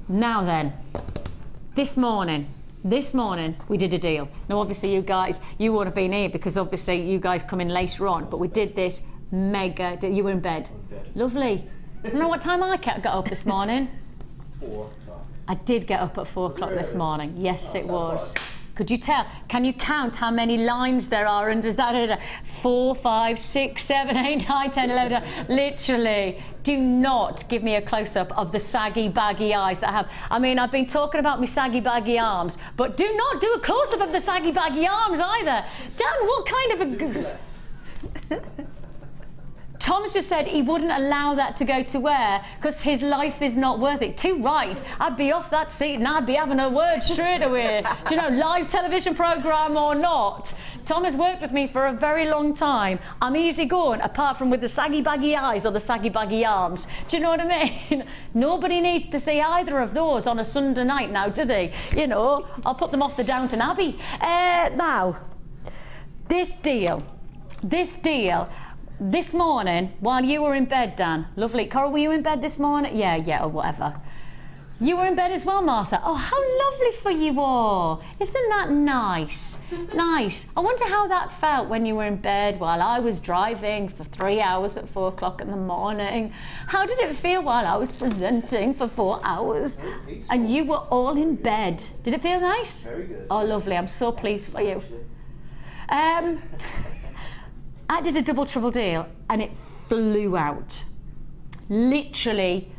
now then. This morning we did a deal. Now, obviously, you guys, you would have been here because obviously you guys come in later on, but we did this mega. You were in bed. Lovely. Do you know what time I got up this morning? 4 o'clock. I did get up at 4 o'clock this morning. Yes, it was. Could you tell? Can you count how many lines there are? And is that 4, 5, 6, 7, 8, 9, 10, 11? Literally, do not give me a close-up of the saggy, baggy eyes that I have. I mean, I've been talking about my saggy, baggy arms, but do not do a close-up of the saggy, baggy arms either. Dan, what kind of a... Tom's just said he wouldn't allow that to go to wear because his life is not worth it. Too right. I'd be off that seat and I'd be having a word straight away. Do you know, live television programme or not? Tom has worked with me for a very long time. I'm easy going, apart from with the saggy baggy eyes or the saggy baggy arms. Do you know what I mean? Nobody needs to see either of those on a Sunday night now, do they? You know, I'll put them off the Downton Abbey. Now, this deal, this morning, while you were in bed, Dan, lovely. Coral, were you in bed this morning? Yeah, or whatever. You were in bed as well, Martha. Oh, how lovely for you all. Isn't that nice? Nice. I wonder how that felt when you were in bed while I was driving for 3 hours at 4 o'clock in the morning. How did it feel while I was presenting for 4 hours? And you were all in bed. Did it feel nice? Very good. Oh, lovely. I'm so pleased for you. I did a double trouble deal and it flew out. Literally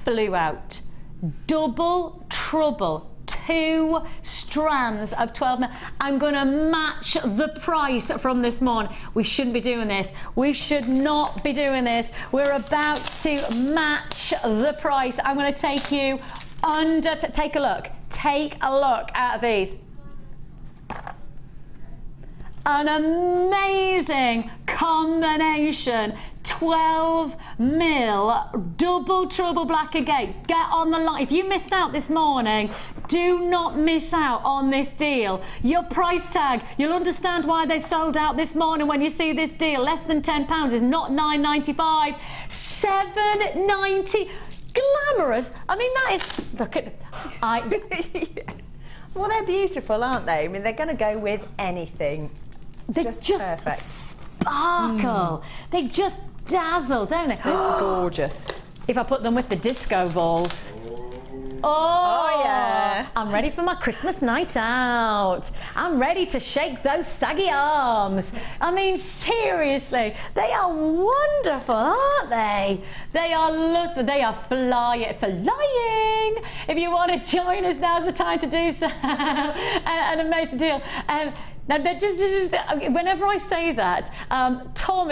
flew out. Double trouble. 2 strands of 12 mil. I'm going to match the price from this morning. We shouldn't be doing this. We should not be doing this. We're about to match the price. I'm going to take you under. Take a look. Take a look at these. An amazing combination. 12 mil double trouble black agate. Get on the line. If you missed out this morning, do not miss out on this deal. Your price tag, you'll understand why they sold out this morning when you see this deal. Less than £10 is not £9.95, £7.90. Glamorous. I mean, that is, look at, Well, they're beautiful, aren't they? I mean, they're going to go with anything. They just perfect. Sparkle. They just dazzle, don't they? They're gorgeous. If I put them with the disco balls. Oh, yeah. I'm ready for my Christmas night out. I'm ready to shake those saggy arms. I mean, seriously, they are wonderful, aren't they? They are luscious. They are flying. If you want to join us, now's the time to do so. An amazing deal. Now, just whenever I say that, Tom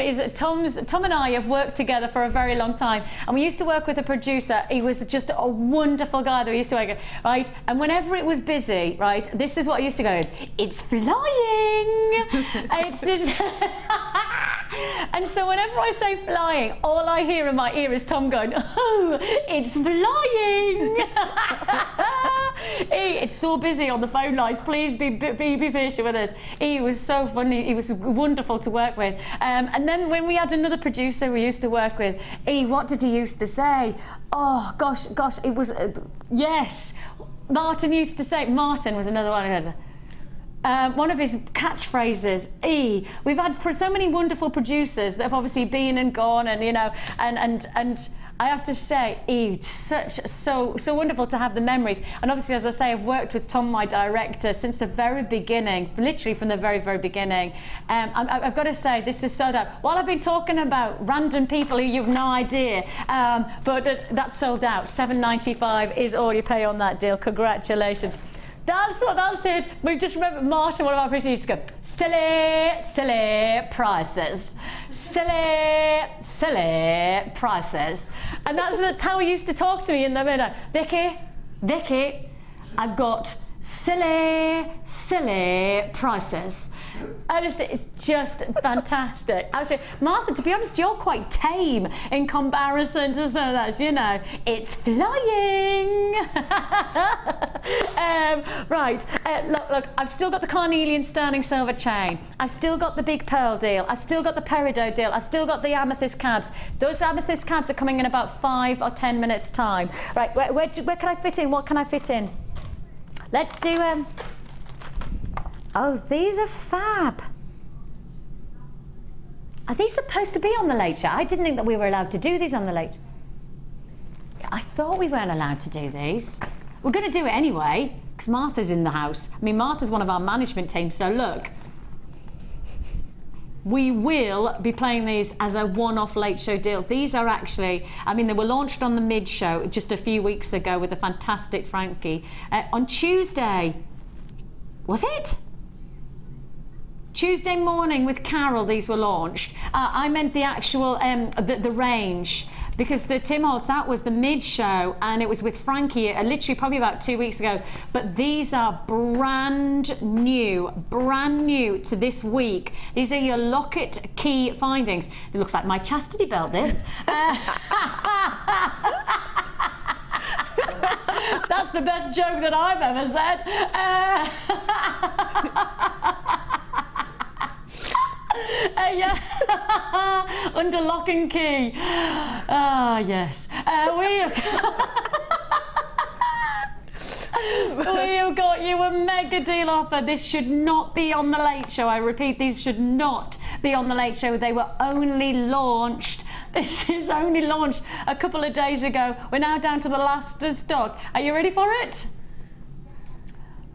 and I have worked together for a very long time, and we used to work with a producer. He was just a wonderful guy that we used to work with, right? And whenever it was busy, right, this is what I used to go, it's flying. It's just And so whenever I say flying, all I hear in my ear is Tom going, oh, it's flying. It's so busy on the phone lines. Please be patient with us. He was so funny. He was wonderful to work with. And then when we had another producer we used to work with, what did he used to say? Oh, gosh, it was, yes. Martin used to say, Martin was another one. One of his catchphrases, we've had for so many wonderful producers that have obviously been and gone, and you know, and I have to say, so wonderful to have the memories. And obviously, as I say, I've worked with Tom, my director, since the very beginning, literally from the very, very beginning. I've got to say, this is sold out. While I've been talking about random people who you've no idea, but that's sold out. $7.95 is all you pay on that deal. Congratulations. That's it. We just remember Martin, one of our producers, used to go, silly prices. Silly prices. And that's how he used to talk to me in the middle. Vicki, I've got silly prices. Honestly, it's just fantastic. Actually, Martha, to be honest, you're quite tame in comparison to some of that, you know. It's flying. Right, look, I've still got the Carnelian sterling silver chain. I've still got the big pearl deal. I've still got the peridot deal. I've still got the amethyst cabs. Those amethyst cabs are coming in about 5 or 10 minutes' time. Right, where can I fit in? What can I fit in? Let's do, oh, these are fab. Are these supposed to be on the Late Show? I didn't think that we were allowed to do these on the Late. I thought we weren't allowed to do these. We're going to do it anyway, because Martha's in the house. I mean, Martha's one of our management team, so look. We will be playing these as a one-off Late Show deal. These are actually, I mean, they were launched on the Mid Show just a few weeks ago with the fantastic Frankie. On Tuesday, was it? Tuesday morning with Carol, these were launched. I meant the actual, the range, because the Tim Holtz, that was the Mid Show, and it was with Frankie literally probably about 2 weeks ago. But these are brand new to this week. These are your locket key findings. It looks like my chastity belt, this. That's the best joke that I've ever said. Yeah. Under lock and key. Ah, yes. We have got you a mega deal offer. This should not be on the Late Show. I repeat, these should not be on the Late Show. They were only launched. This is only launched a couple of days ago. We're now down to the last of stock. Are you ready for it?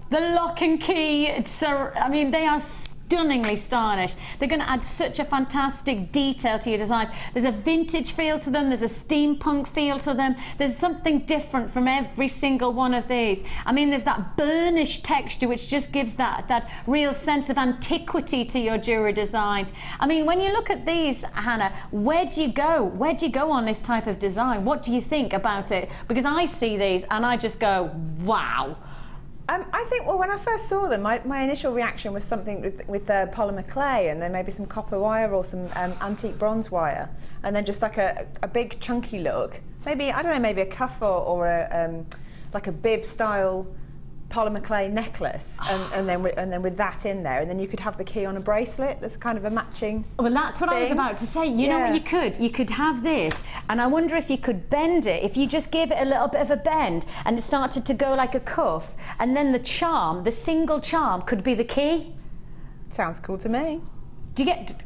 The lock and key. I mean, they are stunningly stylish. They're going to add such a fantastic detail to your designs. There's a vintage feel to them. There's a steampunk feel to them. There's something different from every single one of these. I mean, there's that burnished texture which just gives that real sense of antiquity to your jewelry designs. I mean, when you look at these, Hannah, where do you go? Where do you go on this type of design? What do you think about it? Because I see these and I just go, wow. I think, well, when I first saw them, my initial reaction was something with polymer clay, and then maybe some copper wire or some antique bronze wire, and then just like a big chunky look. Maybe, I don't know, maybe a cuff or like a bib style polymer clay necklace, and then with that in there, and then you could have the key on a bracelet. There's kind of a matching. Well, that's what I was about to say. You know what you could have this, and I wonder if you could bend it. If you just give it a little bit of a bend, and it started to go like a cuff, and then the charm, the single charm, could be the key. Sounds cool to me. Do you get?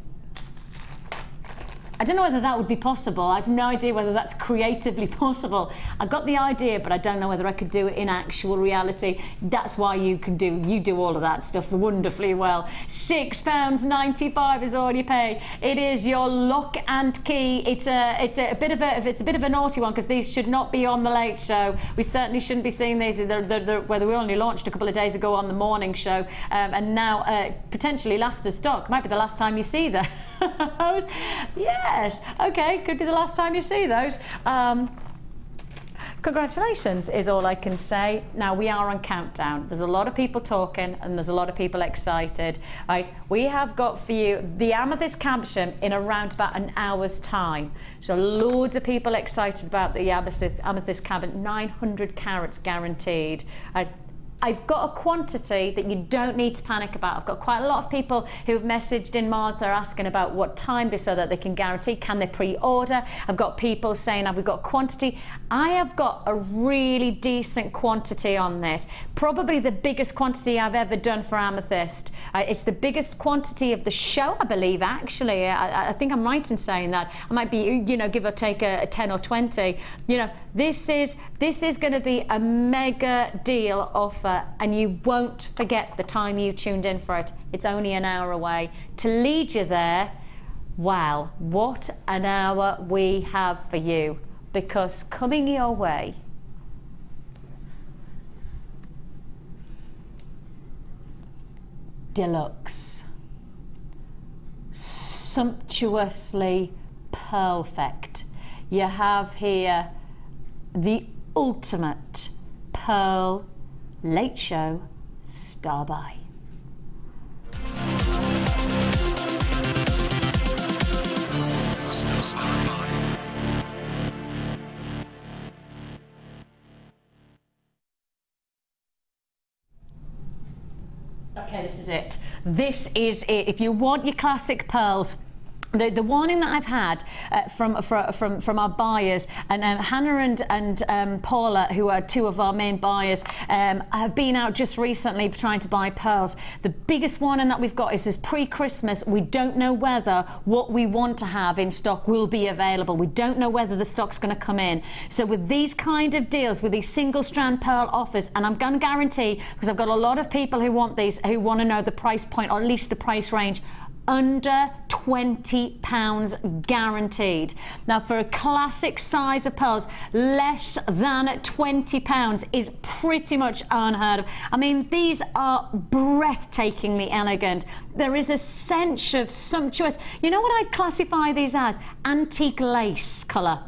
I don't know whether that would be possible. I've no idea whether that's creatively possible. I got the idea, but I don't know whether I could do it in actual reality. That's why you do all of that stuff wonderfully well. £6.95 is all you pay. It is your lock and key. It's a bit of a naughty one, because these should not be on the Late Show. We certainly shouldn't be seeing these. Whether we only launched a couple of days ago on the morning show, and now potentially last of stock. Might be the last time you see them. Yes, okay, could be the last time you see those. Congratulations is all I can say. Now we are on countdown. There's a lot of people talking and there's a lot of people excited. Right, we have got for you the Amethyst caption in around about an hour's time. So loads of people excited about the Amethyst cabinet, 900 carats guaranteed. I've got a quantity that you don't need to panic about. I've got quite a lot of people who've messaged in Martha asking about what time so that they can guarantee, can they pre-order? I've got people saying, have we got quantity? I have got a really decent quantity on this. Probably the biggest quantity I've ever done for Amethyst. It's the biggest quantity of the show, I believe, actually. I think I'm right in saying that. I might be, you know, give or take a 10 or 20. You know, this is going to be a mega deal offer, and you won't forget the time you tuned in for it. It's only an hour away. To lead you there, wow, what an hour we have for you, because coming your way, deluxe, sumptuously perfect. You have here the ultimate pearl late show star buy. Okay, this is it. This is it. If you want your classic pearls, the warning that I've had from our buyers, and Hannah and Paula, who are two of our main buyers, have been out just recently trying to buy pearls. The biggest warning that we've got is this pre-Christmas, we don't know whether what we want to have in stock will be available. We don't know whether the stock's going to come in. So with these kind of deals, with these single strand pearl offers, and I'm going to guarantee, because I've got a lot of people who want these, who want to know the price point, or at least the price range, under £20 guaranteed. Now for a classic size of pearls, less than £20 is pretty much unheard of. I mean, these are breathtakingly elegant. There is a sense of sumptuous, you know what I'd classify these as? Antique lace colour.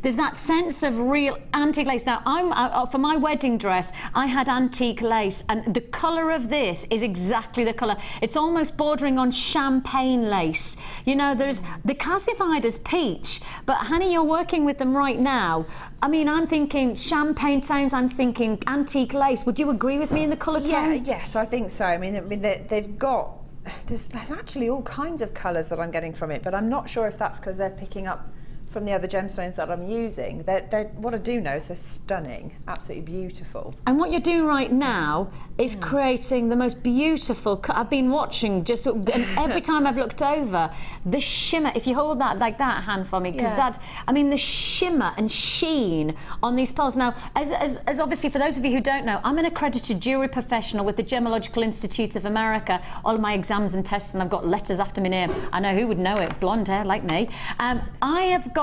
There's that sense of real antique lace. Now, for my wedding dress, I had antique lace, and the colour of this is exactly the colour. It's almost bordering on champagne lace. You know, they're classified as peach, but honey, you're working with them right now. I mean, I'm thinking champagne tones, I'm thinking antique lace. Would you agree with me in the colour tone? Yeah, yes, I think so. I mean they've got, there's actually all kinds of colours that I'm getting from it, but I'm not sure if that's because they're picking up from the other gemstones that I'm using. What I do know is they're stunning, absolutely beautiful. And what you're doing right now is creating the most beautiful, I've been watching just, and every time I've looked over, the shimmer, if you hold that like that hand for me, because that's, I mean, the shimmer and sheen on these pearls. Now, as obviously for those of you who don't know, I'm an accredited jewellery professional with the Gemological Institute of America. All of my exams and tests, and I've got letters after my name. I know who would know it, blonde hair like me. I've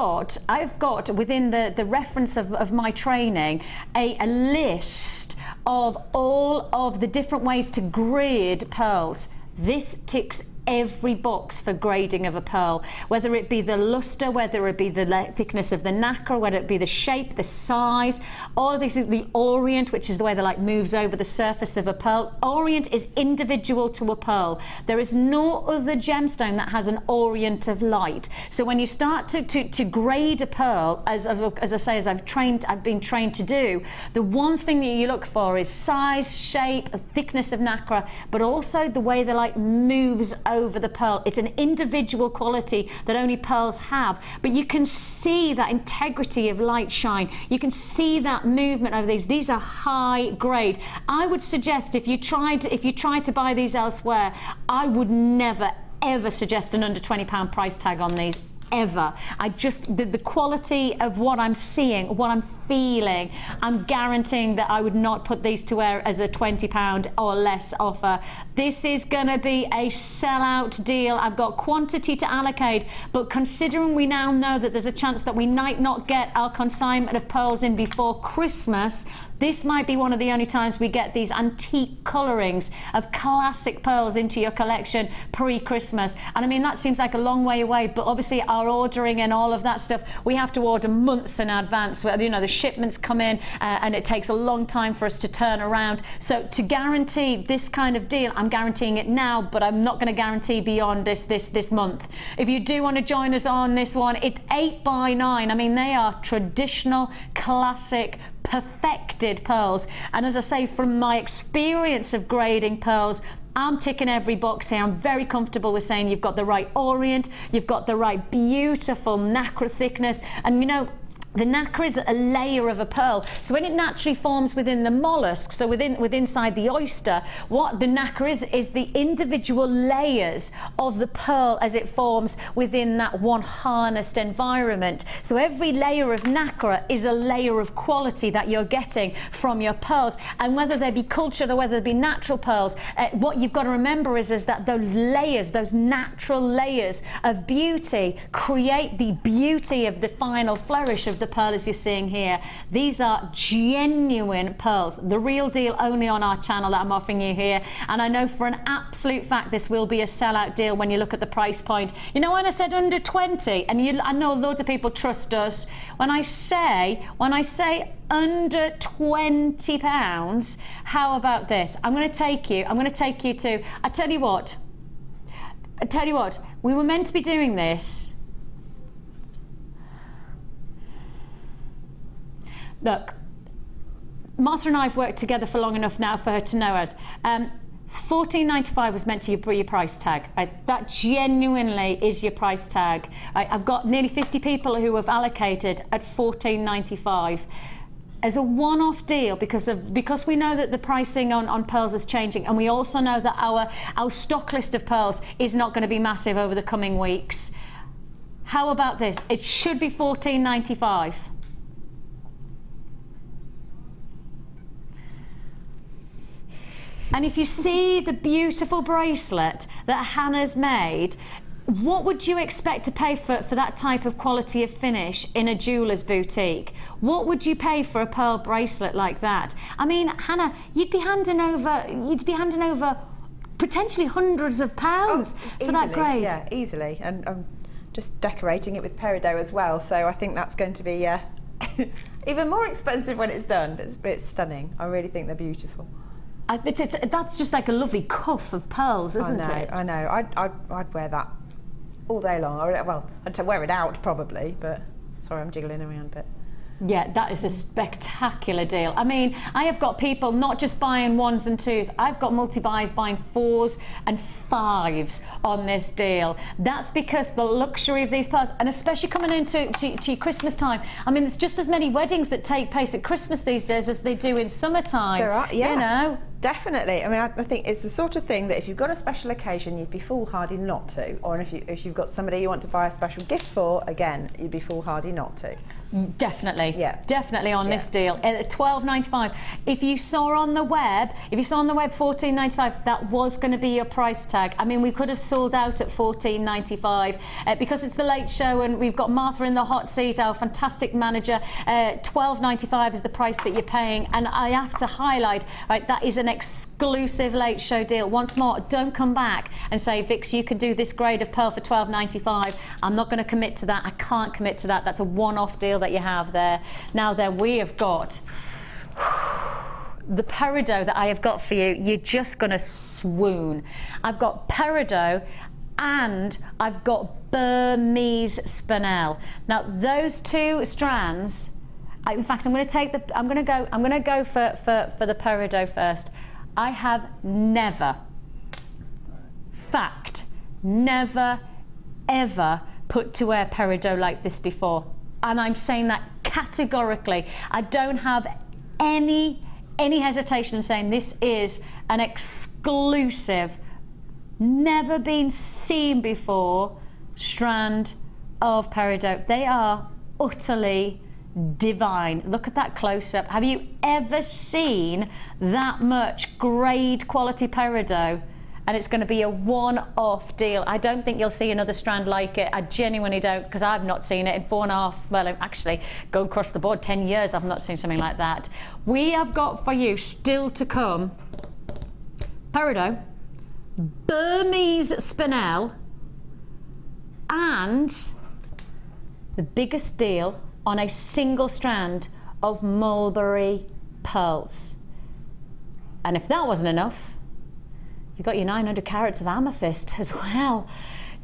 got within the reference of my training a list of all of the different ways to grade pearls. This ticks every box for grading of a pearl, whether it be the luster, whether it be the thickness of the nacre, whether it be the shape, the size. All of this is the orient, which is the way the light moves over the surface of a pearl. Orient is individual to a pearl. There is no other gemstone that has an orient of light. So when you start to grade a pearl, as I say, as I've been trained to do, the one thing that you look for is size, shape, thickness of nacre, but also the way the light moves over the pearl. It's an individual quality that only pearls have, but you can see that integrity of light shine. You can see that movement over these. These are high grade. I would suggest if you tried to buy these elsewhere, I would never ever suggest an under £20 price tag on these. Ever. The quality of what I'm seeing, what I'm feeling, I'm guaranteeing that I would not put these to wear as a £20 or less offer. This is gonna be a sellout deal. I've got quantity to allocate, but considering we now know that there's a chance that we might not get our consignment of pearls in before Christmas, This might be one of the only times we get these antique colourings of classic pearls into your collection pre-Christmas. And I mean, that seems like a long way away, but obviously our ordering and all of that stuff, we have to order months in advance. You know, the shipments come in and it takes a long time for us to turn around. So to guarantee this kind of deal, I'm guaranteeing it now, but I'm not going to guarantee beyond this month. If you do want to join us on this one, it's 8x9. I mean, they are traditional, classic, perfected pearls. And as I say, from my experience of grading pearls, I'm ticking every box here. I'm very comfortable with saying you've got the right orient, you've got the right beautiful nacre thickness, and you know, the nacre is a layer of a pearl. So when it naturally forms within the mollusk, so inside the oyster, what the nacre is the individual layers of the pearl as it forms within that one harnessed environment. So every layer of nacre is a layer of quality that you're getting from your pearls. And whether they be cultured or whether they be natural pearls, what you've got to remember is that those layers, those natural layers of beauty, create the beauty of the final flourish of the pearl as you're seeing here. These are genuine pearls, the real deal, only on our channel that I'm offering you here. And I know for an absolute fact this will be a sellout deal when you look at the price point. You know, when I said under 20, and I know loads of people trust us, when I say under £20, how about this? I'm going to take you to, I tell you what, we were meant to be doing this. Look, Martha and I have worked together for long enough now for her to know us. $14.95 was meant to be your price tag. That genuinely is your price tag. I've got nearly 50 people who have allocated at $14.95 as a one-off deal because we know that the pricing on pearls is changing, and we also know that our stock list of pearls is not going to be massive over the coming weeks. How about this? It should be $14.95. And if you see the beautiful bracelet that Hannah's made, what would you expect to pay for that type of quality of finish in a jeweller's boutique? What would you pay for a pearl bracelet like that? I mean, Hannah, you'd be handing over potentially hundreds of pounds for that grade. Yeah, easily. And I'm just decorating it with peridot as well, so I think that's going to be even more expensive when it's done. But it's stunning. I really think they're beautiful. That's just like a lovely cuff of pearls, isn't it? I know. I'd wear that all day long. Well, I'd wear it out probably, but sorry, I'm jiggling around a bit. Yeah, that is a spectacular deal. I mean, I have got people not just buying 1s and 2s, I've got multi-buys buying 4s and 5s on this deal. That's because the luxury of these pearls, and especially coming into Christmas time, I mean, there's just as many weddings that take place at Christmas these days as they do in summertime. There are, yeah. You know? Definitely. I mean, I think it's the sort of thing that if you've got a special occasion, you'd be foolhardy not to. Or if you've got somebody you want to buy a special gift for, again, you'd be foolhardy not to. Definitely, yeah, definitely on this deal at $12.95. If you saw on the web $14.95, that was going to be your price tag. I mean, we could have sold out at $14.95 because it's the late show and we've got Martha in the hot seat, our fantastic manager. $12.95 is the price that you're paying, and I have to highlight, right, that is an exclusive late show deal. Once more, don't come back and say, Vix, you can do this grade of pearl for $12.95. I'm not going to commit to that. I can't commit to that. That's a one-off deal that you have there. Now then, we have got the peridot that I have got for you. You're just going to swoon. I've got peridot and I've got Burmese Spinel. Now those two strands, in fact, I'm going to go for the peridot first. I have never ever put to wear peridot like this before. And I'm saying that categorically. I don't have any hesitation in saying this is an exclusive, never been seen before strand of peridot. They are utterly divine. Look at that close-up. Have you ever seen that much grade quality peridot and it's going to be a one-off deal. I don't think you'll see another strand like it. I genuinely don't, because I've not seen it in 4.5, well, actually, go across the board, 10 years, I've not seen something like that. We have got for you, still to come, Peridot, Burmese Spinel, and the biggest deal on a single strand of mulberry pearls. And if that wasn't enough, you've got your 900 carats of amethyst as well.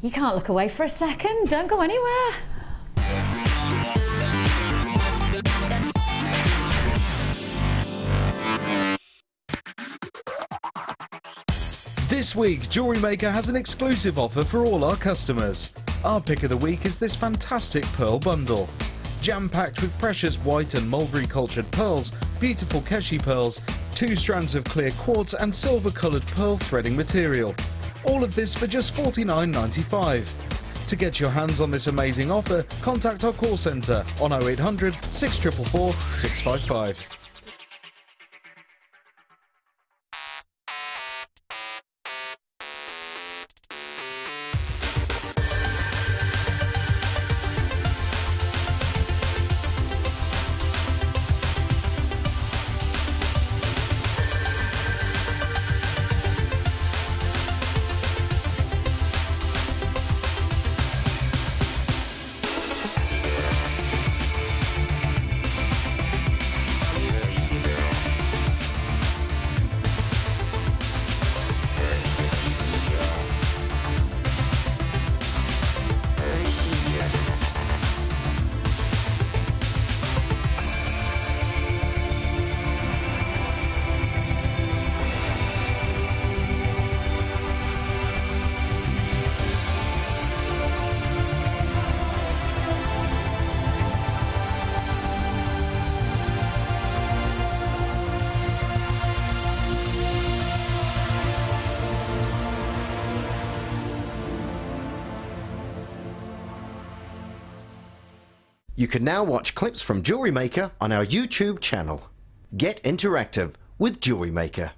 You can't look away for a second. Don't go anywhere. This week, JewelleryMaker has an exclusive offer for all our customers. Our pick of the week is this fantastic pearl bundle. Jam-packed with precious white and mulberry cultured pearls, beautiful keshi pearls, 2 strands of clear quartz and silver coloured pearl threading material. All of this for just $49.95. To get your hands on this amazing offer, contact our call centre on 0800 644 655. You can now watch clips from JewelleryMaker on our YouTube channel. Get interactive with JewelleryMaker.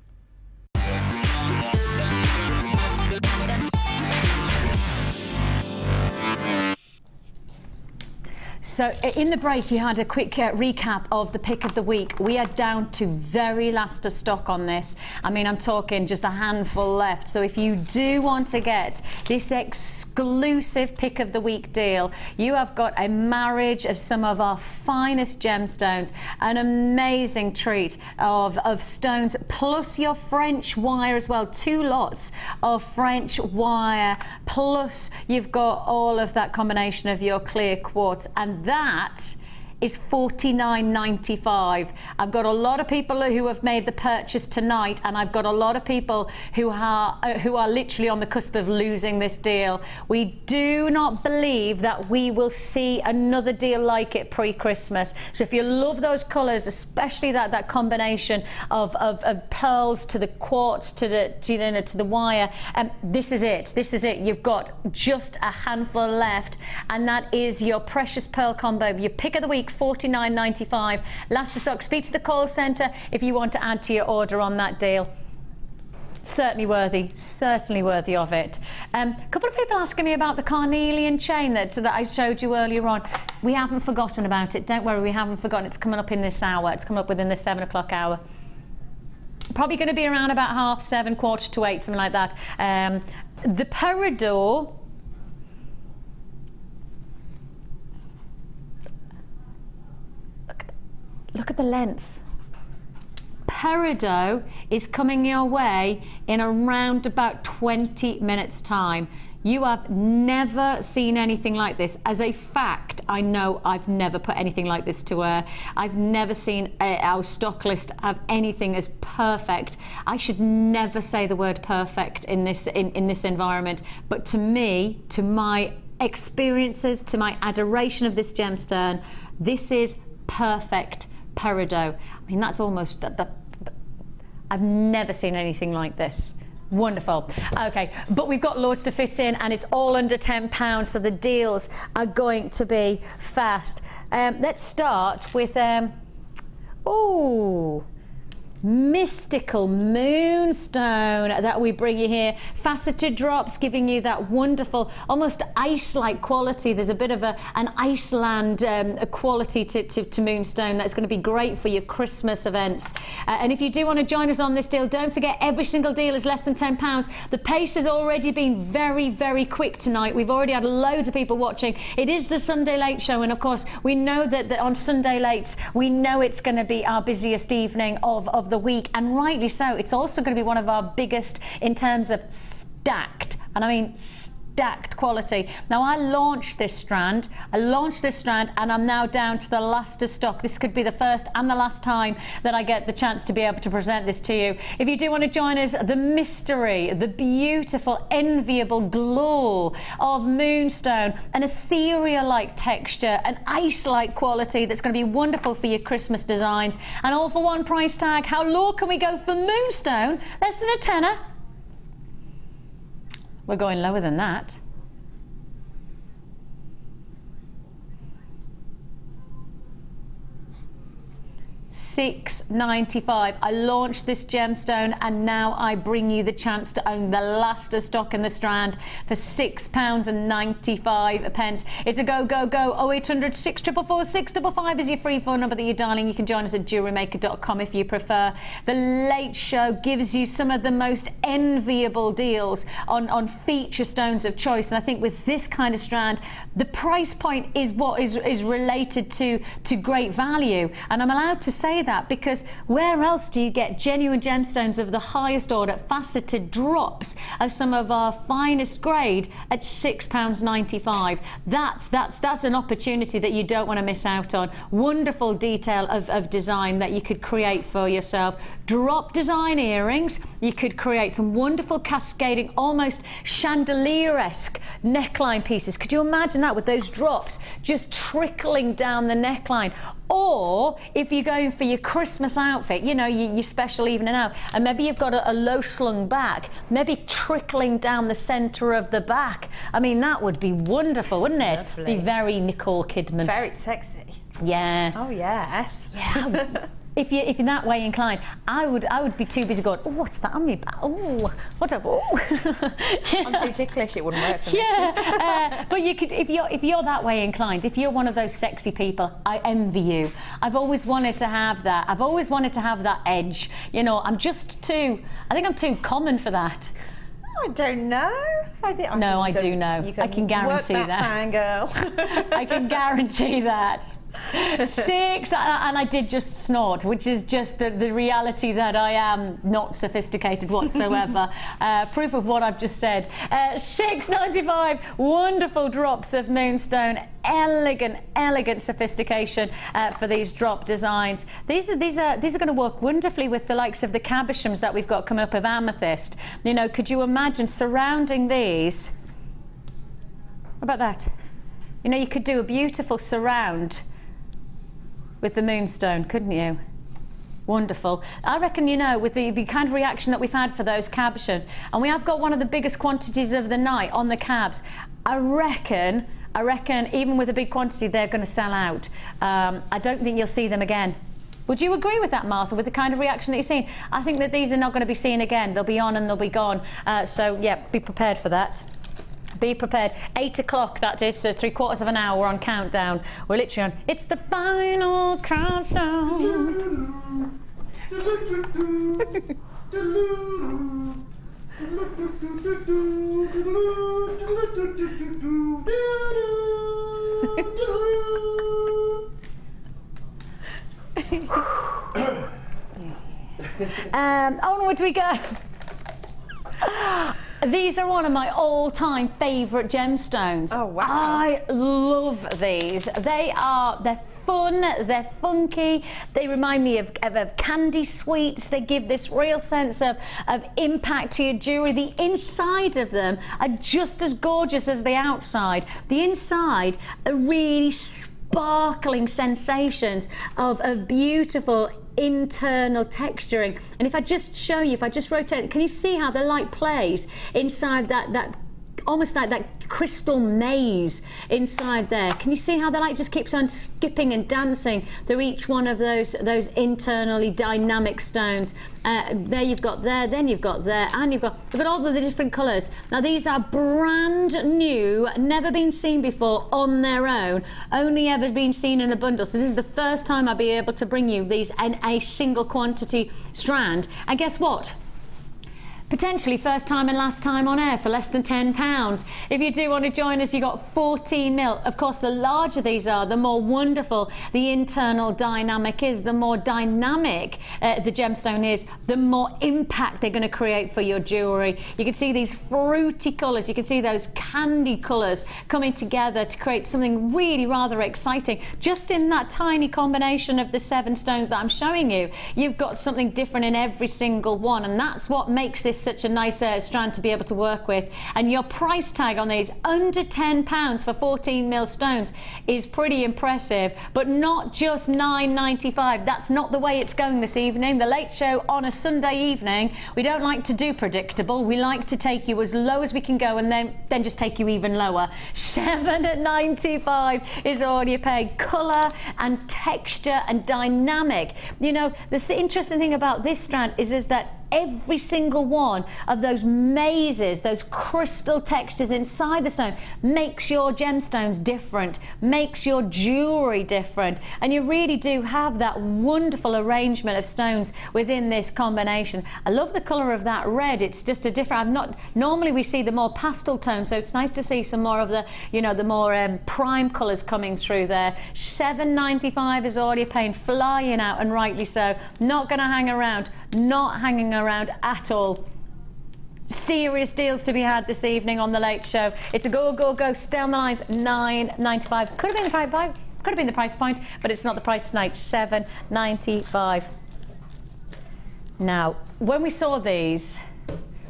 So in the break you had a quick recap of the pick of the week. We are down to very last of stock on this. I mean, I'm talking just a handful left. So if you do want to get this exclusive pick of the week deal, you have got a marriage of some of our finest gemstones, an amazing treat of stones, plus your French wire as well, 2 lots of French wire, plus you've got all of that combination of your clear quartz, and that is $49.95. I've got a lot of people who have made the purchase tonight, and I've got a lot of people who are literally on the cusp of losing this deal. We do not believe that we will see another deal like it pre-Christmas. So if you love those colours, especially that combination of pearls to the quartz to the wire, this is it. This is it. You've got just a handful left, and that is your precious pearl combo, your pick of the week. $49.95. Last of stock. Speak to the call centre if you want to add to your order on that deal. Certainly worthy of it. A couple of people asking me about the Carnelian chain that I showed you earlier on. We haven't forgotten about it. Don't worry, we haven't forgotten. It's coming up in this hour. It's coming up within the 7 o'clock hour. Probably going to be around about 7:30, 7:45, something like that. The Peridot. Look at the length. Peridot is coming your way in around about 20 minutes time. You have never seen anything like this. As a fact, I know I've never put anything like this to wear. I've never seen our stock list have anything as perfect. I should never say the word perfect in this environment, but to me, to my experiences, to my adoration of this gemstone, this is perfect Peridot. I mean, that's almost I've never seen anything like this. Wonderful. Okay, but we've got loads to fit in, and it's all under £10, so the deals are going to be fast. Let's start with mystical moonstone that we bring you here. Faceted drops giving you that wonderful, almost ice-like quality. There's a bit of an Iceland quality to moonstone that's going to be great for your Christmas events. And if you do want to join us on this deal, don't forget every single deal is less than £10. The pace has already been very, very quick tonight. We've already had loads of people watching. It is the Sunday Late Show, and of course we know that on Sunday Lates we know it's going to be our busiest evening of the week, and rightly so. It's also going to be one of our biggest in terms of stacked, and I mean stacked quality. Now I launched this strand, and I'm now down to the last of stock. This could be the first and the last time that I get the chance to be able to present this to you. If you do want to join us, the mystery, the beautiful, enviable glow of moonstone, an ethereal-like texture, an ice-like quality that's going to be wonderful for your Christmas designs, and all for one price tag. How low can we go for moonstone? Less than a tenner. We're going lower than that. $6.95. I launched this gemstone, and now I bring you the chance to own the last of stock in the strand for £6.95. It's a go, go, go. 0800 644 655 is your free phone number that you're dialing. You can join us at JewelleryMaker.com if you prefer. The Late Show gives you some of the most enviable deals on feature stones of choice, and I think with this kind of strand, the price point is what is related to great value, and I'm allowed to say that because where else do you get genuine gemstones of the highest order, faceted drops of some of our finest grade at £6.95? That's an opportunity that you don't want to miss out on. Wonderful detail of design that you could create for yourself. Drop design earrings. You could create some wonderful cascading, almost chandelier-esque neckline pieces. Could you imagine that with those drops just trickling down the neckline? Or if you're going for your Christmas outfit, you know, your special evening out, and maybe you've got a low slung back, maybe trickling down the centre of the back. I mean, that would be wonderful, wouldn't it? Lovely. Be very Nicole Kidman. Very sexy. Yeah. Oh yes. Yeah. If you're that way inclined, I would be too busy going, oh, what's that on me back? Oh, what's up? Oh. I'm too ticklish, it wouldn't work for me. Yeah, but you could, if you're that way inclined, if you're one of those sexy people, I envy you. I've always wanted to have that. I've always wanted to have that edge. You know, I think I'm too common for that. I don't know. I do know. I can guarantee work that. Plan, girl. I can guarantee that. 6, and I did just snort, which is just the reality that I am not sophisticated whatsoever. Proof of what I've just said. $6.95. Wonderful drops of moonstone. Elegant sophistication for these drop designs. These are going to work wonderfully with the likes of the cabochons that we've got coming up of amethyst. You know, could you imagine surrounding these? How about that? You know, you could do a beautiful surround with the moonstone, couldn't you? Wonderful. I reckon, you know, with the kind of reaction that we've had for those cabochons, and we have got one of the biggest quantities of the night on the cabs, I reckon even with a big quantity they're going to sell out. I don't think you'll see them again. Would you agree with that, Martha, with the kind of reaction that you've seen? I think that these are not going to be seen again. They'll be on and they'll be gone. So yeah, be prepared for that. Be prepared. 8 o'clock, that is, so 3/4 of an hour. We're on countdown. We're literally on. It's the final countdown. Onwards we go. These are one of my all-time favourite gemstones. Oh wow! I love these. They're fun, they're funky, they remind me of candy sweets. They give this real sense of impact to your jewellery. The inside of them are just as gorgeous as the outside. The inside are really sparkling sensations of beautiful internal texturing. And if I just show you, if I just rotate, can you see how the light plays inside that almost like that crystal maze inside there. Can you see how the light just keeps on skipping and dancing through each one of those internally dynamic stones? There you've got there, then you've got there, and you've got all of the different colours. Now these are brand new, never been seen before on their own, only ever been seen in a bundle. So this is the first time I'll be able to bring you these in a single quantity strand. And guess what? Potentially first time and last time on air for less than £10. If you do want to join us, you got 14 mil. Of course, the larger these are, the more wonderful the internal dynamic is, the more dynamic the gemstone is, the more impact they're going to create for your jewellery. You can see these fruity colours, you can see those candy colours coming together to create something really rather exciting. Just in that tiny combination of the 7 stones that I'm showing you, you've got something different in every single one, and that's what makes this such a nice strand to be able to work with. And your price tag on these, under £10 for 14 mil stones, is pretty impressive. But not just £9.95. That's not the way it's going this evening. The Late Show on a Sunday evening, we don't like to do predictable. We like to take you as low as we can go and then just take you even lower. £7.95 is all you pay. Colour and texture and dynamic. You know, the interesting thing about this strand is that every single one of those mazes, those crystal textures inside the stone, makes your gemstones different, makes your jewellery different, and you really do have that wonderful arrangement of stones within this combination. I love the colour of that red. It's just a different, normally we see the more pastel tones, so it's nice to see some more of the, you know, the more prime colours coming through there. £7.95 is all you're paying, flying out, and rightly so. Not going to hang around, not hanging around at all. Serious deals to be had this evening on the Late Show. It's a go, go, go. Stay on the lines. £9.95. Could have been the price point, could have been the price point, but it's not the price tonight. £7.95. Now, when we saw these,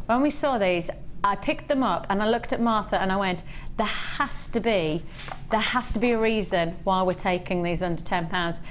I picked them up and I looked at Martha and I went, there has to be a reason why we're taking these under £10.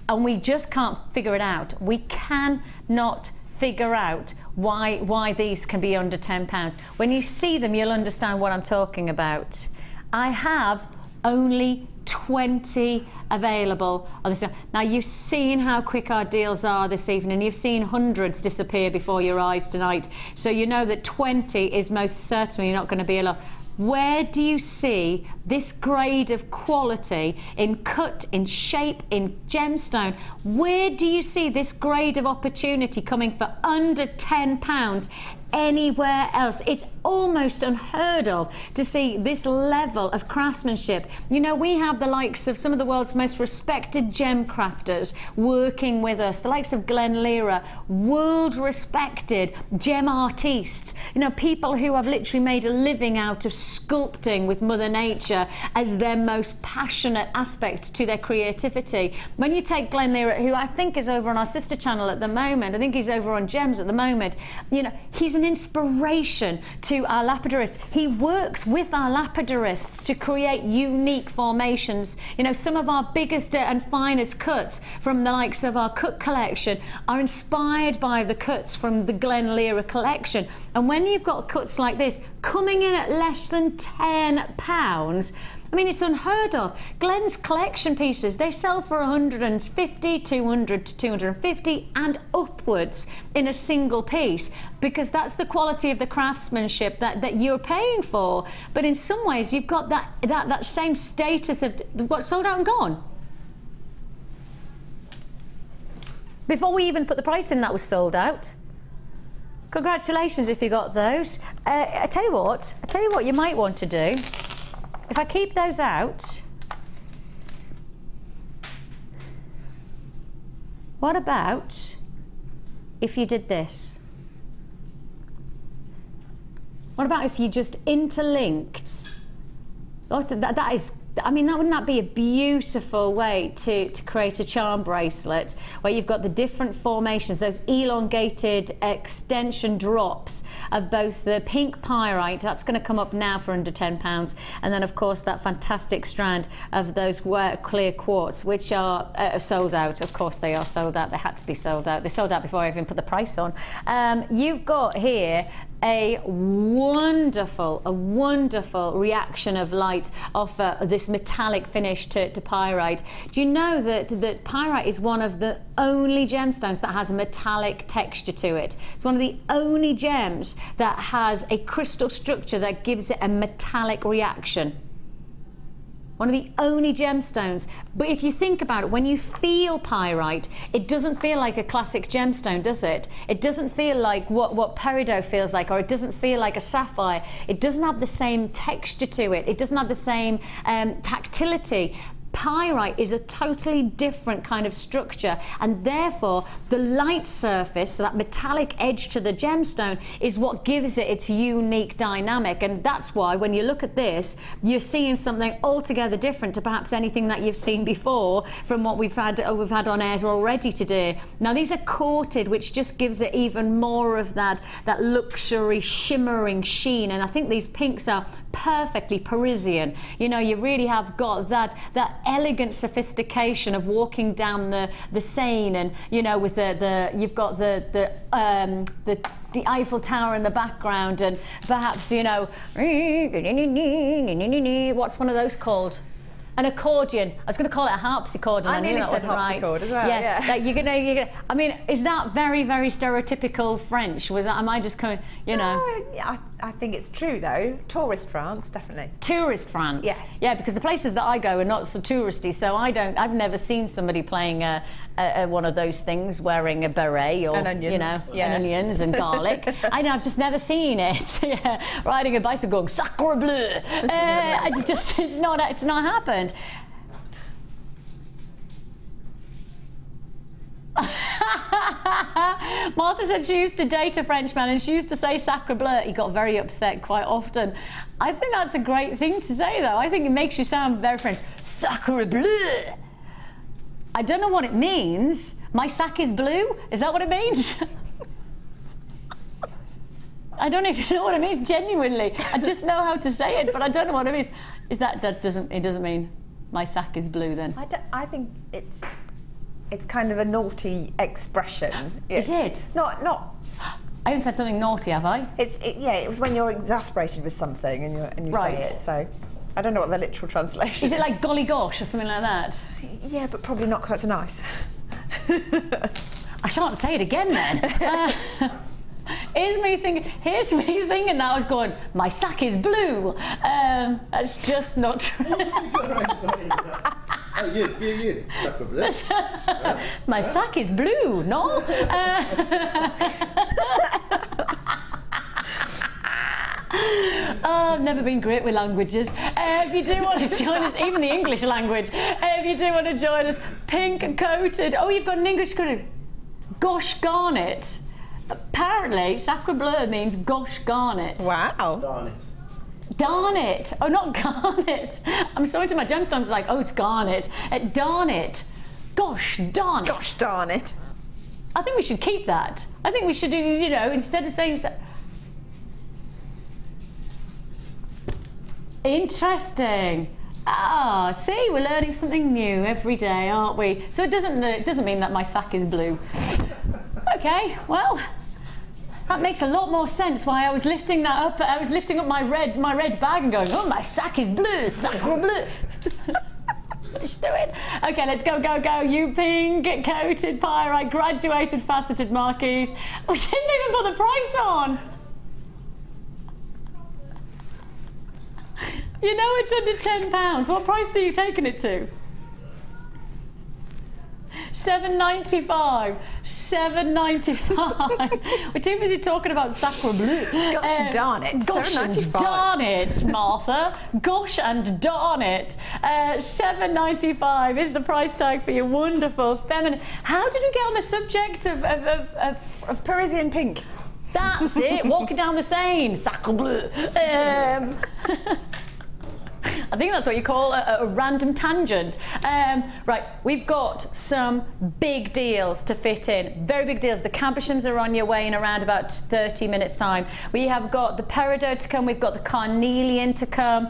And we just can't figure it out. We cannot figure out why these can be under £10. When you see them, you'll understand what I'm talking about. I have only 20 available of this. Now, you've seen how quick our deals are this evening. You've seen hundreds disappear before your eyes tonight. So you know that 20 is most certainly not going to be a lot. Where do you see this grade of quality in cut, in shape, in gemstone? Where do you see this grade of opportunity coming for under £10 anywhere else? It's almost unheard of to see this level of craftsmanship. You know, we have the likes of some of the world's most respected gem crafters working with us, the likes of Glen Lira, world respected gem artistes, you know, people who have literally made a living out of sculpting with Mother Nature as their most passionate aspect to their creativity. When you take Glen Lira, who I think is over on our sister channel at the moment, I think he's over on Gems at the moment, you know, he's an inspiration to our lapidarists. He works with our lapidarists to create unique formations. You know, some of our biggest and finest cuts from the likes of our cut collection are inspired by the cuts from the Glen Lira collection. And when you've got cuts like this coming in at less than £10, I mean, it's unheard of. Glen's collection pieces, they sell for 150, 200 to 250 and upwards in a single piece, because that's the quality of the craftsmanship that you're paying for. But in some ways, you've got that same status of what's sold out and gone. Before we even put the price in, that was sold out. Congratulations if you got those. I tell you what you might want to do. If I keep those out, what about if you did this? What about if you just interlinked? Oh, that is, I mean, wouldn't that be a beautiful way to create a charm bracelet where you've got the different formations, those elongated extension drops of both the pink pyrite, that's going to come up now for under £10, and then of course that fantastic strand of those clear quartz, which are sold out. Of course they are sold out. They had to be sold out. They sold out before I even put the price on. You've got here a wonderful reaction of light off this metallic finish to pyrite. Do you know that pyrite is one of the only gemstones that has a metallic texture to it? It's one of the only gems that has a crystal structure that gives it a metallic reaction. One of the only gemstones. But if you think about it, when you feel pyrite, it doesn't feel like a classic gemstone, does it? It doesn't feel like what peridot feels like, or it doesn't feel like a sapphire. It doesn't have the same texture to it. It doesn't have the same tactility. Pyrite is a totally different kind of structure, and therefore the light surface, so that metallic edge to the gemstone, is what gives it its unique dynamic. And that's why when you look at this, you're seeing something altogether different to perhaps anything that you've seen before from what we've had on air already today. Now these are coated, which just gives it even more of that luxury shimmering sheen, and I think these pinks are perfectly Parisian. You know, you really have got that elegant sophistication of walking down the Seine, and you know, with you've got the Eiffel Tower in the background, and perhaps, you know, what's one of those called? An accordion. I was going to call it a harpsichord, and I knew that wasn't right. Harpsichord as well. Yes, yeah. You're gonna. I mean, is that very, very stereotypical French? Was that? Am I just kind of, you know? No, yeah, I think it's true though. Tourist France, definitely. Tourist France. Yes. Yeah, because the places that I go are not so touristy, so I've never seen somebody playing one of those things, wearing a beret or, onions. You know, Yeah. and onions and garlic. I've just never seen it. Yeah, riding a bicycle going sacre bleu. It's not happened. Martha said she used to date a Frenchman and she used to say sacre bleu. He got very upset quite often. I think that's a great thing to say, though. I think it makes you sound very French. Sacre bleu. I don't know what it means. My sac is blue? Is that what it means? I don't even know what it means, genuinely. I just know how to say it, but I don't know what it means. It doesn't mean my sac is blue then? I think it's kind of a naughty expression. Is it? Not. I haven't said something naughty, have I? It was when you're exasperated with something and you Right. say it. So I don't know what the literal translation is. Is it like golly gosh or something like that? Yeah, but probably not quite so nice. I shan't say it again then. Here's me thinking that I was going, my sack is blue. That's just not true. Oh, you. Sacre bleu. My sack is blue, no? Oh, I've never been great with languages. If you do want to join us, even the English language, if you do want to join us, pink coated. Oh, you've got an English coated. Gosh garnet. Apparently, sacre bleu means gosh garnet. Wow. Darn it. Darn it. Oh, not garnet. I'm so into my gemstones, like, oh, it's garnet. Darn it. Gosh darn it. Gosh darn it. I think we should keep that. I think we should do, you know, instead of saying... Interesting. Ah, see, we're learning something new every day, aren't we? So it doesn't mean that my sack is blue. Okay, well, that makes a lot more sense why I was lifting that up. I was lifting up my red bag and going, oh, my sack is blue, sacre bleu. Let's do it. Okay, let's go. You pink coated pyrite, graduated faceted marquise. We didn't even put the price on. You know it's under £10. What price are you taking it to? £7.95. £7.95. We're too busy talking about sacre bleu. Gosh darn it. Gosh £7.95. darn it, Martha. Gosh and darn it. £7.95 is the price tag for your wonderful feminine. How did we get on the subject of Parisian pink. That's it. Walking down the Seine. Sacre bleu. I think that's what you call a random tangent. Right, we've got some big deals to fit in. Very big deals. The cabochons are on your way in around about 30 minutes time. We have got the peridot to come. We've got the carnelian to come.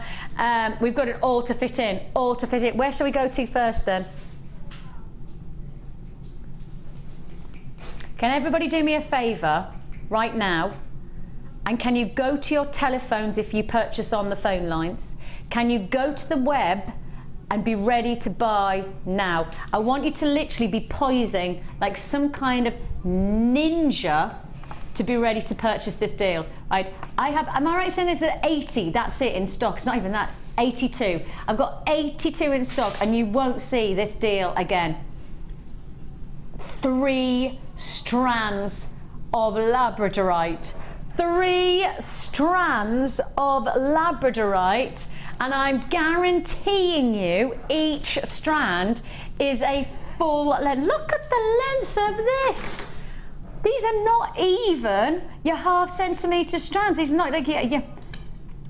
We've got it all to fit in. All to fit in. Where shall we go to first then? Can everybody do me a favour right now? And can you go to your telephones if you purchase on the phone lines? Can you go to the web and be ready to buy now? I want you to literally be poising like some kind of ninja to be ready to purchase this deal, right? Am I right saying there's 80, that's it in stock? It's not even that, 82. I've got 82 in stock and you won't see this deal again. 3 strands of labradorite. 3 strands of labradorite, and I'm guaranteeing you each strand is a full length. Look at the length of this. These are not even your half-centimetre strands. These are not like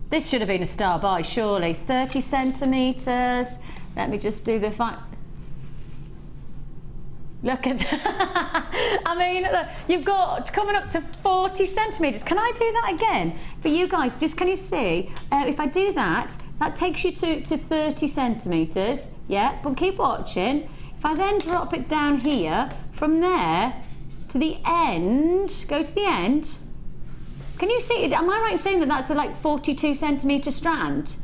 this should have been a star buy, surely. 30 centimetres. Let me just do the fine. Look at that. I mean, look, you've got coming up to 40 centimetres. Can I do that again for you guys? Just can you see? If I do that, that takes you to 30 centimetres. Yeah, but keep watching. If I then drop it down here, from there to the end, go to the end. Can you see it? Am I right in saying that that's a like 42 centimetre strand?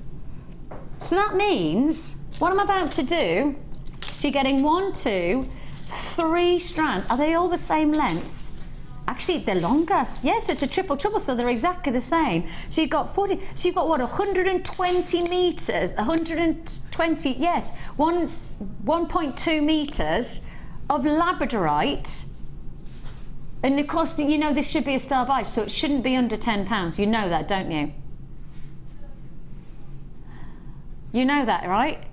So that means what I'm about to do, so you're getting 1, 2, 3 strands. Are they all the same length? Actually, they're longer. Yes, so it's a triple, so they're exactly the same. So you've got 40, so you've got what, 120 metres, 120, yes, 1.2 metres of labradorite. And of course, you know this should be a star buy, so it shouldn't be under £10. You know that, don't you? You know that, right?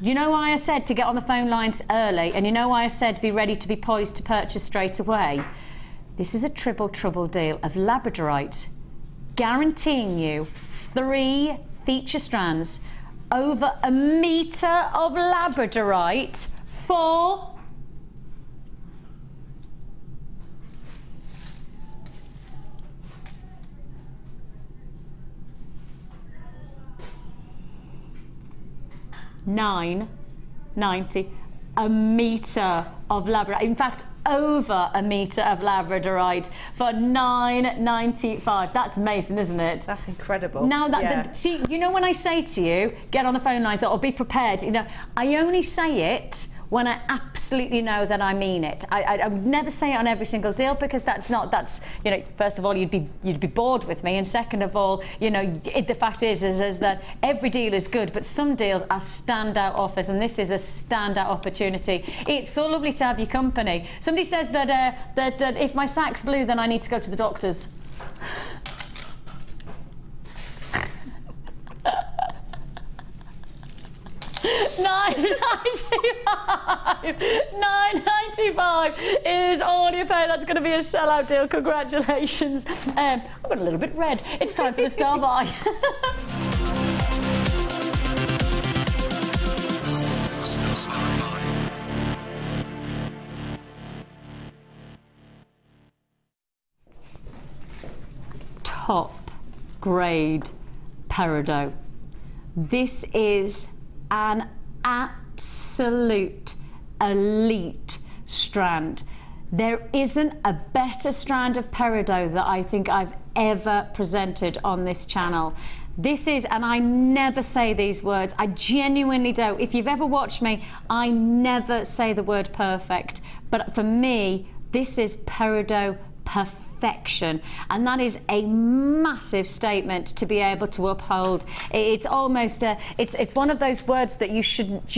You know why I said to get on the phone lines early, and you know why I said be ready to be poised to purchase straight away? This is a triple deal of labradorite, guaranteeing you 3 feature strands, over a metre of labradorite for $9.90, a metre of labradorite. In fact, over a metre of labradorite for $9.95. That's amazing, isn't it? That's incredible. Now that see, you know when I say to you, get on the phone lines or be prepared, you know, I only say it when I absolutely know that I mean it. I would never say it on every single deal, because that's you know, first of all, you'd be bored with me, and second of all, you know, the fact is that every deal is good, but some deals are standout offers, and this is a standout opportunity. It's so lovely to have your company. Somebody says that if my sack's blue, then I need to go to the doctors. $9.95 is all you pay. That's going to be a sellout deal. Congratulations. I've got a little bit red. It's time for the star buy. Top grade peridot. This is an absolute elite strand. There isn't a better strand of peridot that I think I've ever presented on this channel. This is, and I never say these words, I genuinely don't. If you've ever watched me, I never say the word perfect, but for me, this is peridot perfection, and that is a massive statement to be able to uphold. It's almost it's one of those words that you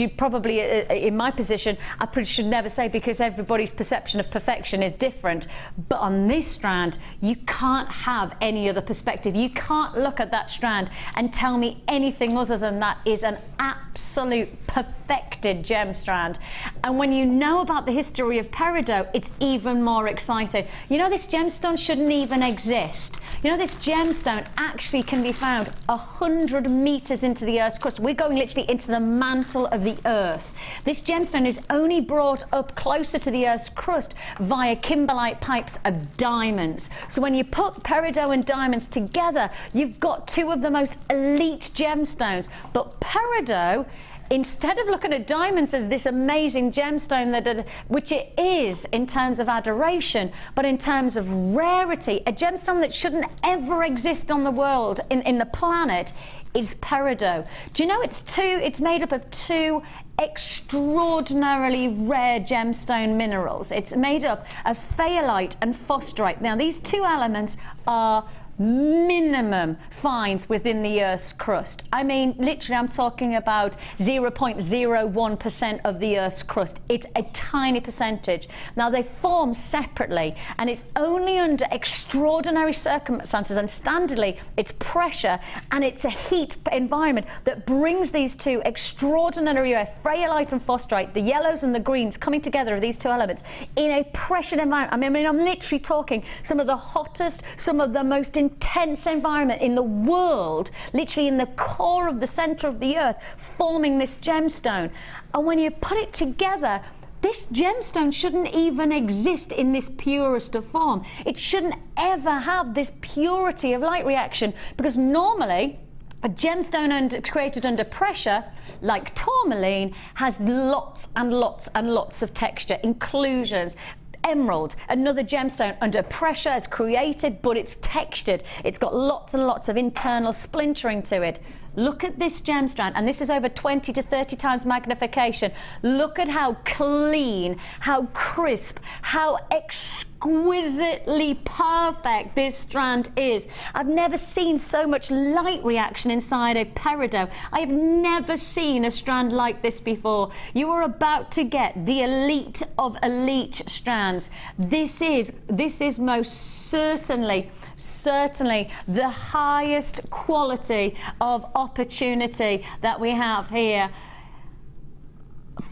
probably in my position I should never say, because everybody's perception of perfection is different. But on this strand, you can't have any other perspective. You can't look at that strand and tell me anything other than that is an absolute perfected gem strand. And when you know about the history of peridot, it's even more exciting. You know, this gemstone shouldn't even exist. You know, this gemstone actually can be found 100 metres into the Earth's crust. We're going literally into the mantle of the Earth. This gemstone is only brought up closer to the Earth's crust via kimberlite pipes of diamonds. So when you put peridot and diamonds together, you've got two of the most elite gemstones. But peridot instead of looking at diamonds as this amazing gemstone, which it is in terms of adoration, but in terms of rarity, a gemstone that shouldn't ever exist on the world, in the planet, is peridot. Do you know it's made up of two extraordinarily rare gemstone minerals? It's made up of phaelite and fosterite. Now, these two elements are minimum finds within the Earth's crust. I mean, literally, I'm talking about 0.01% of the Earth's crust. It's a tiny percentage. Now, they form separately, and it's only under extraordinary circumstances, and standardly, it's pressure and it's a heat environment that brings these two extraordinary phaelite and fosterite, the yellows and the greens coming together of these two elements in a pressured environment. I mean, I'm literally talking some of the hottest, some of the most intense environment in the world, literally in the core of the center of the Earth, forming this gemstone. And when you put it together, this gemstone shouldn't even exist in this purest of form. It shouldn't ever have this purity of light reaction, because normally a gemstone created under pressure, like tourmaline, has lots and lots and lots of texture, inclusions. Emerald, another gemstone, under pressure is created, but it's textured. It's got lots and lots of internal splintering to it. Look at this gemstone, and this is over 20 to 30 times magnification. Look at how clean, how crisp, how exquisitely perfect this strand is. I've never seen so much light reaction inside a peridot. I have never seen a strand like this before. You are about to get the elite of elite strands. This is most certainly the highest quality of opportunity that we have here.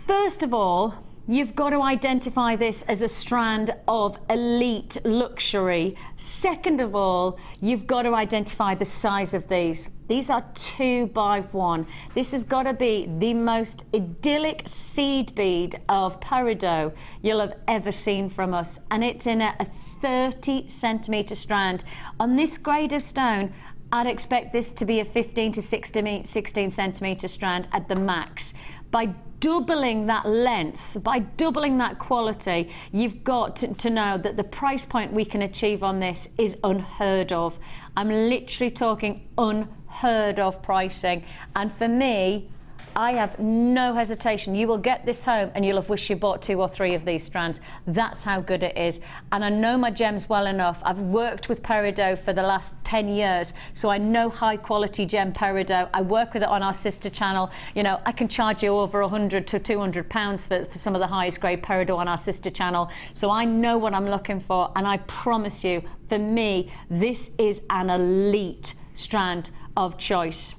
First of all, you've got to identify this as a strand of elite luxury. Second of all, you've got to identify the size of these. These are 2 by 1. This has got to be the most idyllic seed bead of peridot you'll have ever seen from us, and it's in a 30 centimetre strand. On this grade of stone, I'd expect this to be a 15 to 16 centimetre strand at the max. By doubling that length, by doubling that quality, you've got to know that the price point we can achieve on this is unheard of. I'm literally talking unheard of pricing, and for me, I have no hesitation. You will get this home and you'll have wished you bought 2 or 3 of these strands. That's how good it is. And I know my gems well enough. I've worked with peridot for the last 10 years, so I know high quality gem peridot. I work with it on our sister channel. You know, I can charge you over 100 to 200 pounds for some of the highest grade peridot on our sister channel. So I know what I'm looking for, and I promise you, for me, this is an elite strand of choice.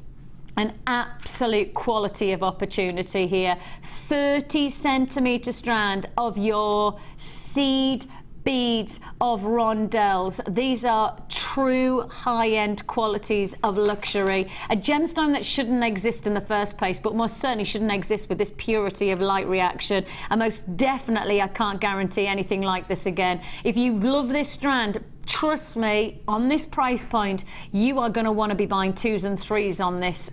An absolute quality of opportunity here. 30 centimetre strand of your seed beads of rondelles. These are true high-end qualities of luxury. A gemstone that shouldn't exist in the first place, but most certainly shouldn't exist with this purity of light reaction. And most definitely, I can't guarantee anything like this again. If you love this strand, trust me, on this price point, you are going to want to be buying 2s and 3s on this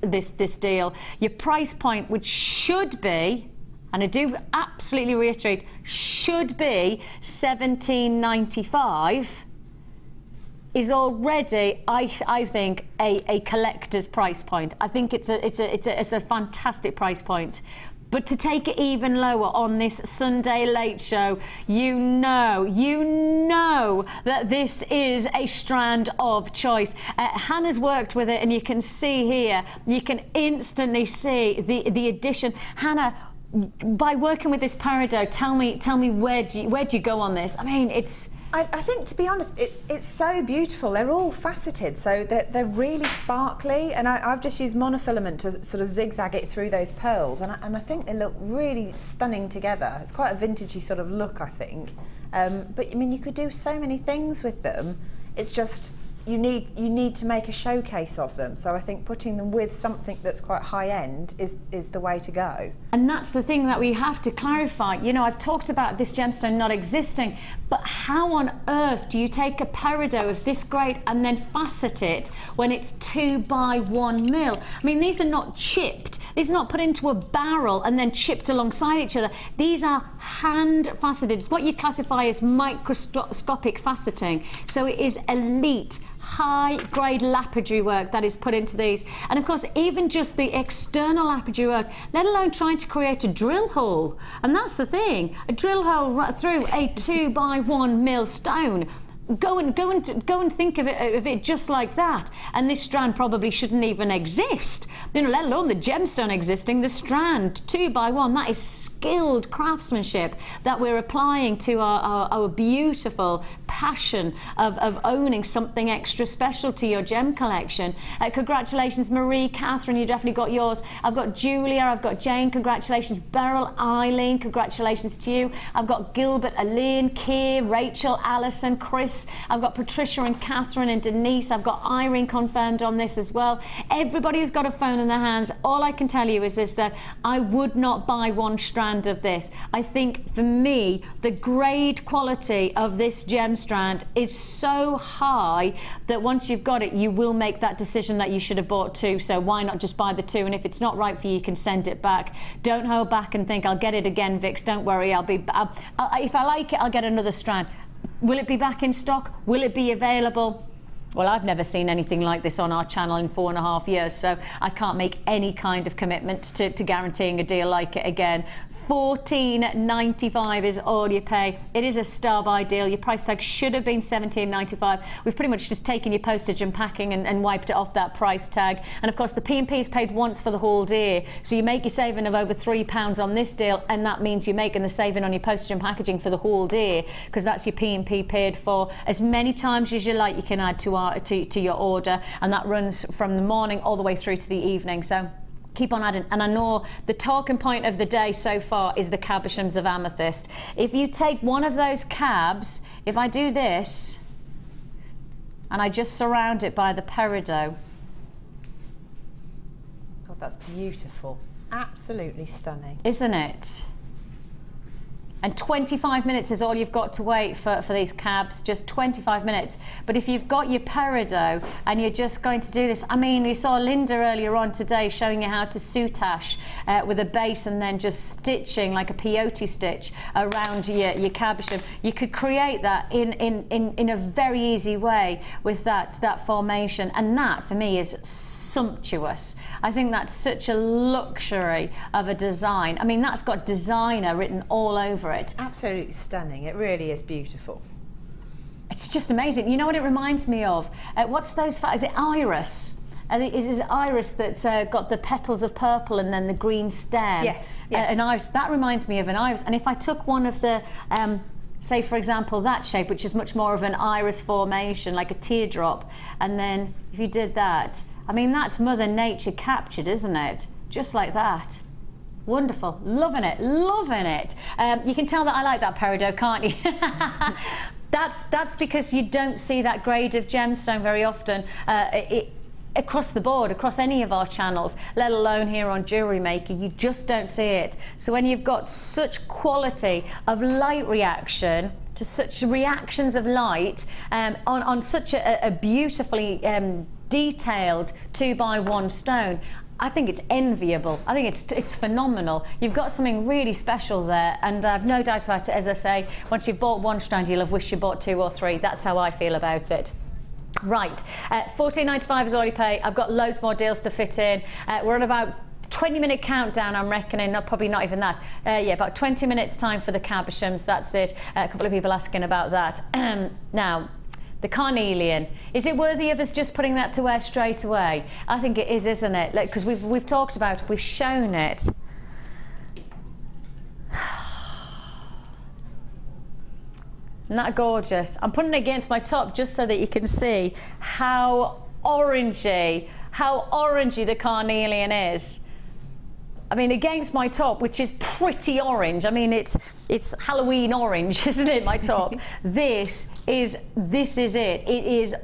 deal. Your price point, which should be, and I do absolutely reiterate, should be $17.95, is already, I think, a collector's price point. I think it's a fantastic price point. But to take it even lower on this Sunday late show, you know that this is a strand of choice. Hannah's worked with it, and you can see here, you can instantly see the addition. Hannah, by working with this peridot, tell me where do you go on this? I mean, it's. I think, to be honest, it's so beautiful. They're all faceted, so they're really sparkly, and I've just used monofilament to sort of zigzag it through those pearls, and I think they look really stunning together. It's quite a vintagey sort of look, I think. But I mean, you could do so many things with them. It's just you need to make a showcase of them. So I think putting them with something that's quite high end is the way to go. And that's the thing that we have to clarify. You know, I've talked about this gemstone not existing, but how on earth do you take a peridot of this grade and then facet it when it's 2 by 1 mil? I mean, these are not chipped. These are not put into a barrel and then chipped alongside each other. These are hand faceted. It's what you classify as microscopic faceting. So it is elite, high-grade lapidary work that is put into these. And of course, even just the external lapidary work, let alone trying to create a drill hole. And that's the thing, a drill hole right through a 2 by 1 mil stone. Go and think of it just like that, and this strand probably shouldn't even exist. You know, let alone the gemstone existing. The strand 2 by 1, that is skilled craftsmanship that we're applying to our beautiful passion of owning something extra special to your gem collection. Congratulations, Marie, Catherine, you definitely got yours. I've got Julia, I've got Jane, congratulations. Beryl, Eileen, congratulations to you. I've got Gilbert, Elaine, Keir, Rachel, Alison, Chris. I've got Patricia and Catherine and Denise. I've got Irene confirmed on this as well. Everybody who's got a phone in their hands, all I can tell you is this, that I would not buy one strand of this. I think for me, the grade quality of this gem strand is so high that once you've got it, you will make that decision that you should have bought 2. So why not just buy the 2? And if it's not right for you, you can send it back. Don't hold back and think, I'll get it again, Vix. Don't worry. If I like it, I'll get another strand. Will it be back in stock? Will it be available? Well, I've never seen anything like this on our channel in 4.5 years, so I can't make any kind of commitment to guaranteeing a deal like it again. $14.95 is all you pay. It is a star-buy deal. Your price tag should have been $17.95. We've pretty much just taken your postage and packing and wiped it off that price tag. And of course, the P&P is paid once for the whole deal, so you make your saving of over £3 on this deal, and that means you're making the saving on your postage and packaging for the whole deal, because that's your P&P paid for. As many times as you like, you can add to your order, and that runs from the morning all the way through to the evening. So keep on adding. And I know the talking point of the day so far is the cabochons of amethyst. If you take one of those cabs, if I do this and I just surround it by the peridot. God, that's beautiful. Absolutely stunning. Isn't it? And 25 minutes is all you've got to wait for these cabs, just 25 minutes. But if you've got your peridot and you're just going to do this, I mean, we saw Linda earlier on today showing you how to soutache with a base and then just stitching like a peyote stitch around your cabochon. You could create that in a very easy way with that formation, and that for me is sumptuous. I think that's such a luxury of a design. I mean, that's got designer written all over it. It's absolutely stunning. It really is beautiful. It's just amazing. You know what it reminds me of? What's those? Is it iris? Is it iris that's got the petals of purple and then the green stem? Yes. Yeah. An iris. That reminds me of an iris. And if I took one of the say, for example, that shape, which is much more of an iris formation, like a teardrop, and then if you did that, I mean, that's Mother Nature captured, isn't it? Just like that. Wonderful. Loving it. Loving it. You can tell that I like that peridot, can't you? That's because you don't see that grade of gemstone very often across the board, across any of our channels, let alone here on JewelleryMaker. You just don't see it. So when you've got such quality of light reaction, to such reactions of light on such a beautifully detailed 2 by 1 stone, I think it's enviable. I think it's phenomenal. You've got something really special there, and I've no doubt about it. As I say, once you've bought 1 strand, you'll have wished you bought 2 or 3. That's how I feel about it. Right, $14.95 is all you pay. I've got loads more deals to fit in. We're on about 20-minute countdown, I'm reckoning. No, probably not even that. Yeah, about 20 minutes time for the cabochons. That's it. A couple of people asking about that. Now, the Carnelian, is it worthy of us just putting that to wear straight away? I think it is, isn't it? Because we've talked about it, we've shown it. Isn't that gorgeous? I'm putting it against my top just so that you can see how orangey the Carnelian is. I mean, against my top, which is pretty orange. I mean, it's Halloween orange, isn't it, my top? This is it. It is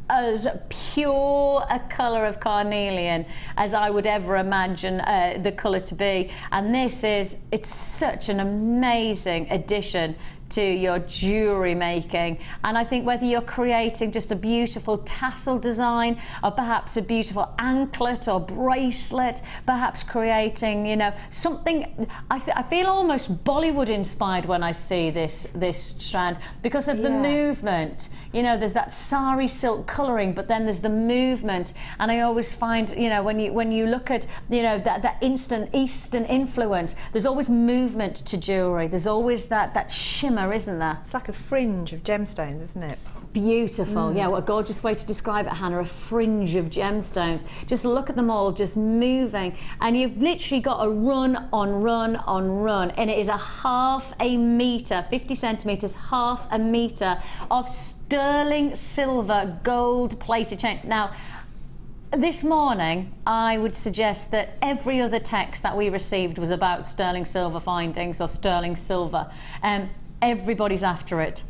as pure a colour of carnelian as I would ever imagine the colour to be. And it's such an amazing addition to your jewellery making. And I think whether you're creating just a beautiful tassel design, or perhaps a beautiful anklet or bracelet, perhaps creating, you know, something, I feel almost Bollywood inspired when I see this strand, because of the movement. You know, there's that sari silk colouring, but then there's the movement. And I always find, you know, when you look at, you know, that instant Eastern influence, there's always movement to jewellery. There's always that shimmer, isn't there? It's like a fringe of gemstones, isn't it? Beautiful. Yeah, what a gorgeous way to describe it, Hannah, a fringe of gemstones. Just look at them all just moving, and you've literally got a run on run on run, and it is a half a metre, 50 centimetres, half a metre of sterling silver gold plated chain. Now, this morning, I would suggest that every other text that we received was about sterling silver findings or sterling silver. Everybody's after it.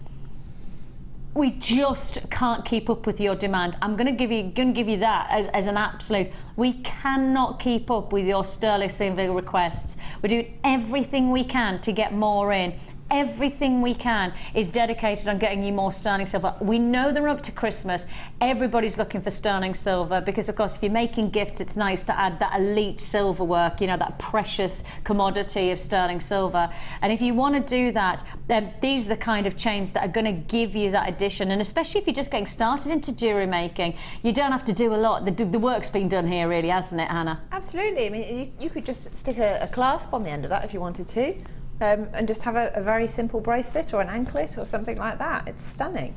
We just can't keep up with your demand. I'm going to give you that as an absolute. We cannot keep up with your sterling silver requests. We're doing everything we can to get more in. Everything we can is dedicated on getting you more sterling silver. We know they're up to Christmas. Everybody's looking for sterling silver because, of course, if you're making gifts, it's nice to add that elite silver work, you know, that precious commodity of sterling silver. And if you want to do that, then these are the kind of chains that are going to give you that addition. And especially if you're just getting started into jewellery making, you don't have to do a lot. The work's been done here, really, hasn't it, Hannah? Absolutely. I mean, you could just stick a clasp on the end of that if you wanted to. And just have a very simple bracelet or an anklet or something like that. It's stunning.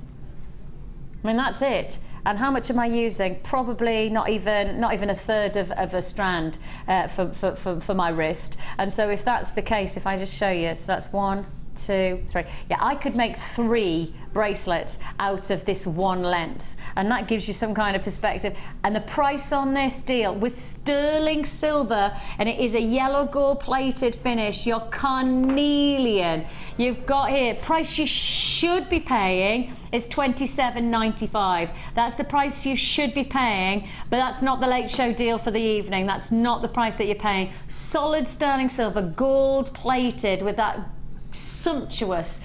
I mean, that's it. And how much am I using? Probably not even a third of a strand for my wrist. And so if that's the case, if I just show you, so that's 1, 2, 3. Yeah, I could make 3 bracelets out of this one length, and that gives you some kind of perspective. And the price on this deal with sterling silver, and it is a yellow gold plated finish, your carnelian, you've got here, price you should be paying is $27.95. That's the price you should be paying, but that's not the late show deal for the evening. That's not the price that you're paying. Solid sterling silver, gold plated, with that sumptuous,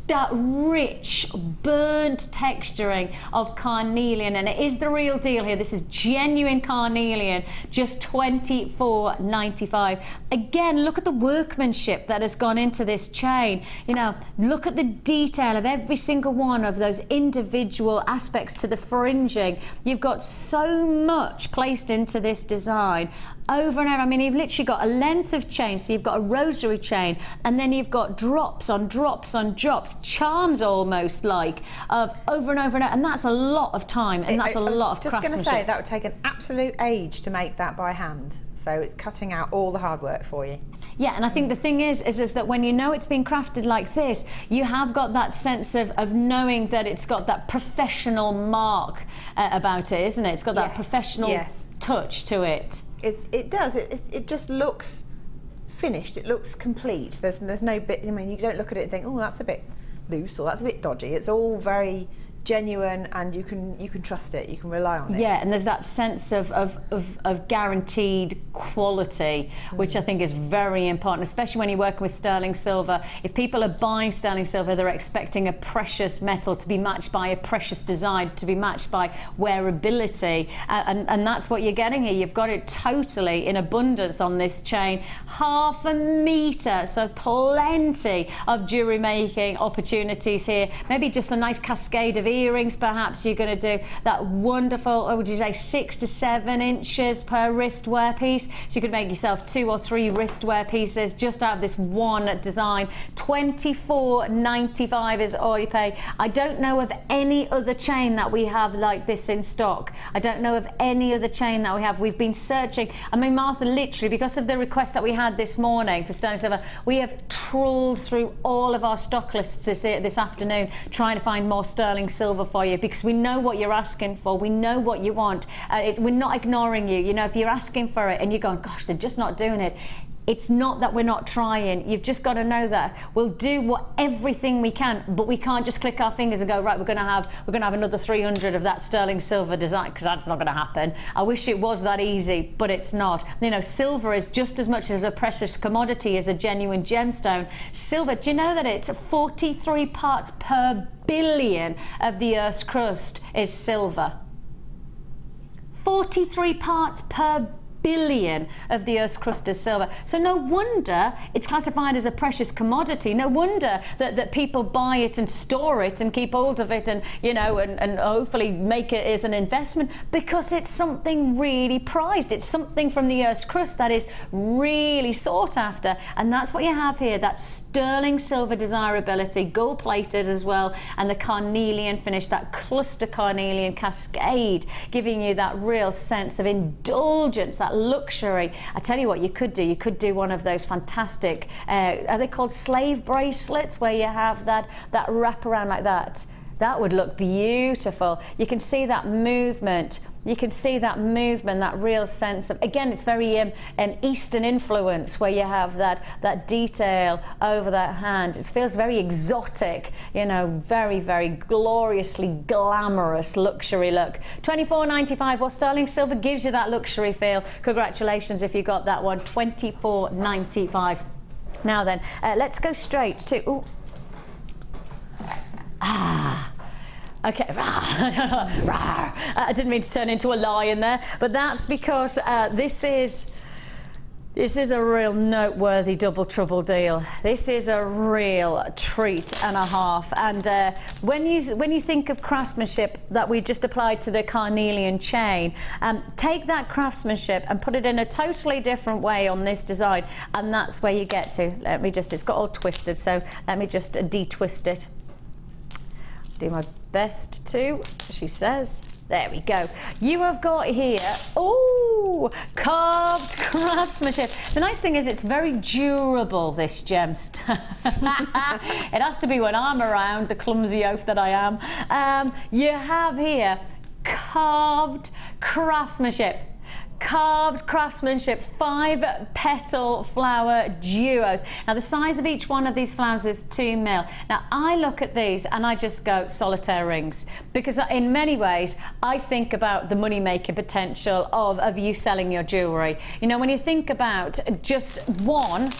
that rich burnt texturing of carnelian, and it is the real deal here. This is genuine carnelian, just $24.95. Again, look at the workmanship that has gone into this chain. You know, look at the detail of every single one of those individual aspects to the fringing. You've got so much placed into this design. Over and over. I mean, you've literally got a length of chain, so you've got a rosary chain, and then you've got drops on drops on drops, charms almost like, of over and over and over, and that's a lot of time, and that's a lot of craftsmanship. Just going to say, that would take an absolute age to make that by hand, so it's cutting out all the hard work for you. Yeah, and I think the thing is that when you know it's been crafted like this, you have got that sense of knowing that it's got that professional mark about it, isn't it? It's got that professional touch to it. It does. It just looks finished. It looks complete. There's no bit. I mean, you don't look at it and think, oh, that's a bit loose or that's a bit dodgy. It's all very genuine, and you can trust it. You can rely on it. Yeah, and there's that sense of guaranteed quality, which I think is very important, especially when you're working with sterling silver. If people are buying sterling silver, they're expecting a precious metal to be matched by a precious design, to be matched by wearability, and that's what you're getting here. You've got it totally in abundance on this chain. Half a metre, so plenty of jewellery making opportunities here. Maybe just a nice cascade of earrings, perhaps you're going to do that wonderful, would you say 6 to 7 inches per wrist wear piece, so you could make yourself 2 or 3 wrist wear pieces just out of this one design. $24.95 is all you pay. I don't know of any other chain that we have like this in stock. I don't know of any other chain that we have. We've been searching. I mean, Martha, literally, because of the request that we had this morning for sterling silver, we have trawled through all of our stock lists this afternoon trying to find more sterling silver for you, because we know what you're asking for, we know what you want. We're not ignoring you. You know, if you're asking for it and you're going, gosh, they're just not doing it, It's not that we're not trying. You've just got to know that we'll do everything we can, but we can't just click our fingers and go, right, we're going to have another 300 of that sterling silver design, because that's not going to happen. I wish it was that easy, but it's not. You know, silver is just as much as a precious commodity as a genuine gemstone. Silver, do you know that it's 43 parts per billion of the Earth's crust is silver? 43 parts per billion of the Earth's crust is silver. So no wonder it's classified as a precious commodity. No wonder that people buy it and store it and keep hold of it, and you know, and hopefully make it as an investment, because it's something really prized. It's something from the Earth's crust that is really sought after, and that's what you have here, that sterling silver desirability, gold plated as well, and the carnelian finish, that cluster carnelian cascade, giving you that real sense of indulgence, that luxury. I tell you what you could do one of those fantastic, are they called slave bracelets, where you have that wrap around like that. That would look beautiful. You can see that movement. You can see that movement, that real sense of, again, it's very an Eastern influence, where you have that detail over that hand. It feels very exotic, you know, very, very gloriously glamorous luxury look. £24.95. Well, sterling silver gives you that luxury feel. Congratulations if you got that one. £24.95. Now then, let's go straight to... Ooh. Okay, I didn't mean to turn into a lion there, but that's because this is a real noteworthy double trouble deal. This is a real treat and a half. And when you think of craftsmanship that we just applied to the carnelian chain, take that craftsmanship and put it in a totally different way on this design, and that's where you get to. Let me just, it's got all twisted, so let me just de-twist it. Do my best to, she says. There we go. You have got here, oh, carved craftsmanship. The nice thing is it's very durable, this gemstone. It has to be when I'm around, the clumsy oaf that I am. You have here carved craftsmanship. Carved craftsmanship, 5-petal flower duos. Now the size of each one of these flowers is 2 mil. Now I look at these and I just go solitaire rings, because in many ways I think about the money making potential of you selling your jewellery. You know, when you think about just one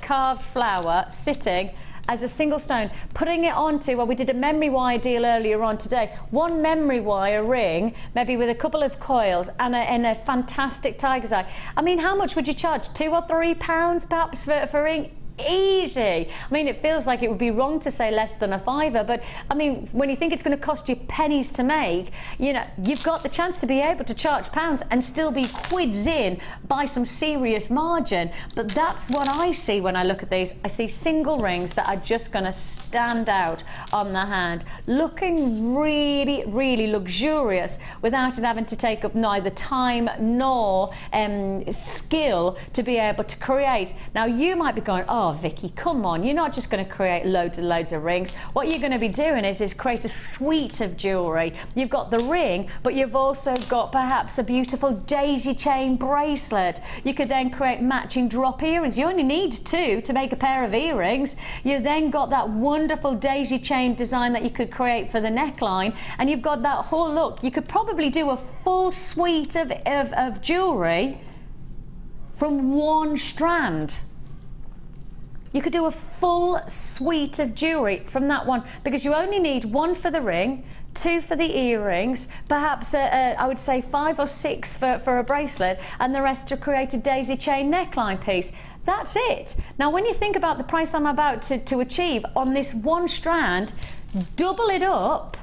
carved flower sitting as a single stone, putting it onto, well, we did a memory wire deal earlier on today, one memory wire ring, maybe with a couple of coils and a fantastic tiger's eye. I mean, how much would you charge? £2 or £3 perhaps for a ring? Easy. I mean, it feels like it would be wrong to say less than a £5, but I mean, when you think it's going to cost you pennies to make, you know, you've got the chance to be able to charge pounds and still be quids in by some serious margin. But that's what I see when I look at these. I see single rings that are just going to stand out on the hand, looking really, really luxurious without it having to take up neither time nor skill to be able to create. Now, you might be going, oh, Vicki, come on, you're not just going to create loads and loads of rings. What you're going to be doing is create a suite of jewellery. You've got the ring, but you've also got perhaps a beautiful daisy chain bracelet. You could then create matching drop earrings. You only need 2 to make a pair of earrings. You've then got that wonderful daisy chain design that you could create for the neckline, and you've got that whole look. You could probably do a full suite of jewellery from one strand. You could do a full suite of jewellery from that one, because you only need 1 for the ring, 2 for the earrings, perhaps I would say 5 or 6 for a bracelet, and the rest to create a daisy chain neckline piece. That's it. Now, when you think about the price I'm about to achieve on this one strand, double it up.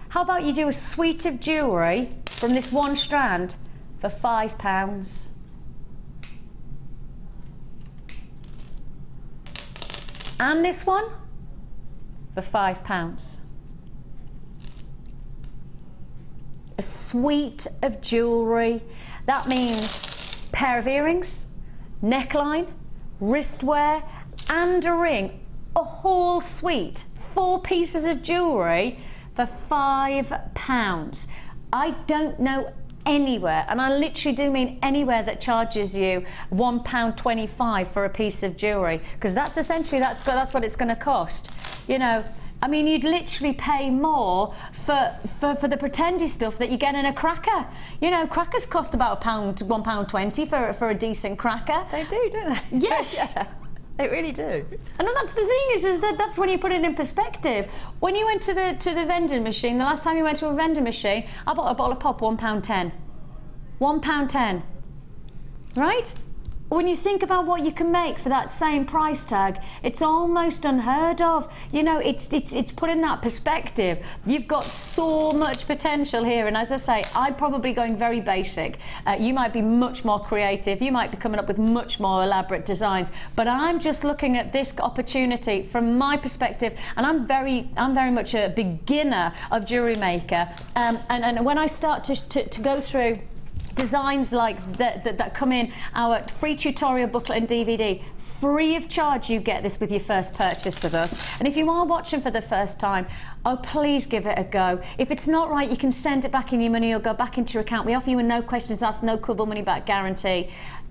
How about you do a suite of jewellery from this one strand for £5? And this one for £5. A suite of jewellery. That means pair of earrings, neckline, wristwear, and a ring. A whole suite, 4 pieces of jewellery for £5. I don't know anywhere, and I literally do mean anywhere, that charges you £1.25 for a piece of jewellery, because that's essentially that's what it's going to cost. You know, I mean, you'd literally pay more for the pretendy stuff that you get in a cracker. You know, crackers cost about £1.20 for a decent cracker. They do, don't they? Yes. Yeah, they really do. And that's the thing is that that's when you put it in perspective. When you went to the vending machine, the last time you went to a vending machine, I bought a bottle of pop, £1.10. £1.10, right? When you think about what you can make for that same price tag, it's almost unheard of. You know, it's put in that perspective. You've got so much potential here, and as I say, I'm probably going very basic. You might be much more creative. You might be coming up with much more elaborate designs. But I'm just looking at this opportunity from my perspective, and I'm very much a beginner of JewelleryMaker. And when I start to go through designs like that come in our free tutorial booklet and DVD, free of charge. You get this with your first purchase with us. And if you are watching for the first time, oh, please give it a go. If it's not right, you can send it back in your money or go back into your account. We offer you a no questions asked, no quibble money back guarantee.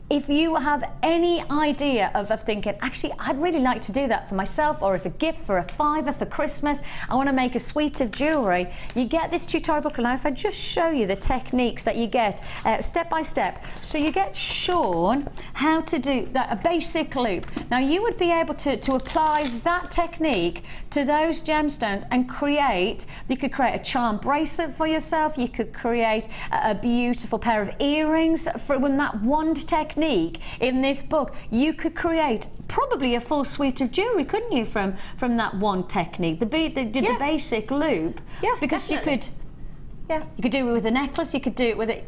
If you have any idea of thinking, actually, I'd really like to do that for myself or as a gift for a £5 for Christmas, I want to make a suite of jewellery, you get this tutorial book. Now, if I just show you the techniques that you get step by step. So you get shown how to do that, a basic loop. Now, you would be able to apply that technique to those gemstones and you could create a charm bracelet for yourself. You could create a beautiful pair of earrings from that wand technique. In this book, you could create probably a full suite of jewellery, couldn't you, from that one technique, the basic loop? Yeah, because definitely. You could do it with a necklace, you could do it with it.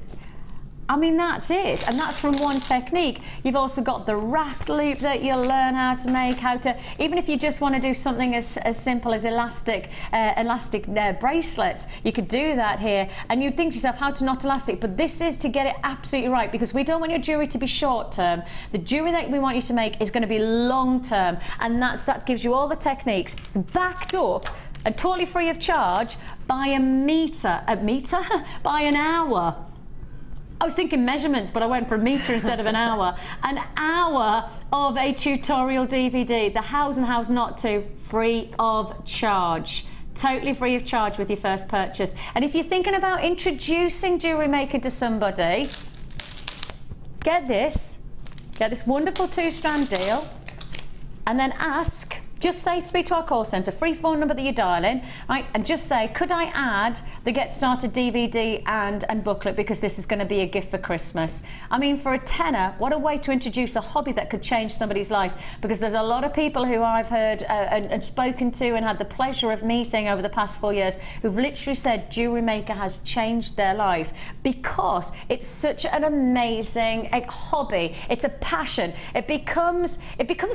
I mean, that's it, and that's from one technique. You've also got the wrapped loop that you'll learn how to make, even if you just want to do something as simple as elastic bracelets, you could do that here. And you'd think to yourself, how to knot elastic, but this is to get it absolutely right, because we don't want your jewellery to be short term. The jewellery that we want you to make is going to be long term, and that gives you all the techniques. It's backed up and totally free of charge by by an hour. I was thinking measurements, but I went for a metre instead of an hour. An hour of a tutorial DVD, the hows and hows not to, free of charge. Totally free of charge with your first purchase. And if you're thinking about introducing JewelleryMaker to somebody, get this wonderful 2-strand deal, and then just speak to our call centre, free phone number that you dial in, right, and just say, could I add the Get Started DVD and booklet, because this is going to be a gift for Christmas. I mean, for a tenner, what a way to introduce a hobby that could change somebody's life, because there's a lot of people who I've heard and spoken to and had the pleasure of meeting over the past 4 years who've literally said JewelleryMaker has changed their life, because it's such an amazing hobby. It's a passion. It becomes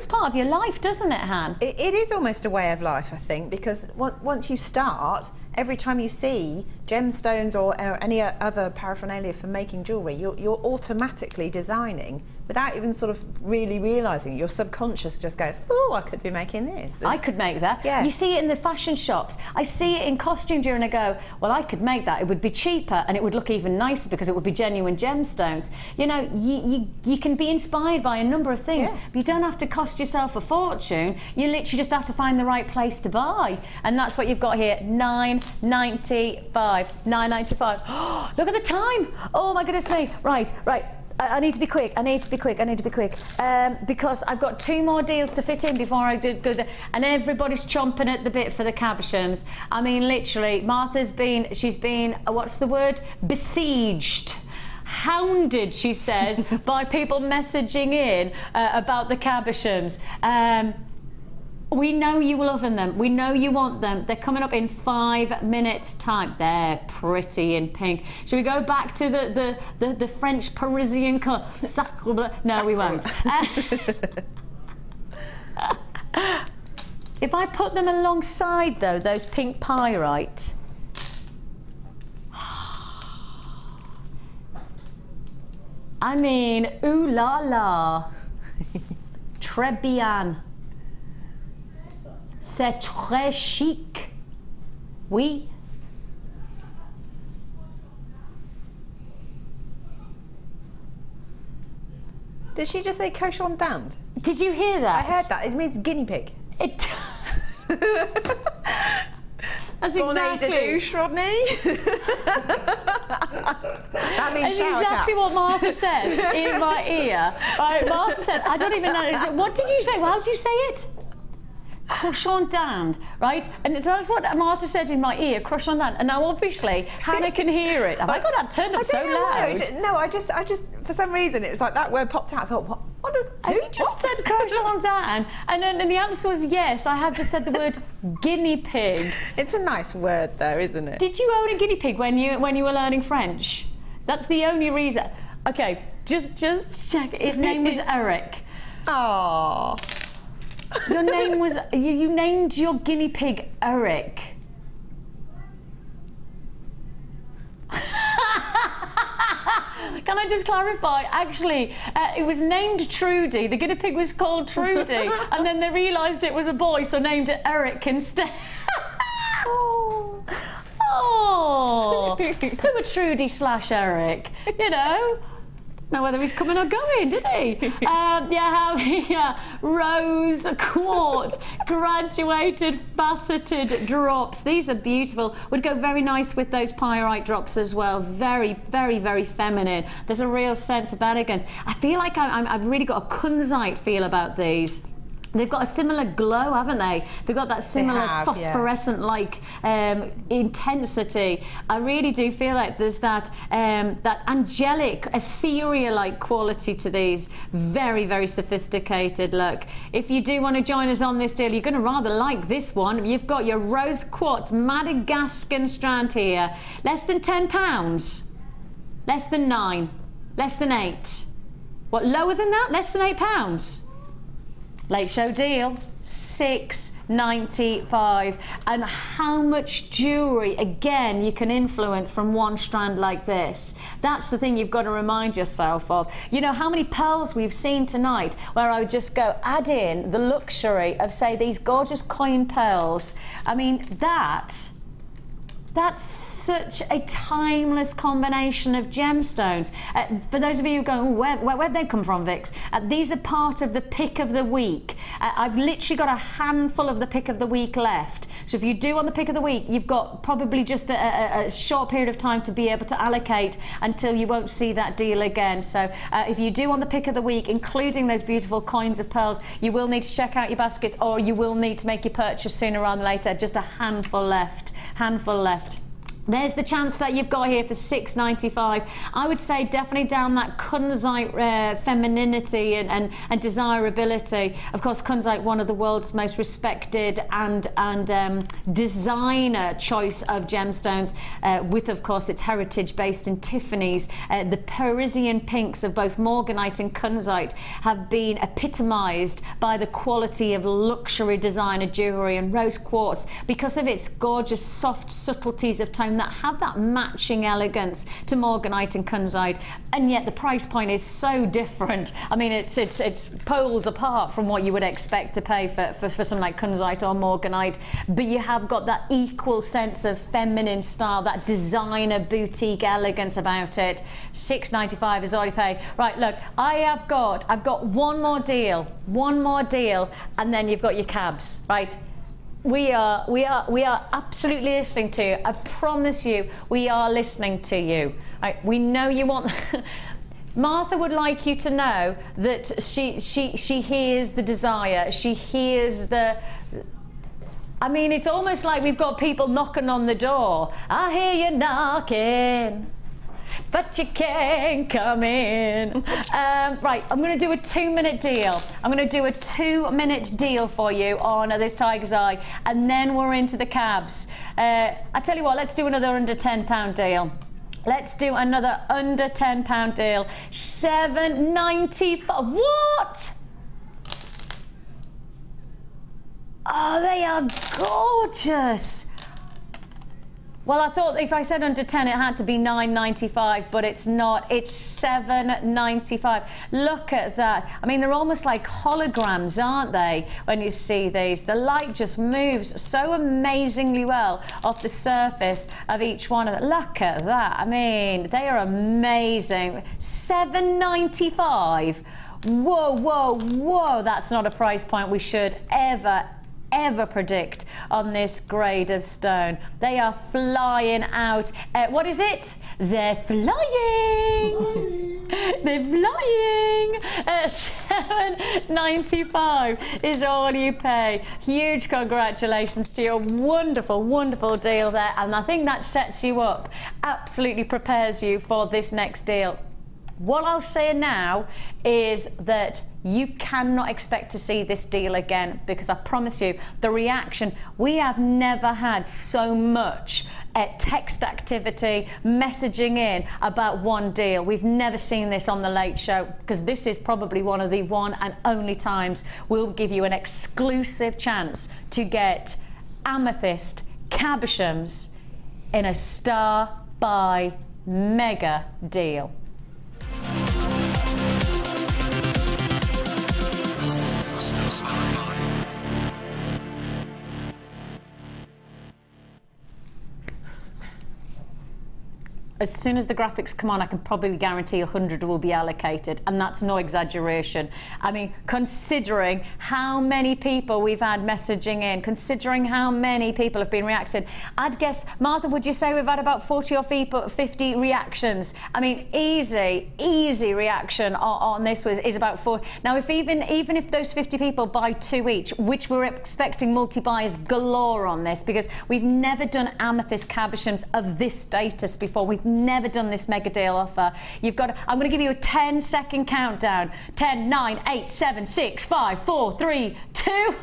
part of your life, doesn't it, Han? It is almost a way of life, I think, because once you start, every time you see gemstones or any other paraphernalia for making jewellery, you're automatically designing without even sort of really realising. Your subconscious just goes, oh, I could be making this. I could make that. Yeah. You see it in the fashion shops. I see it in costume jewellery and I go, well, I could make that. It would be cheaper and it would look even nicer because it would be genuine gemstones. You know, you can be inspired by a number of things, but you don't have to cost yourself a fortune. You literally just have to find the right place to buy. And that's what you've got here, £9.95. £9.95. Look at the time. Oh my goodness me. Right. I need to be quick. Because I've got 2 more deals to fit in before I go there, and everybody's chomping at the bit for the Cabochons. I mean, literally, she's been, what's the word? Besieged. Hounded, she says, by people messaging in about the Cabochons. We know you love them. We know you want them. They're coming up in 5 minutes' time. They're pretty in pink. Should we go back to the French Parisian colour? No, we won't. If I put them alongside, though, those pink pyrite. I mean, ooh la la. Très bien. C'est très chic. Oui. Did she just say cochon d'Inde? Did you hear that? I heard that. It means guinea pig. It does. That's exactly. That means shower exactly cap. what Martha said in my ear. Right, Martha said, I don't even know. What did you say? How did you say it? Cochon d'Inde, right? And that's what Martha said in my ear, cochon d'Inde. And now obviously Hannah can hear it. Have I got that turned up so loud? I just for some reason it was like that word popped out. I thought, what does who just said cochon d'Inde? And the answer was yes. I have just said the word guinea pig. It's a nice word though, isn't it? Did you own a guinea pig when you were learning French? That's the only reason. Okay, just check. His name was Eric. Oh. Your name was, you named your guinea pig Eric. Can I just clarify? Actually, it was named Trudy. The guinea pig was called Trudy, and then they realised it was a boy, so named it Eric instead. Oh, poor Trudy / Eric. You know. Know whether he's coming or going, did he? Yeah, rose quartz graduated faceted drops. These are beautiful. Would go very nice with those pyrite drops as well. Very, very, very feminine. There's a real sense of elegance. I feel like I've really got a kunzite feel about these. They've got a similar glow, haven't they? They've got that similar phosphorescent-like intensity. I really do feel like there's that that angelic, ethereal-like quality to these. Very, very sophisticated look. If you do want to join us on this deal, you're going to rather like this one. You've got your rose quartz Madagascan strand here. Less than £10. Less than 9. Less than 8. What, lower than that? Less than £8? Late show deal, £6.95. And how much jewellery, again, you can influence from one strand like this. That's the thing you've got to remind yourself of. You know how many pearls we've seen tonight where I would just go add in the luxury of, say, these gorgeous coin pearls. I mean, that's such a timeless combination of gemstones. For those of you who go, where'd they come from, Vix? These are part of the pick of the week. I've literally got a handful of the pick of the week left. So if you do on the pick of the week, you've got probably just a short period of time to be able to allocate until you won't see that deal again. So if you do on the pick of the week, including those beautiful coins of pearls, you will need to check out your baskets, or you will need to make your purchase sooner rather than later. Just a handful left. There's the chance that you've got here for £6.95. I would say definitely down that kunzite femininity and desirability. Of course, kunzite, one of the world's most respected and designer choice of gemstones, with, of course, its heritage based in Tiffany's. The Parisian pinks of both morganite and kunzite have been epitomised by the quality of luxury designer jewellery, and rose quartz, because of its gorgeous soft subtleties of tone that have that matching elegance to morganite and kunzite, and yet the price point is so different. I mean, it's poles apart from what you would expect to pay for something like kunzite or morganite, but you have got that equal sense of feminine style, that designer boutique elegance about it. £6.95 is all you pay. Right, look, I've got one more deal, and then you've got your cabs, right? We are absolutely listening to you. I promise you, we are listening to you. Right, we know you want. Martha would like you to know that she hears the desire. She hears the. I mean, it's almost like we've got people knocking on the door. I hear you knocking, but you can't come in. Right, I'm going to do a 2-minute deal. I'm going to do a 2-minute deal for you on this Tiger's Eye, and then we're into the cabs. I tell you what, let's do another under £10 deal. Let's do another under £10 deal. £7.95. What? Oh, they are gorgeous. Well, I thought if I said under 10, it had to be £9.95, but it's not. It's £7.95. Look at that. I mean, they're almost like holograms, aren't they, when you see these? The light just moves so amazingly well off the surface of each one of them. Look at that. I mean, they are amazing. £7.95. Whoa, whoa, whoa, that's not a price point we should ever predict on this grade of stone. They are flying out. What is it? They're flying. They're flying. $7.95 is all you pay. Huge congratulations to your wonderful, wonderful deal there. And I think that sets you up, absolutely prepares you for this next deal. What I'll say now is that you cannot expect to see this deal again, because I promise you, the reaction, we have never had so much text activity, messaging in about one deal. We've never seen this on The Late Show, because this is probably one of the one and only times we'll give you an exclusive chance to get Amethyst Cabochons in a Star by mega deal. As soon as the graphics come on, I can probably guarantee 100 will be allocated, and that's no exaggeration. I mean, considering how many people we've had messaging in, considering how many people have been reacting, I'd guess, Martha, would you say we've had about 40 or 50 reactions? I mean, easy reaction on this is about 4. Now, if even if those 50 people buy 2 each, which we're expecting multi-buys galore on this, because we've never done Amethyst Cabochons of this status before. We've never done this mega deal offer. You've got. I'm going to give you a 10-second countdown. 10, 9, 8, 7, 6, 5, 4, 3, 2, 1.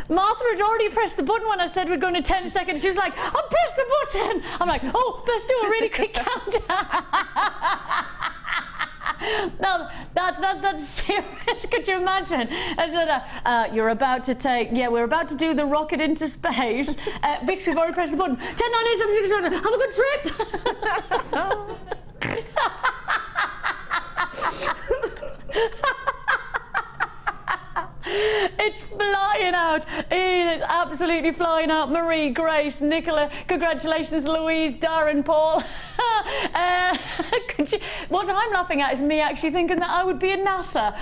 Martha had already pressed the button when I said we're going to 10 seconds. She was like, I'll press the button. I'm like, oh, let's do a really quick countdown. No, that's serious. Could you imagine? I said, you're about to take, we're about to do the rocket into space. Vix, we've already pressed the button. 10, 9, 8, 7, 6, 5, have a good trip. It's flying out. It's absolutely flying out. Marie, Grace, Nicola, congratulations, Louise, Darren, Paul. What I'm laughing at is me actually thinking that I would be in NASA.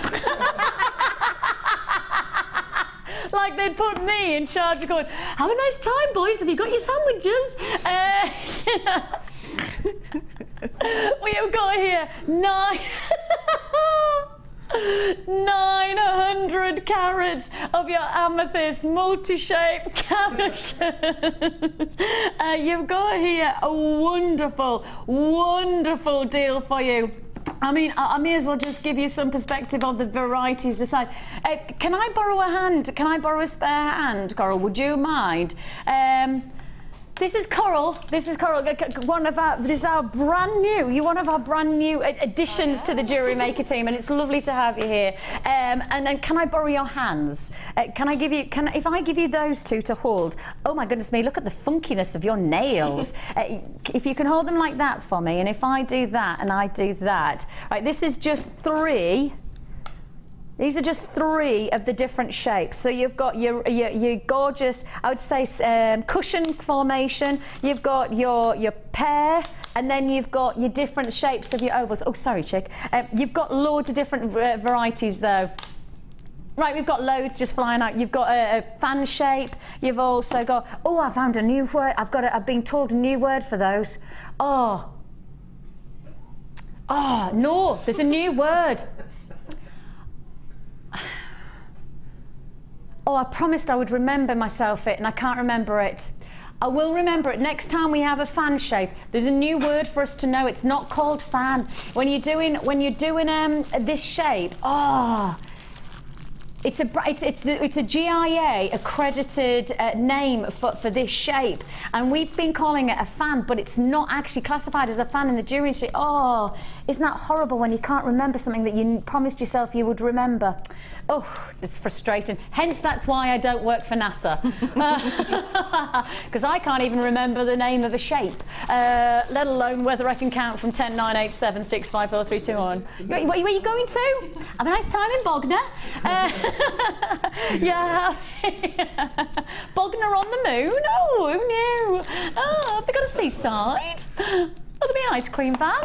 Like they'd put me in charge of going, have a nice time, boys. Have you got your sandwiches? You know. We have got here 900 carats of your amethyst multi-shape cabochons. You've got here a wonderful, wonderful deal for you. I mean, I may as well just give you some perspective of the varieties aside. Can I borrow a hand? Can I borrow a spare hand, Coral? Would you mind? This is Coral. This is Coral. This is our brand new. You're one of our brand new additions to the JewelleryMaker team, and it's lovely to have you here. And then, can I borrow your hands? Can I give you? If I give you those two to hold? Oh my goodness me! Look at the funkiness of your nails. If you can hold them like that for me, and if I do that and I do that, right? This is just 3. These are just 3 of the different shapes. So you've got your gorgeous, I would say, cushion formation. You've got your pear, and then you've got your different shapes of your ovals. Oh, sorry, chick. You've got loads of different varieties, though. Right, we've got loads just flying out. You've got a fan shape. You've also got. Oh, I found a new word. I've been told a new word for those. Oh, no. There's a new word. Oh, I promised I would remember myself it, and I can't remember it. I will remember it next time we have a fan shape. There's a new word for us to know. It's not called fan. When you're doing this shape, it's a GIA accredited name for this shape, and we've been calling it a fan, but it's not actually classified as a fan in the jewelry industry. Oh, isn't that horrible when you can't remember something that you promised yourself you would remember? Oh, it's frustrating. Hence, that's why I don't work for NASA. Because I can't even remember the name of a shape, let alone whether I can count from 10, 9, 8, 7, 6, 5, 4, 3, 2, 1. Where are you going to? Have a nice time in Bognor. Yeah. Bognor on the moon? Oh, no. Oh, have they got a seaside? Oh, Look at me ice cream van.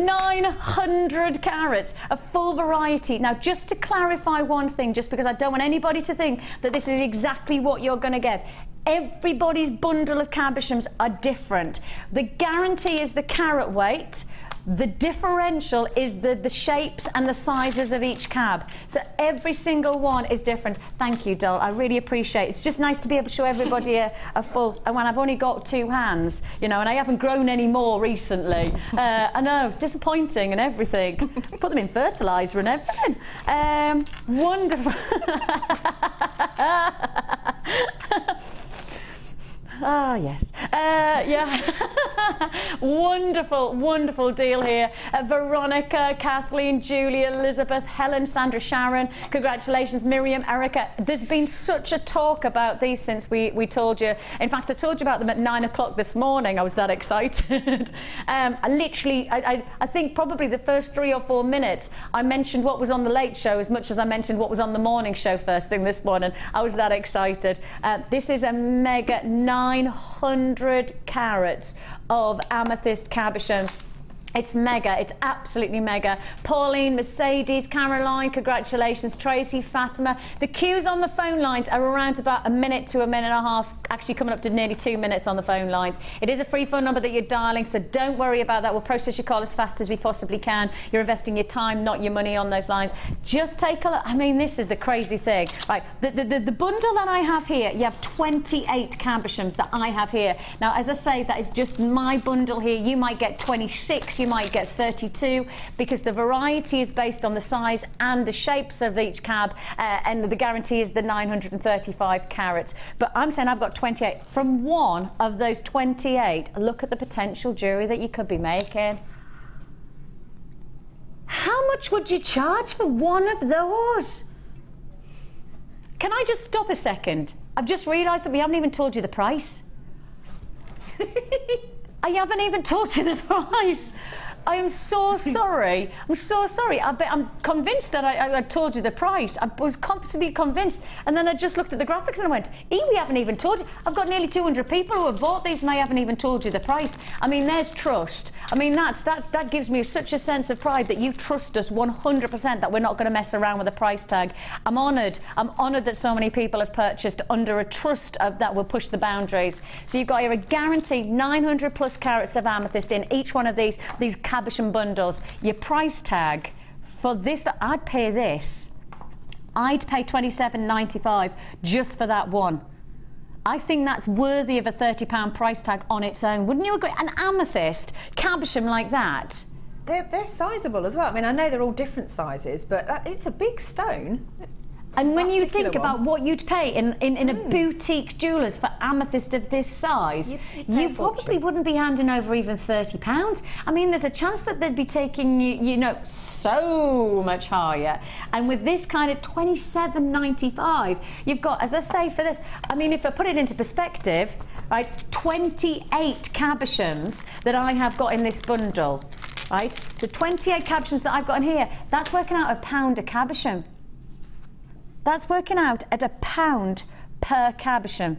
900 carats, a full variety. Now, just to clarify one thing, just because I don't want anybody to think that this is exactly what you're going to get. Everybody's bundle of cabochons are different. The guarantee is the carat weight. The differential is the shapes and the sizes of each cab. So every single one is different. Thank you, Dol. I really appreciate it. It's just nice to be able to show everybody a full... And when I've only got 2 hands, you know, and I haven't grown any more recently. I know, disappointing and everything. Put them in fertiliser and everything. Wonderful. Ah, yes. Yeah. Wonderful, wonderful deal here. Veronica, Kathleen, Julie, Elizabeth, Helen, Sandra, Sharon. Congratulations, Miriam, Erica. There's been such a talk about these since we told you. In fact, I told you about them at 9 o'clock this morning. I was that excited. I think probably the first 3 or 4 minutes, I mentioned what was on the late show as much as I mentioned what was on the morning show first thing this morning. I was that excited. This is a mega 900 carats of amethyst cabochons. It's mega, it's absolutely mega. Pauline, Mercedes, Caroline, congratulations. Tracy, Fatima. The queues on the phone lines are around about a minute to a minute and a half, actually coming up to nearly 2 minutes on the phone lines. It is a free phone number that you're dialing, so don't worry about that. We'll process your call as fast as we possibly can. You're investing your time, not your money on those lines. Just take a look. I mean, this is the crazy thing. Right, the bundle that I have here, you have 28 cabochons that I have here. Now, as I say, that is just my bundle here. You might get 26, you might get 32, because the variety is based on the size and the shapes of each cab, and the guarantee is the 935 carats. But I'm saying I've got 28. From one of those 28, look at the potential jewellery that you could be making. How much would you charge for one of those? Can I just stop a second? I've just realised that we haven't even told you the price. I haven't even told you the price. I am so sorry. I'm so sorry. I'm convinced that I told you the price. I was completely convinced. And then I just looked at the graphics and I went, we haven't even told you. I've got nearly 200 people who have bought these and I haven't even told you the price. I mean, there's trust. I mean, that gives me such a sense of pride that you trust us 100% that we're not going to mess around with a price tag. I'm honoured. I'm honoured that so many people have purchased under a trust that will push the boundaries. So you've got here a guaranteed 900 plus carats of amethyst in each one of these cabochon bundles. Your price tag for this, I'd pay this. I'd pay $27.95 just for that one. I think that's worthy of a £30 price tag on its own. Wouldn't you agree? An amethyst cabochon like that. They're sizable as well. I mean, I know they're all different sizes, but it's a big stone. And when you think about what you'd pay in a boutique jeweller's for amethyst of this size, you probably wouldn't be handing over even £30. I mean, there's a chance that they'd be taking you know, so much higher. And with this kind of $27.95, you've got, as I say, for this, I mean, if I put it into perspective, right, 28 cabochons that I have got in this bundle, right? So 28 cabochons that I've got in here, that's working out £1 a cabochon. That's working out at £1 per cabochon.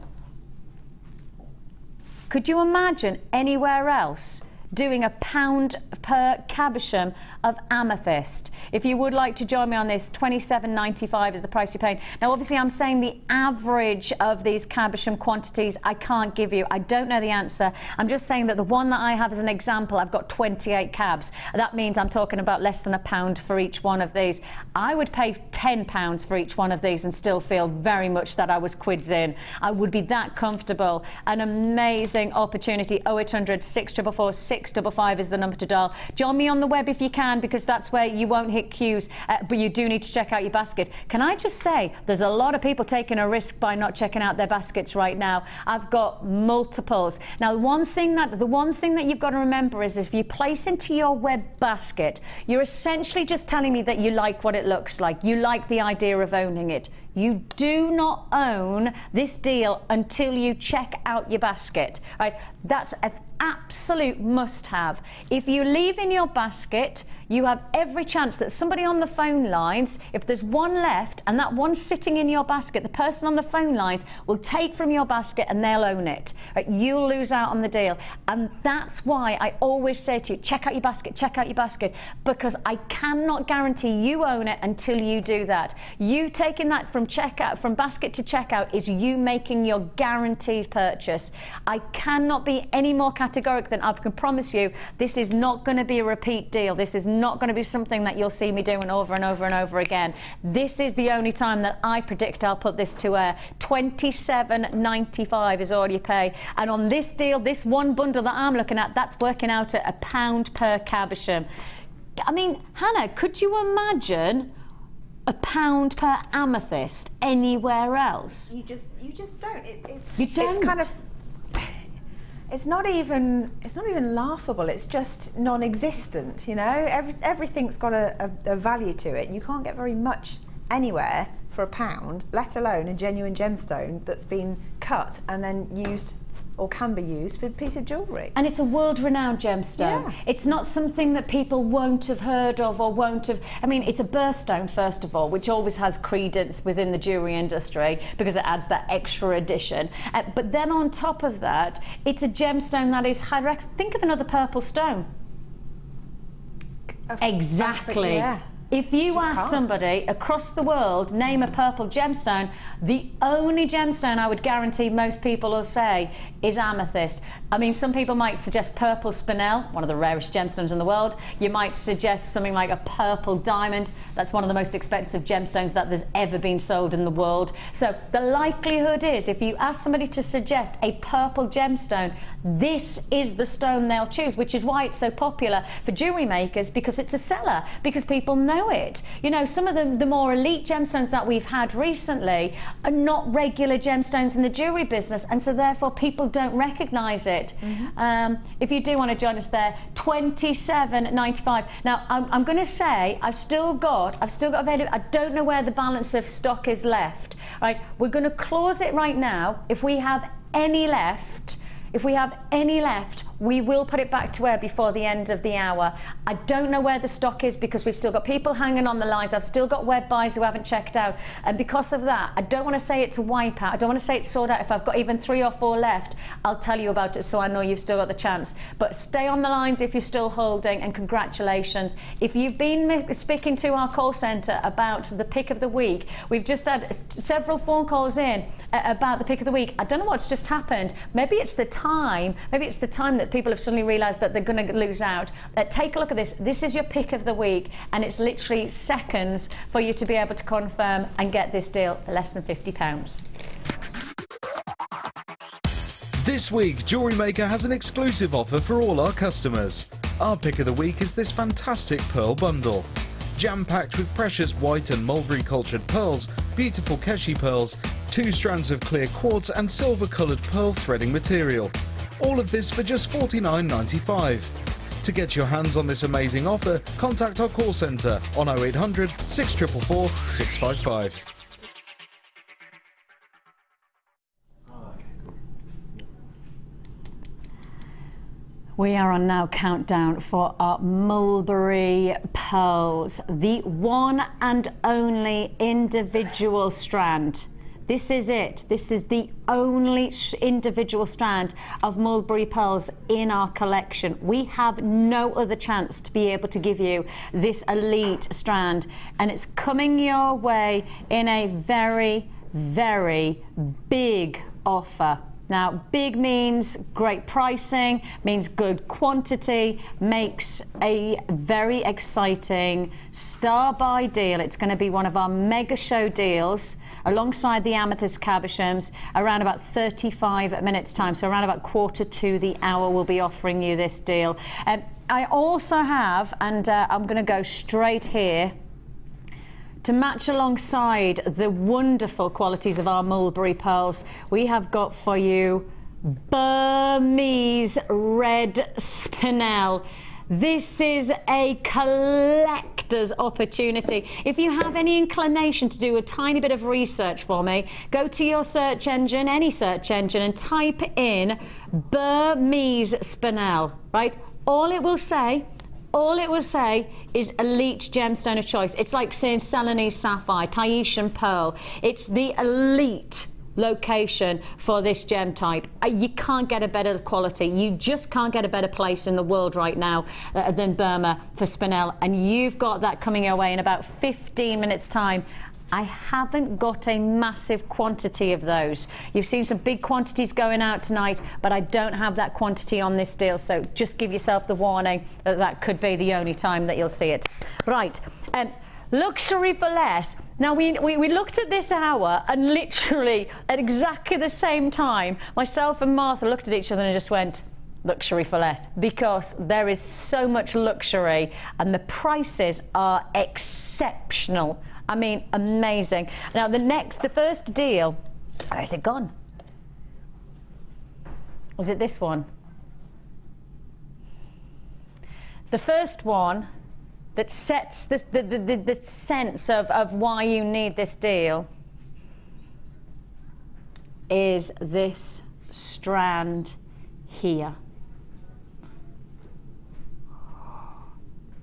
Could you imagine anywhere else doing £1 per cabochon of amethyst? If you would like to join me on this, $27.95 is the price you're paying. Now, obviously, I'm saying the average of these cabochon quantities I can't give you. I don't know the answer. I'm just saying that the one that I have as an example, I've got 28 cabs. That means I'm talking about less than £1 for each one of these. I would pay £10 for each one of these and still feel very much that I was quids in. I would be that comfortable. An amazing opportunity. 0800 644 655 is the number to dial. Join me on the web if you can, because that's where you won't hit queues, but you do need to check out your basket. Can I just say, there's a lot of people taking a risk by not checking out their baskets right now. I've got multiples. Now, the one thing that you've got to remember is if you place into your web basket, you're essentially just telling me that you like what it looks like. You like the idea of owning it. You do not own this deal until you check out your basket, right? That's an absolute must-have. If you leave in your basket, you have every chance that somebody on the phone lines, if there's one left and that one's sitting in your basket, the person on the phone lines will take from your basket and they'll own it. Right? You'll lose out on the deal. And that's why I always say to you, check out your basket, because I cannot guarantee you own it until you do that. You taking that from checkout, from basket to checkout, is you making your guaranteed purchase. I cannot be any more categoric than I can promise you this is not going to be a repeat deal. This is not going to be something that you'll see me doing over and over and over again. This is the only time that I predict I'll put this to air. $27.95 is all you pay. And on this deal, this one bundle that I'm looking at, that's working out at £1 per cabochon. I mean, Hannah, could you imagine £1 per amethyst anywhere else? You just don't. It's don't. It's not even laughable. It's just non-existent. You know, everything's got a value to it. You can't get very much anywhere for £1, let alone a genuine gemstone that's been cut and then used, or can be used, for a piece of jewellery. And it's a world-renowned gemstone. Yeah. It's not something that people won't have heard of or won't have... I mean, it's a birthstone, first of all, which always has credence within the jewellery industry because it adds that extra addition. But then on top of that, it's a gemstone that is high... Think of another purple stone. Exactly. Yeah. If you ask somebody across the world, name a purple gemstone, the only gemstone I would guarantee most people will say is amethyst. I mean, some people might suggest purple spinel, one of the rarest gemstones in the world. You might suggest something like a purple diamond. That's one of the most expensive gemstones that there's ever been sold in the world. So the likelihood is, if you ask somebody to suggest a purple gemstone, this is the stone they'll choose, which is why it's so popular for jewellery makers, because it's a seller, because people know it. You know, some of the more elite gemstones that we've had recently are not regular gemstones in the jewellery business, and so therefore people don't recognise it. If you do want to join us there, $27.95. Now I'm going to say I've still got available. I don't know where the balance of stock is left. Right, we're going to close it right now. If we have any left, we will put it back to air before the end of the hour. I don't know where the stock is because we've still got people hanging on the lines. I've still got web buys who haven't checked out. And because of that, I don't want to say it's a wipeout. I don't want to say it's sold out. If I've got even 3 or 4 left, I'll tell you about it so I know you've still got the chance. But stay on the lines if you're still holding, and congratulations. If you've been speaking to our call centre about the pick of the week, we've just had several phone calls in about the pick of the week. I don't know what's just happened. Maybe it's the time that people have suddenly realised that they're going to lose out. Take a look at this. This is your pick of the week, and it's literally seconds for you to be able to confirm and get this deal for less than £50. This week, JewelleryMaker has an exclusive offer for all our customers. Our pick of the week is this fantastic pearl bundle. Jam-packed with precious white and mulberry cultured pearls, beautiful keshi pearls, 2 strands of clear quartz and silver-coloured pearl threading material. All of this for just $49.95. To get your hands on this amazing offer, contact our call centre on 0800 644 655. We are on now countdown for our Mulberry Pearls, the one and only individual strand. This is it. This is the only individual strand of mulberry pearls in our collection. We have no other chance to be able to give you this elite strand, and it's coming your way in a very, very big offer. Now, big means great pricing, means good quantity, makes a very exciting star buy deal. It's going to be one of our mega show deals alongside the Amethyst cabochons around about 35 minutes time. So around about 1:45 we'll be offering you this deal. I also have, and I'm going to go straight here, to match alongside the wonderful qualities of our mulberry pearls, we have got for you Burmese Red Spinel. This is a collector's opportunity. If you have any inclination to do a tiny bit of research for me, go to your search engine, any search engine, and type in Burmese Spinel, right? All it will say all it will say is elite gemstone of choice. It's like saying Celanese sapphire, Tahitian pearl. It's the elite location for this gem type. You can't get a better quality. You just can't get a better place in the world right now than Burma for Spinel, and you've got that coming your way in about 15 minutes time. I haven't got a massive quantity of those. You've seen some big quantities going out tonight, but I don't have that quantity on this deal, so just give yourself the warning that that could be the only time that you'll see it. Right, luxury for less. Now, we looked at this hour, and literally at exactly the same time, myself and Martha looked at each other and just went, luxury for less, because there is so much luxury and the prices are exceptional. I mean, amazing. Now, the first deal, where is it gone? Was it this one? The first one that sets the sense of why you need this deal is this strand here.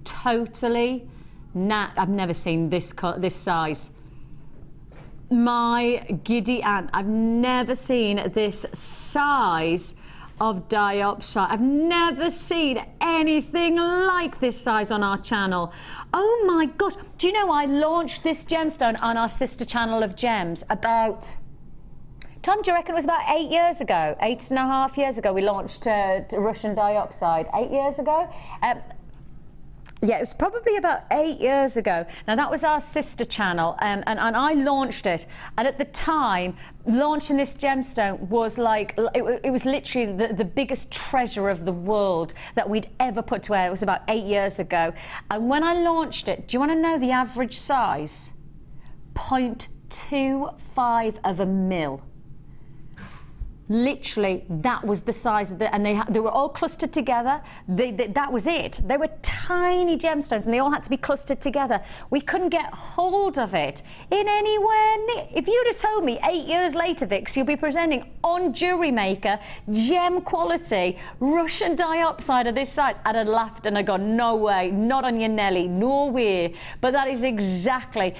Totally I've never seen this size. My giddy aunt, I've never seen this size of diopside. I've never seen anything like this size on our channel. Oh my gosh, do you know I launched this gemstone on our sister channel of gems about, Tom, do you reckon it was about 8 years ago? 8.5 years ago we launched Russian diopside. 8 years ago? Yeah, it was probably about 8 years ago. Now, that was our sister channel, and I launched it. And at the time, launching this gemstone was like, it was literally the biggest treasure of the world that we'd ever put to air. It was about 8 years ago. And when I launched it, do you want to know the average size? 0.25 of a mil. Literally, that was the size of and they were all clustered together. That was it. They were tiny gemstones, and they all had to be clustered together. We couldn't get hold of it in anywhere near. If you'd have told me 8 years later, Vix, you'll be presenting on JewelleryMaker gem quality Russian diopside of this size, I'd have laughed and I'd gone, no way, not on your Nelly, no way. But that is exactly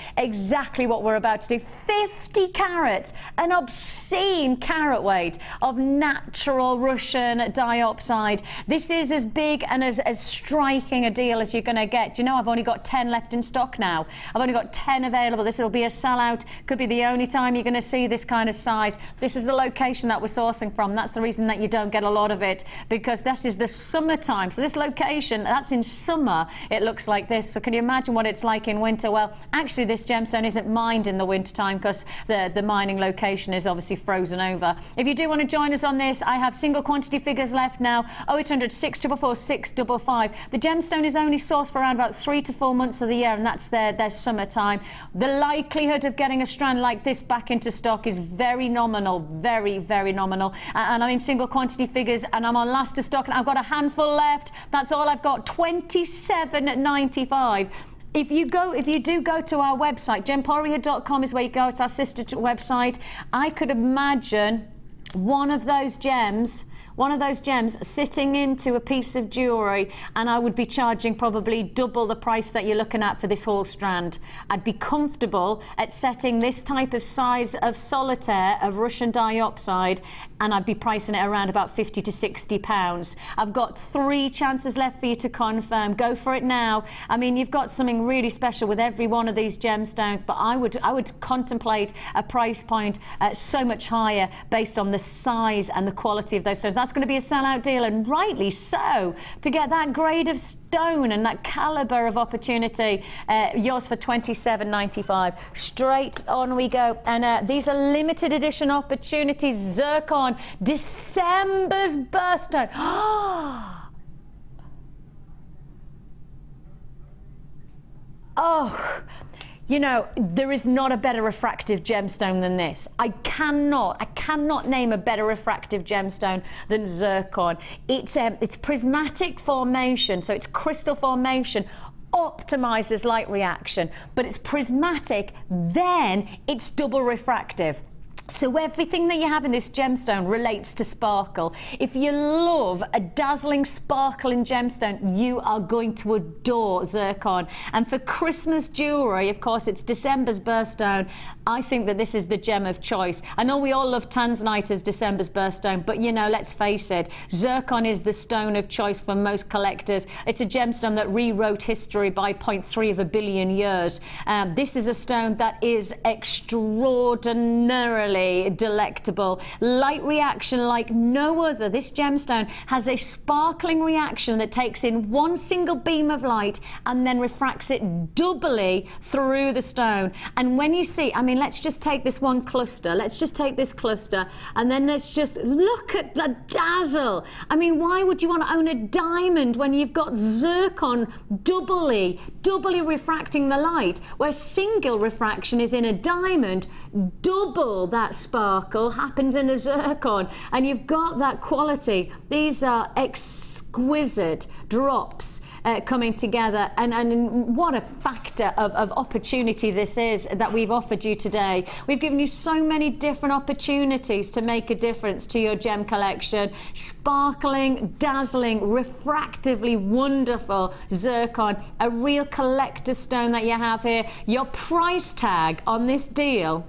what we're about to do. 50 carats, an obscene carat weight of natural Russian diopside. This is as big and as striking a deal as you're going to get. Do you know, I've only got 10 left in stock now. I've only got 10 available. This will be a sellout. Could be the only time you're going to see this kind of size. This is the location that we're sourcing from. That's the reason that you don't get a lot of it, because this is the summertime. So this location, that's in summer, it looks like this. So can you imagine what it's like in winter? Well, actually, this gemstone isn't mined in the wintertime because the mining location is obviously frozen over. If you do want to join us on this, I have single quantity figures left now. 0800 644 655. The gemstone is only sourced for around about 3 to 4 months of the year, and that's their summertime. The likelihood of getting a strand like this back into stock is very nominal, very, very nominal. And I'm in single quantity figures, and I'm on last of stock, and I've got a handful left. That's all I've got. 27.95. If you do go to our website, gemporia.com is where you go. It's our sister website. I could imagine one of those gems sitting into a piece of jewellery, and I would be charging probably double the price that you're looking at for this whole strand. I'd be comfortable at setting this type of size of solitaire of Russian diopside, and I'd be pricing it around about 50 to 60 pounds. I've got 3 chances left for you to confirm. Go for it now. I mean, you've got something really special with every one of these gemstones, but I would contemplate a price point so much higher based on the size and the quality of those stones. That's going to be a sellout deal, and rightly so. To get that grade of stone and that calibre of opportunity, yours for £27.95. Straight on we go. And these are limited edition opportunities. Zircon, December's birthstone. Oh, you know, there is not a better refractive gemstone than this. I cannot name a better refractive gemstone than zircon. It's prismatic formation, so it's crystal formation, optimizes light reaction, but it's prismatic, then it's double refractive. So everything that you have in this gemstone relates to sparkle. If you love a dazzling sparkling gemstone, you are going to adore zircon. And for Christmas jewellery, of course, it's December's birthstone. I think that this is the gem of choice. I know we all love tanzanite as December's birthstone, but you know, let's face it, zircon is the stone of choice for most collectors. It's a gemstone that rewrote history by 0.3 of a billion years. This is a stone that is extraordinarily delectable. Light reaction like no other. This gemstone has a sparkling reaction that takes in one single beam of light and then refracts it doubly through the stone. And when you see, I mean, let's just take this one cluster. Let's just take this cluster and then let's just look at the dazzle. I mean, why would you want to own a diamond when you've got zircon doubly refracting the light, where single refraction is in a diamond, double that sparkle happens in a zircon, and you've got that quality. These are exquisite drops coming together, and what a factor of opportunity this is that we've offered you today. We've given you so many different opportunities to make a difference to your gem collection. Sparkling, dazzling, refractively wonderful zircon, a real collector stone that you have here. Your price tag on this deal,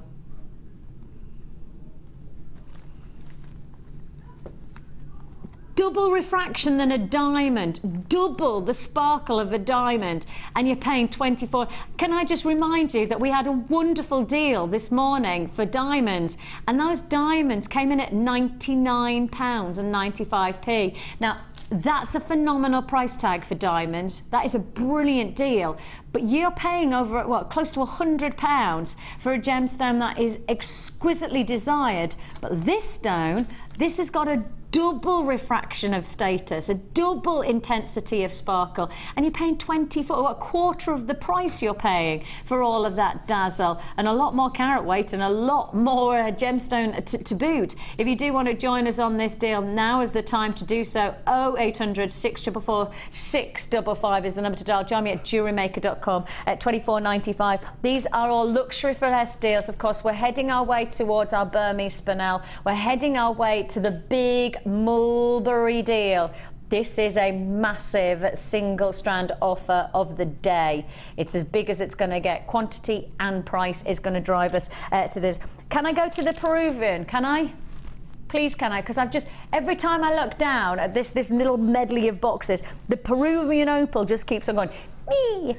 double refraction than a diamond, double the sparkle of a diamond, and you're paying 24. Can I just remind you that we had a wonderful deal this morning for diamonds, and those diamonds came in at £99.95. Now, that's a phenomenal price tag for diamonds. That is a brilliant deal. But you're paying over, what, close to £100 for a gemstone that is exquisitely desired. But this stone, this has got a double refraction of status, a double intensity of sparkle, and you're paying 24, a quarter of the price you're paying for all of that dazzle, and a lot more carat weight and a lot more gemstone to boot. If you do want to join us on this deal, now is the time to do so. 0800 644 655 is the number to dial. Join me at JewelleryMaker.com at £24.95. These are all luxury for less deals. Of course, we're heading our way towards our Burmese Spinel. We're heading our way to the big Mulberry deal. This is a massive single strand offer of the day. It's as big as it's going to get. Quantity and price is going to drive us to this. Can I go to the Peruvian? Can I? Please, can I? Because I've just, every time I look down at this little medley of boxes, the Peruvian opal just keeps on going, me.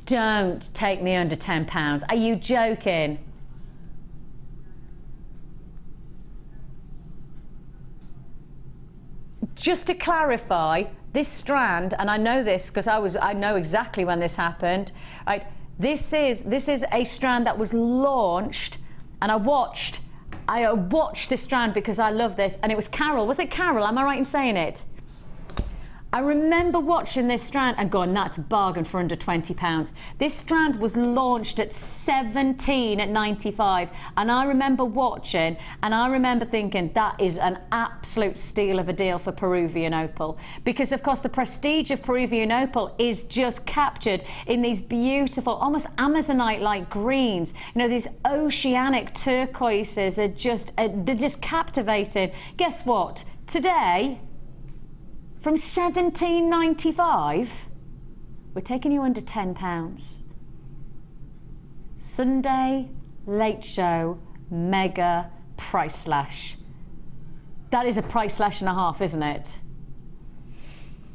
Don't take me under £10. Are you joking? Just to clarify, this strand, and I know this because I know exactly when this happened, right? This is a strand that was launched, and I watched this strand because I love this, and it was Carol. Was it Carol? Am I right in saying it? I remember watching this strand and going, that's a bargain for under £20. This strand was launched at £17.95, and I remember watching and I remember thinking that is an absolute steal of a deal for Peruvian opal, because of course the prestige of Peruvian opal is just captured in these beautiful, almost Amazonite-like greens. You know, these oceanic turquoises are just they're just captivating. Guess what? Today, from £17.95, we're taking you under £10. Sunday late show mega price slash. That is a price slash and a half, isn't it?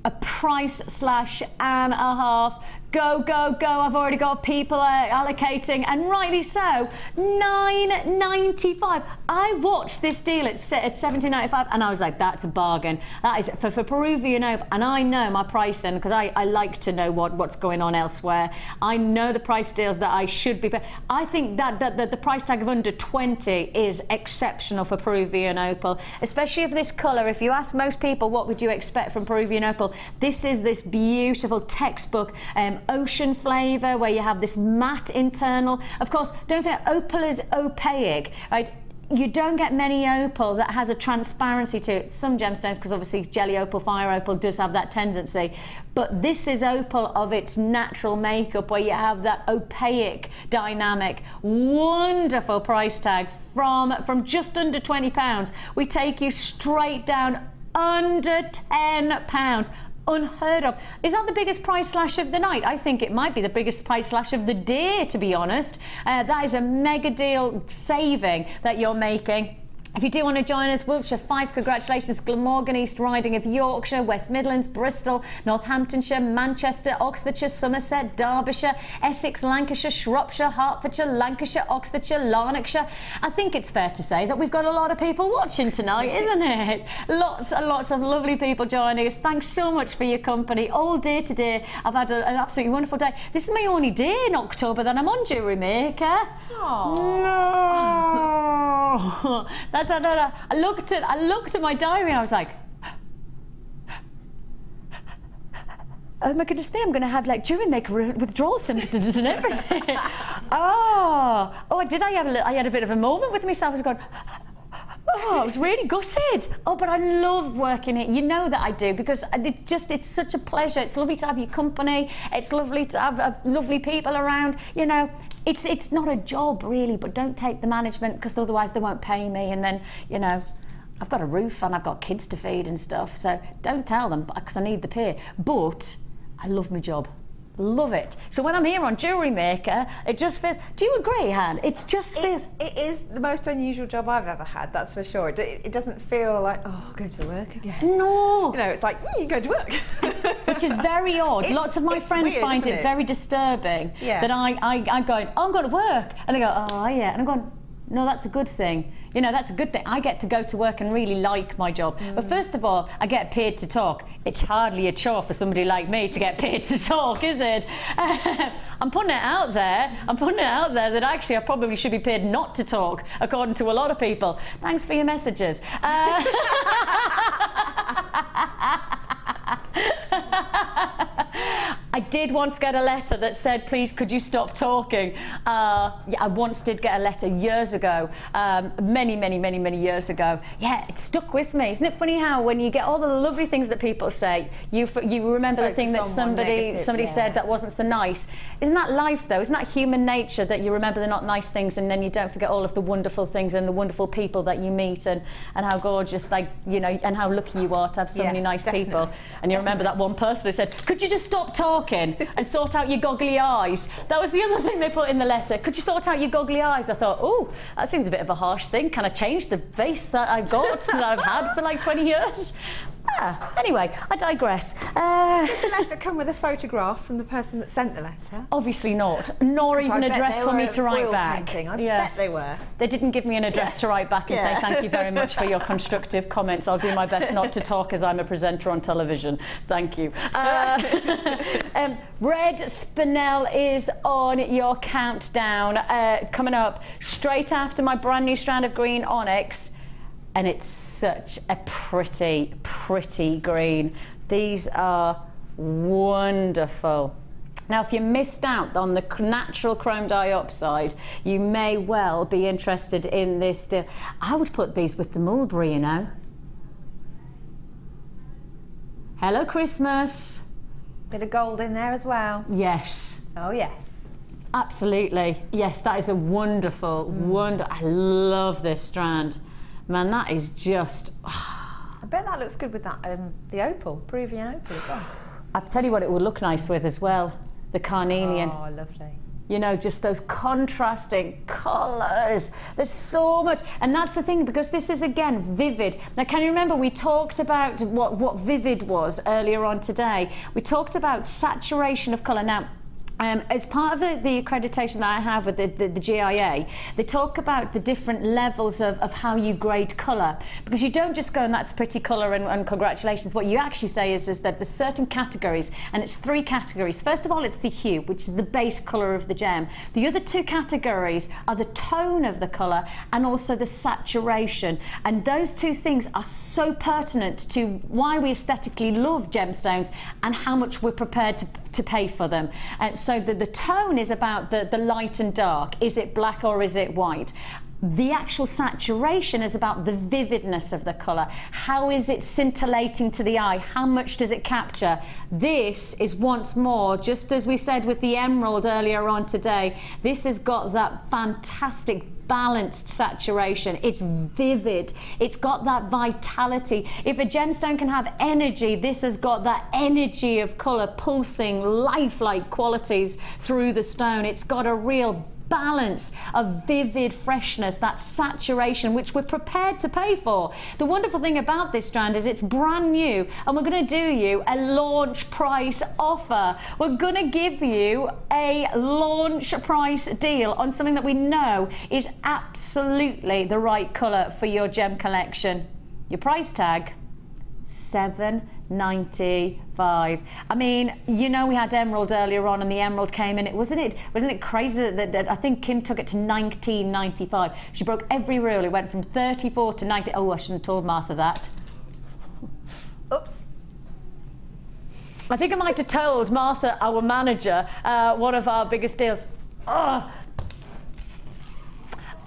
A price slash and a half. Go, go, go. I've already got people allocating, and rightly so. £9.95. I watched this deal at £17.95 and I was like, that's a bargain. That is for Peruvian opal, and I know my pricing because I like to know what's going on elsewhere. I know the price deals that I should be paying. I think that the price tag of under 20 is exceptional for Peruvian opal, especially of this colour. If you ask most people what would you expect from Peruvian opal, this is this beautiful textbook ocean flavour where you have this matte internal. Of course, don't forget, opal is opaque, right? you don't get many opal that has a transparency to it. Some gemstones, because obviously jelly opal, fire opal does have that tendency, but this is opal of its natural makeup, where you have that opaque dynamic. Wonderful price tag from just under £20. We take you straight down under £10. Unheard of. Is that the biggest price slash of the night? I think it might be the biggest price slash of the day, to be honest. That is a mega deal saving that you're making. If you do want to join us, Wiltshire, Fife, congratulations, Glamorgan, East Riding of Yorkshire, West Midlands, Bristol, Northamptonshire, Manchester, Oxfordshire, Somerset, Derbyshire, Essex, Lancashire, Shropshire, Hertfordshire, Lancashire, Oxfordshire, Lanarkshire. I think it's fair to say that we've got a lot of people watching tonight, isn't it? Lots and lots of lovely people joining us. Thanks so much for your company all day today. I've had an absolutely wonderful day. This is my only day in October that I'm on JewelleryMaker. No. I looked at my diary and I was like, oh my goodness me, I'm going to have like JewelleryMaker withdrawal symptoms and everything. I had a bit of a moment with myself. I was going, oh, I was really gutted. Oh, but I love working it. You know that I do, because it's such a pleasure. It's lovely to have your company. It's lovely to have lovely people around, you know. It's not a job really, but don't take the management, because otherwise they won't pay me, and then, you know, I've got a roof and I've got kids to feed and stuff, so don't tell them, because I need the pay. But I love my job. Love it. So when I'm here on JewelleryMaker, it just feels... Do you agree, Han? It just feels... It is the most unusual job I've ever had, that's for sure. It doesn't feel like, oh, go to work again. No. You know, it's like, you go to work. Which is very odd. Lots of my friends weird, find it very disturbing that I'm going, oh, I'm going to work. And they go, oh, yeah. And I'm going, no, that's a good thing. You know, that's a good thing. I get to go to work and really like my job. But first of all, I get paid to talk. It's hardly a chore for somebody like me to get paid to talk, is it? I'm putting it out there. I'm putting it out there that actually I probably should be paid not to talk, according to a lot of people. Thanks for your messages. I did once get a letter that said, please, could you stop talking? Yeah, I once did get a letter years ago, many years ago. Yeah, it stuck with me. Isn't it funny how when you get all the lovely things that people say, you remember the thing that somebody said that wasn't so nice? Isn't that life, though? Isn't that human nature, that you remember the not nice things and then you don't forget all of the wonderful things and the wonderful people that you meet, and how gorgeous, like, you know, and how lucky you are to have so many nice people. And you remember that one person who said, could you just stop talking and sort out your goggly eyes? That was the other thing they put in the letter. Could you sort out your goggly eyes? I thought, oh, that seems a bit of a harsh thing. Can I change the face that I've got, that I've had for like 20 years? Anyway, I digress. Did the letter come with a photograph from the person that sent the letter? Obviously not, nor even an address for me to write back. I bet they were. They didn't give me an address to write back and say thank you very much for your constructive comments. I'll do my best not to talk, as I'm a presenter on television. Thank you. Red Spinel is on your countdown, coming up straight after my brand new strand of green onyx. And it's such a pretty, pretty green. These are wonderful. Now, if you missed out on the natural chrome dioxide, you may well be interested in this. I would put these with the mulberry, you know. Hello, Christmas. Bit of gold in there as well. Yes. Oh, yes. Absolutely. Yes, that is a wonderful, I love this strand. Man, that is just... I bet that looks good with that, the opal, Peruvian opal as well. I'll tell you what it would look nice with as well, the Carnelian. Oh, lovely. You know, just those contrasting colours. There's so much. And that's the thing, because this is, again, vivid. Now, can you remember we talked about what vivid was earlier on today? We talked about saturation of colour. Now, as part of the accreditation that I have with the GIA, they talk about the different levels of how you grade colour, because you don't just go, and that's pretty colour and congratulations. What you actually say is that there's certain categories, and it's 3 categories. First of all, it's the hue, which is the base colour of the gem. The other 2 categories are the tone of the colour and also the saturation, and those 2 things are so pertinent to why we aesthetically love gemstones and how much we're prepared to pay for them. And so the tone is about the light and dark. Is it black or is it white? The actual saturation is about the vividness of the colour. How is it scintillating to the eye? How much does it capture? This is once more, just as we said with the emerald earlier on today, this has got that fantastic balanced saturation. It's vivid. It's got that vitality. If a gemstone can have energy, this has got that energy of colour, pulsing, lifelike qualities through the stone. It's got a real balance of vivid freshness, that saturation which we're prepared to pay for. The wonderful thing about this strand is it's brand new, and we're going to do you a launch price offer. We're going to give you a launch price deal on something that we know is absolutely the right colour for your gem collection. Your price tag, $7.95. I mean, you know, we had emerald earlier on, and the emerald came in. Wasn't it crazy that I think Kim took it to $19.95. She broke every rule. It went from 34 to 90. Oh, I shouldn't have told Martha that. Oops. I think I might have told Martha, our manager, one of our biggest deals. Oh.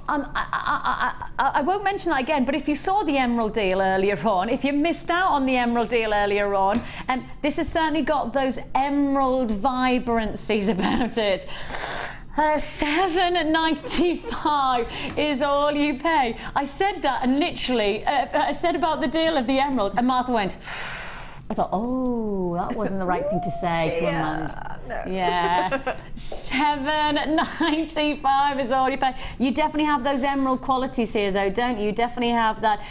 I won't mention that again, but if you saw the emerald deal earlier on, if you missed out on the emerald deal earlier on, this has certainly got those emerald vibrancies about it. $7.95 is all you pay. I said that, and literally, I said about the deal of the emerald, and Martha went, I thought, oh, that wasn't the right thing to say to a man. No. Yeah. $7.95 is all you pay. You definitely have those emerald qualities here, though, don't you? You definitely have that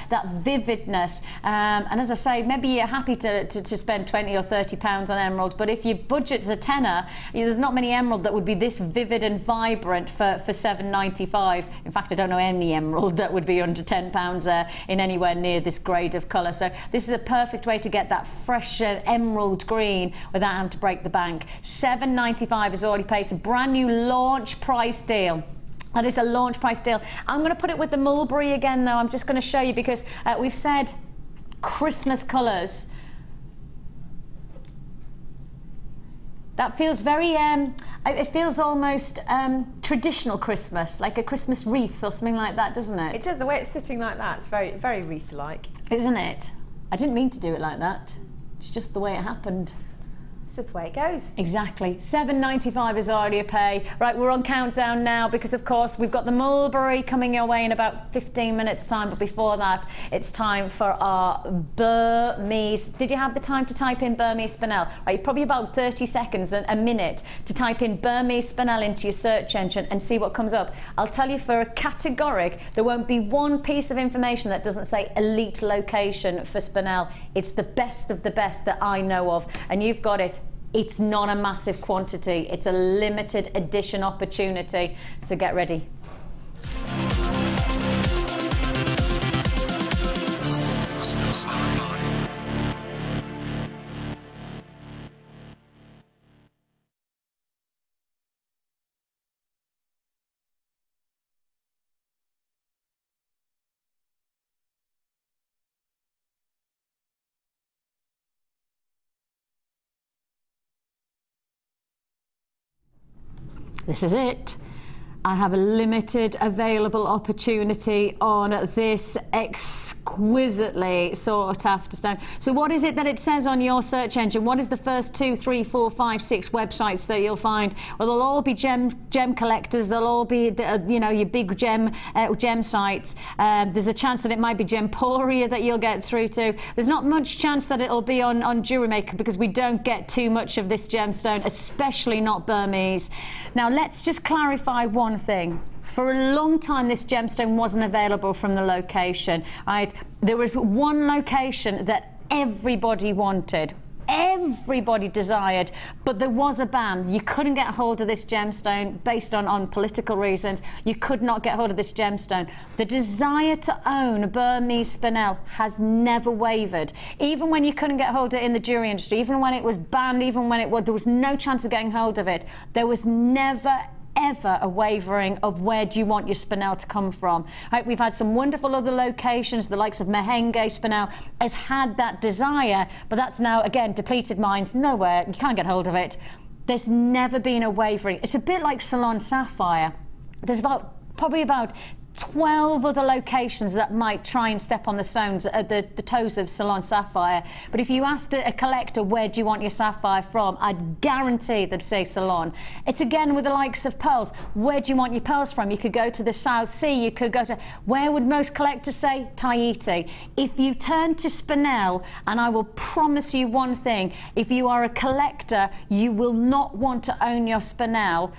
vividness. And as I say, maybe you're happy to spend 20 or 30 pounds on emerald, but if your budget's a tenner, there's not many emerald that would be this vivid and vibrant for $7.95. In fact, I don't know any emerald that would be under £10 in anywhere near this grade of colour. So this is a perfect way to get that fresh emerald green without having to break the bank. $7.95 is all you pay. It's a brand new launch price deal. That is a launch price deal. I'm going to put it with the mulberry again, though. I'm just going to show you because we've said Christmas colours. That feels very, it feels almost traditional Christmas, like a Christmas wreath or something like that, doesn't it? It does. The way it's sitting like that, it's very, very wreath-like. Isn't it? I didn't mean to do it like that. It's just the way it happened. It's just the way it goes. Exactly. $7.95 is already a pay. Right, we're on countdown now because, of course, we've got the mulberry coming your way in about 15 minutes' time. But before that, it's time for our Burmese. Did you have the time to type in Burmese Spinel? Right, probably about 30 seconds, a minute, to type in Burmese Spinel into your search engine and see what comes up. I'll tell you for a categoric, there won't be one piece of information that doesn't say elite location for Spinel. It's the best of the best that I know of, and you've got it. It's not a massive quantity. It's a limited edition opportunity. So get ready. This is it. I have a limited available opportunity on this exquisitely sought after stone. So what is it that it says on your search engine? What is the first 2, 3, 4, 5, 6 websites that you'll find? Well, they'll all be gem collectors. They'll all be, you know, your big gem sites. There's a chance that it might be Gemporia that you'll get through to. There's not much chance that it'll be on JewelleryMaker because we don't get too much of this gemstone, especially not Burmese. Now, let's just clarify one thing. For a long time, this gemstone wasn't available from the location. There was one location that everybody wanted, everybody desired, but there was a ban. You couldn't get hold of this gemstone based on political reasons. You could not get hold of this gemstone. The desire to own a Burmese Spinel has never wavered. Even when you couldn't get hold of it in the jewellery industry, even when it was banned, even when there was no chance of getting hold of it, there was never ever a wavering of where do you want your Spinel to come from. Right, we've had some wonderful other locations, the likes of Mahenge Spinel has had that desire, but that's now again depleted mines, nowhere, you can't get hold of it. There's never been a wavering. It's a bit like Ceylon Sapphire. There's probably about 12 other locations that might try and step on the stones, the toes of Salon Sapphire. But if you asked a collector, where do you want your sapphire from, I'd guarantee they'd say Salon. It's again with the likes of pearls. Where do you want your pearls from? You could go to the South Sea, you could go to, where would most collectors say? Tahiti. If you turn to Spinel, and I will promise you one thing, if you are a collector, you will not want to own your Spinel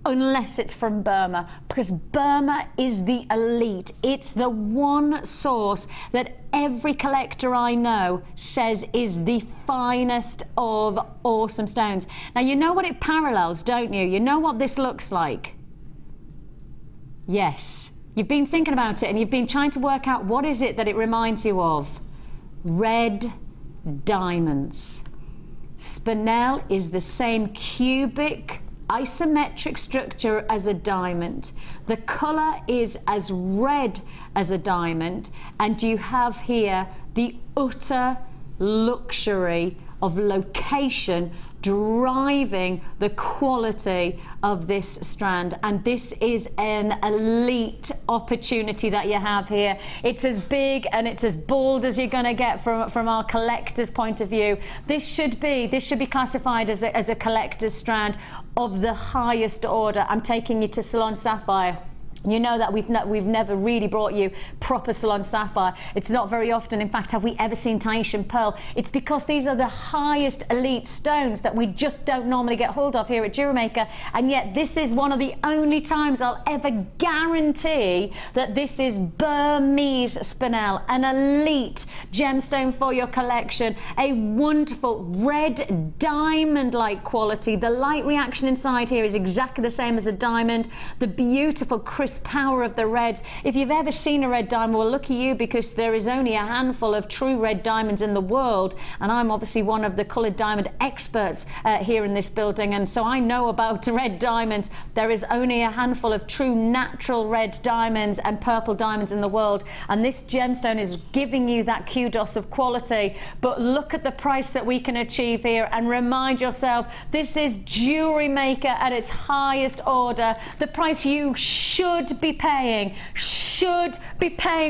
unless it's from Burma, because Burma is the elite. It's the one source that every collector I know says is the finest of awesome stones. Now, you know what it parallels, don't you? You know what this looks like? Yes. You've been thinking about it and you've been trying to work out what is it that it reminds you of. Red diamonds. Spinel is the same cubic isometric structure as a diamond. The colour is as red as a diamond, and you have here the utter luxury of location driving the quality of this strand. And this is an elite opportunity that you have here. It's as big and it's as bold as you're going to get from our collector's point of view. This should be classified as a collector's strand of the highest order. I'm taking you to Salon Sapphire. You know that we've never really brought you proper Salon Sapphire. It's not very often. In fact, have we ever seen Tahitian Pearl? It's because these are the highest elite stones that we just don't normally get hold of here at JewelleryMaker. And yet this is one of the only times I'll ever guarantee that this is Burmese Spinel, an elite gemstone for your collection, a wonderful red diamond-like quality. The light reaction inside here is exactly the same as a diamond. The beautiful crisp power of the reds. If you've ever seen a red diamond, well, look at you, because there is only a handful of true red diamonds in the world, and I'm obviously one of the coloured diamond experts here in this building, and so I know about red diamonds. There is only a handful of true natural red diamonds and purple diamonds in the world, and this gemstone is giving you that kudos of quality. But look at the price that we can achieve here, and remind yourself, this is JewelleryMaker at its highest order. The price you should be paying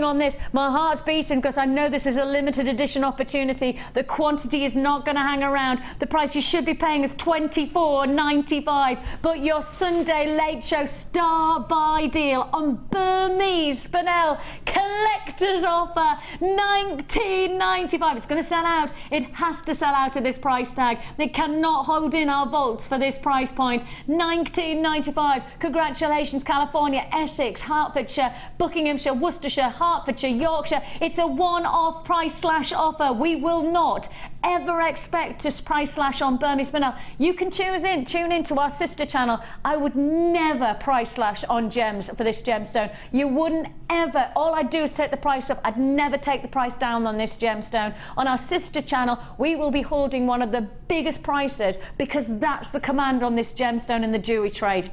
on this. My heart's beating because I know this is a limited edition opportunity. The quantity is not going to hang around. The price you should be paying is $24.95, but your Sunday late show star buy deal on Burmese Spinel collector's offer, $19.95. It's going to sell out. It has to sell out at this price tag. They cannot hold in our vaults for this price point. $19.95. Congratulations, California, Essex, Hertfordshire, Buckinghamshire, Worcestershire, Hertfordshire, Yorkshire. It's a one-off price slash offer. We will not ever expect to price slash on Burmese Spinel. You can tune in to our sister channel. I would never price slash on gems for this gemstone. You wouldn't ever. All I'd do is take the price up. I'd never take the price down on this gemstone. On our sister channel, we will be holding one of the biggest prices, because that's the command on this gemstone in the jewelry trade.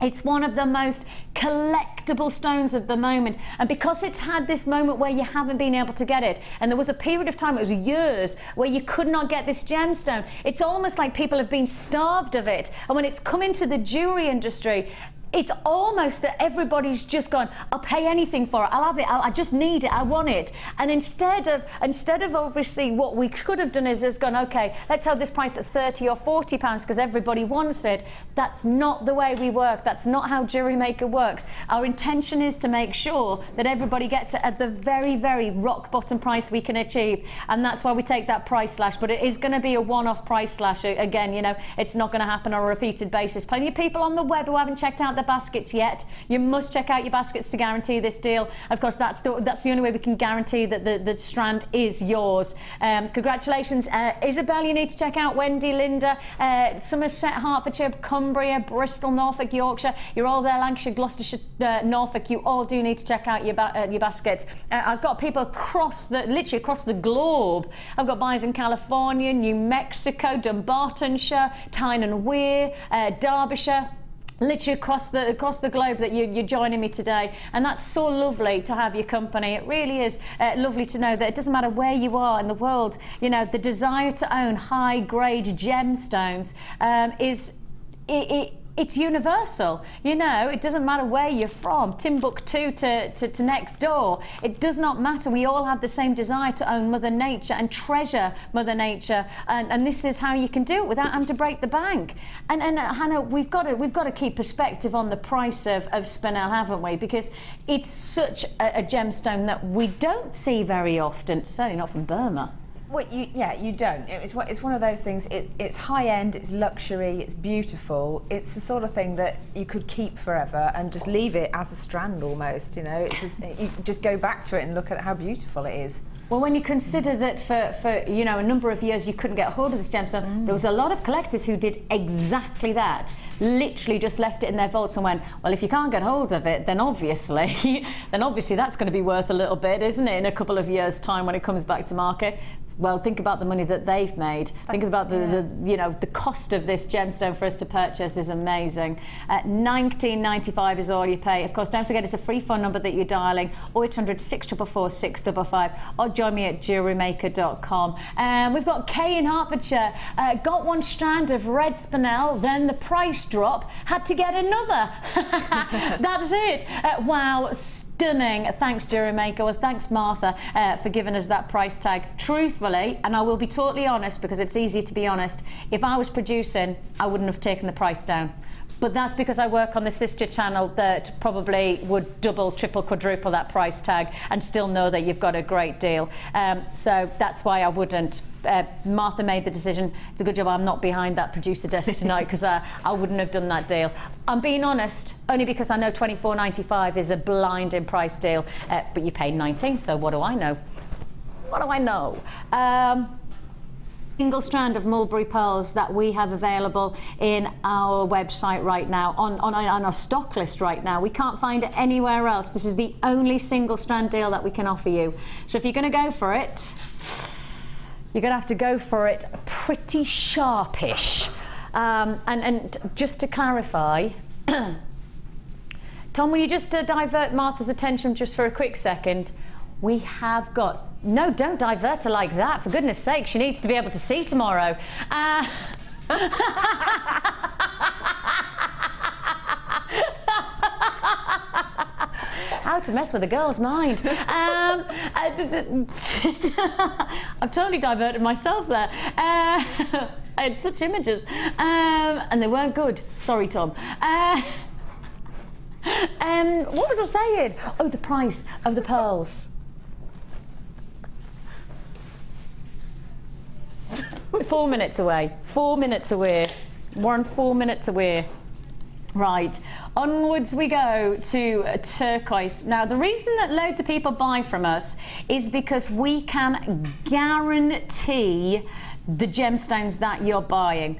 It's one of the most collectible stones of the moment, and because it's had this moment where you haven't been able to get it, and there was a period of time, it was years, where you could not get this gemstone. It's almost like people have been starved of it, and when it's come into the jewelry industry, it's almost that everybody's just gone, I'll pay anything for it, I'll have it, I just need it, I want it. And instead of obviously what we could have done is gone, okay, let's hold this price at £30 or £40 because everybody wants it. That's not the way we work. That's not how JewelleryMaker works. Our intention is to make sure that everybody gets it at the very, very rock bottom price we can achieve. And that's why we take that price slash, but it is going to be a one-off price slash. Again, you know, it's not going to happen on a repeated basis. Plenty of people on the web who haven't checked out the baskets yet. You must check out your baskets to guarantee this deal. Of course, that's the only way we can guarantee that the strand is yours. Congratulations, Isabel. You need to check out Wendy, Linda, Somerset, Hertfordshire, Cumbria, Bristol, Norfolk, Yorkshire. You're all there. Lancashire, Gloucestershire, Norfolk. You all do need to check out your baskets. I've got people literally across the globe. I've got buyers in California, New Mexico, Dumbartonshire, Tyne and Wear, Derbyshire. Literally across the globe that you're joining me today, and that's so lovely to have your company. It really is lovely to know that it doesn't matter where you are in the world, you know, the desire to own high-grade gemstones it's universal. You know, it doesn't matter where you're from, Timbuktu to next door. It does not matter. We all have the same desire to own Mother Nature and treasure Mother Nature, and this is how you can do it without having to break the bank. And Hannah, we've got to keep perspective on the price of Spinel, haven't we? Because it's such a gemstone that we don't see very often, certainly not from Burma. Well, you don't. It's one of those things. It's high end. It's luxury. It's beautiful. It's the sort of thing that you could keep forever and just leave it as a strand almost. You know, it's just, you just go back to it and look at how beautiful it is. Well, when you consider that for you know, a number of years you couldn't get a hold of this gemstone, there was a lot of collectors who did exactly that. Literally just left it in their vaults and went, well, if you can't get hold of it, then obviously that's going to be worth a little bit, isn't it, in a couple of years' time when it comes back to market. Well, think about the money that they've made. Think about the you know, the cost of this gemstone for us to purchase is amazing. $19.95 is all you pay. Of course, don't forget it's a free phone number that you're dialing, 0800 644 655, or join me at JewelleryMaker.com. We've got Kay in Hertfordshire. Got one strand of red spinel, then the price drop, had to get another. That's it. Wow. Stunning. Thanks, JewelleryMaker. Well, thanks, Martha, for giving us that price tag. Truthfully, and I will be totally honest because it's easy to be honest, if I was producing, I wouldn't have taken the price down. But that's because I work on the sister channel that probably would double, triple, quadruple that price tag and still know that you've got a great deal. So that's why I wouldn't. Martha made the decision. It's a good job I'm not behind that producer desk tonight because I wouldn't have done that deal. I'm being honest, only because I know $24.95 is a blinding price deal, but you pay $19, so what do I know? What do I know? Single strand of mulberry pearls that we have available in our website right now, on our stock list right now. We can't find it anywhere else. This is the only single strand deal that we can offer you. So if you're going to go for it, you're going to have to go for it pretty sharpish. And just to clarify, Tom, will you just divert Martha's attention just for a quick second? We have got... No, don't divert her like that, for goodness sake. She needs to be able to see tomorrow. How to mess with a girl's mind. I've totally diverted myself there. I had such images. And they weren't good. Sorry, Tom. What was I saying? Oh, the price of the pearls. 4 minutes away. 4 minutes away. We're on 4 minutes away. Right, onwards we go to turquoise. Now, the reason that loads of people buy from us is because we can guarantee the gemstones that you're buying.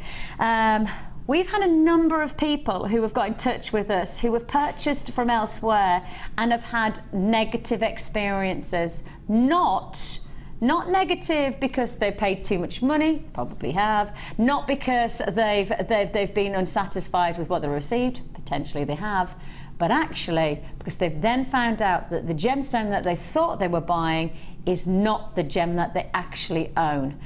We've had a number of people who have got in touch with us who have purchased from elsewhere and have had negative experiences. Not negative because they paid too much money, probably have. Not because they've been unsatisfied with what they received, potentially they have. But actually, because they've then found out that the gemstone that they thought they were buying is not the gem that they actually own.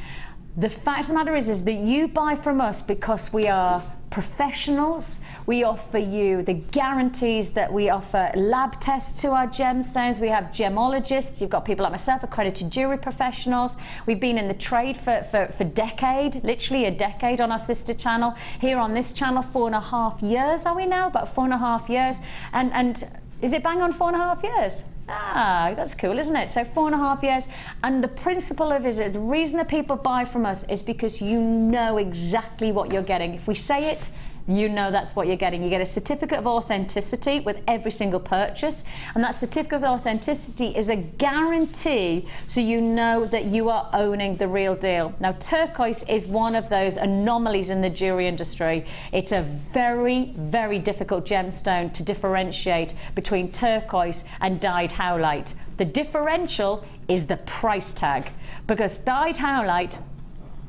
The fact of the matter is that you buy from us because we are professionals. We offer you the guarantees that we offer lab tests to our gemstones. We have gemologists. You've got people like myself, accredited jewellery professionals. We've been in the trade for decade, literally a decade on our sister channel. Here on this channel, 4.5 years are we now? About 4.5 years. And is it bang on 4.5 years? Ah, that's cool, isn't it? So 4.5 years. And the principle of it is the reason that people buy from us is because you know exactly what you're getting. If we say it, you know that's what you're getting. You get a certificate of authenticity with every single purchase, and that certificate of authenticity is a guarantee, so you know that you are owning the real deal. Now, turquoise is one of those anomalies in the jewelry industry. It's a very, very difficult gemstone to differentiate between turquoise and dyed howlite. The differential is the price tag, because dyed howlite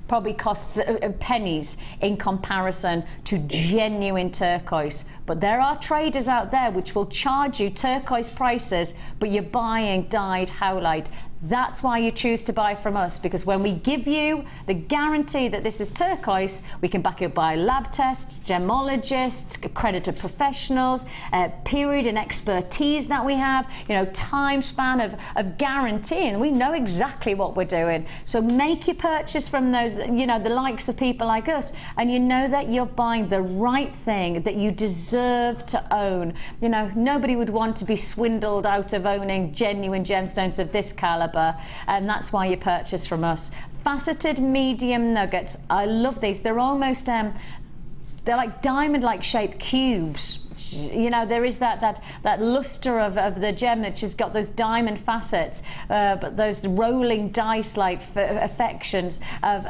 probably costs pennies in comparison to genuine turquoise. But there are traders out there which will charge you turquoise prices, but you're buying dyed howlite. That's why you choose to buy from us, because when we give you the guarantee that this is turquoise, we can back it by lab tests, gemologists, accredited professionals, period and expertise that we have, you know, time span of guaranteeing. We know exactly what we're doing. So make your purchase from those, you know, the likes of people like us, and you know that you're buying the right thing that you deserve to own. You know, nobody would want to be swindled out of owning genuine gemstones of this caliber. And that's why you purchase from us. Faceted medium nuggets. I love these. They're almost they're like diamond-like shaped cubes. You know, there is that luster of the gem that has got those diamond facets, but those rolling dice-like affections of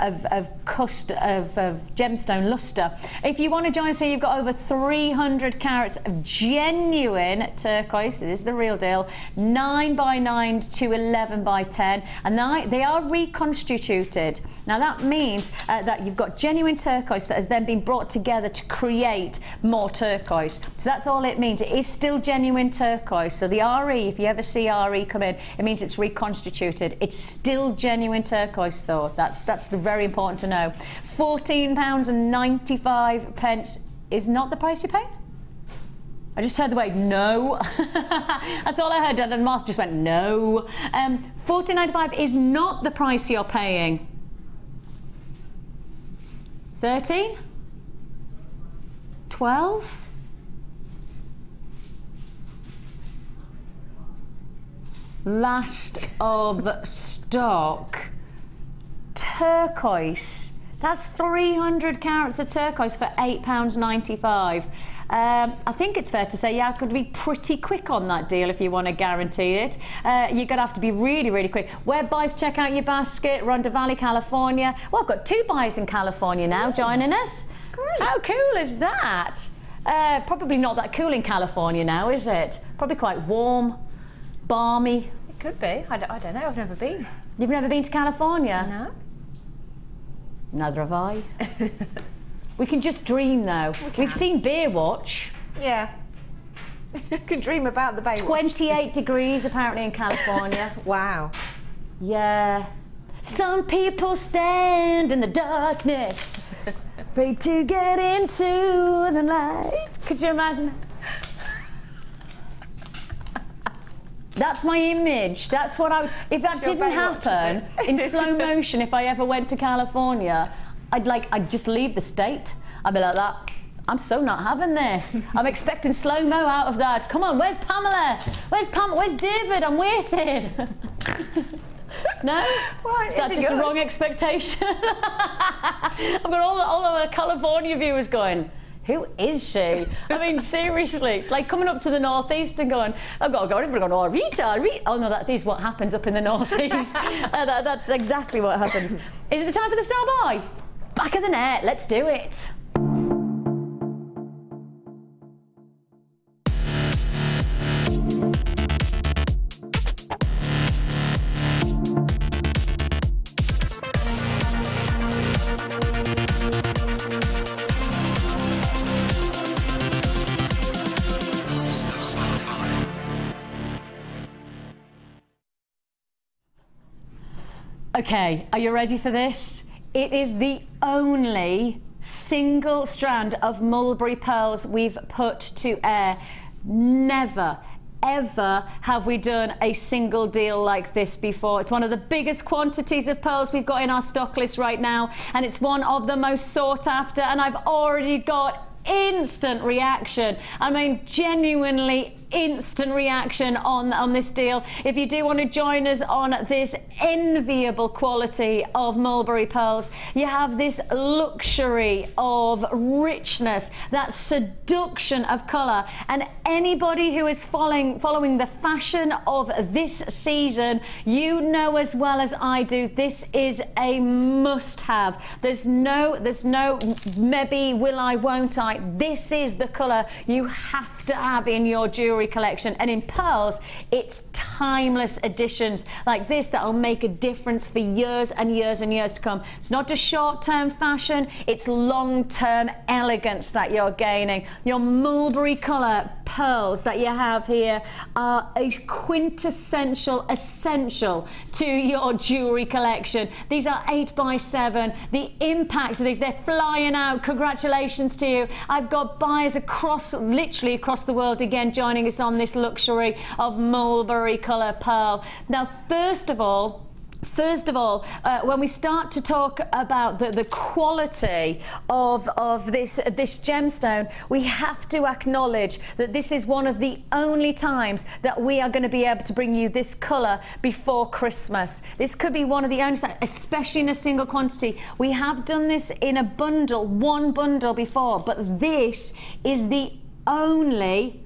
gemstone luster. If you want to join us here, you've got over 300 carats of genuine turquoise. It is the real deal. 9x9 to 11x10, and they are reconstituted. Now that means that you've got genuine turquoise that has then been brought together to create more turquoise. So that's all it means. It is still genuine turquoise. So the RE, if you ever see RE come in, it means it's reconstituted. It's still genuine turquoise though. That's very important to know. £14.95 is not the price you pay? I just heard the word no. That's all I heard, and the mouth just went no. £14.95 is not the price you're paying. 13? 12? Last of stock. Turquoise. That's 300 carats of turquoise for £8.95. I think it's fair to say, yeah, I could be pretty quick on that deal if you want to guarantee it. You're going to have to be really, really quick. Web buys, check out your basket, Ronda Valley, California. Well, I've got 2 buyers in California now joining us. Great. How cool is that? Probably not that cool in California now, is it? Probably quite warm, balmy. It could be. I don't know. I've never been. You've never been to California? No. Neither have I. We can just dream though. We've seen Beerwatch. Yeah. You can dream about the Baywatch. 28 degrees apparently in California. Wow. Yeah. Some people stand in the darkness, pray to get into the light. Could you imagine? That's my image. That's what I would, if that didn't happen in slow motion, if I ever went to California, I'd just leave the state. I'd be like that. I'm so not having this. I'm expecting slow-mo out of that. Come on, where's Pamela? Where's David? I'm waiting. No? Well, Is that just a wrong expectation? I've got all the California viewers going, who is she? I mean, seriously, it's like coming up to the northeast and going, I've got to go, everybody going, oh, Rita. Oh no, that is what happens up in the northeast. That's exactly what happens. Is it the time for the star buy? Back of the net, let's do it. Okay, are you ready for this? It is the only single strand of mulberry pearls we've put to air. Never, ever have we done a single deal like this before. It's one of the biggest quantities of pearls we've got in our stock list right now, and it's one of the most sought after, and I've already got instant reaction. I mean, genuinely instant reaction on this deal. If you do want to join us on this enviable quality of mulberry pearls, you have this luxury of richness, that seduction of colour, and anybody who is following the fashion of this season, you know as well as I do, this is a must-have. There's no maybe will I, won't I. This is the colour you have to have in your jewellery. jewellery collection. And in pearls, it's timeless additions like this that will make a difference for years and years and years to come. It's not just short-term fashion, it's long-term elegance that you're gaining. Your mulberry colour pearls that you have here are a quintessential essential to your jewellery collection. These are 8x7. The impact of these, they're flying out. Congratulations to you. I've got buyers literally across the world again joining us on this luxury of mulberry colour pearl. Now, first of all, when we start to talk about the quality of this gemstone, we have to acknowledge that this is one of the only times that we are going to be able to bring you this colour before Christmas. This could be one of the only times, especially in a single quantity. We have done this in a bundle, one bundle before, but this is the only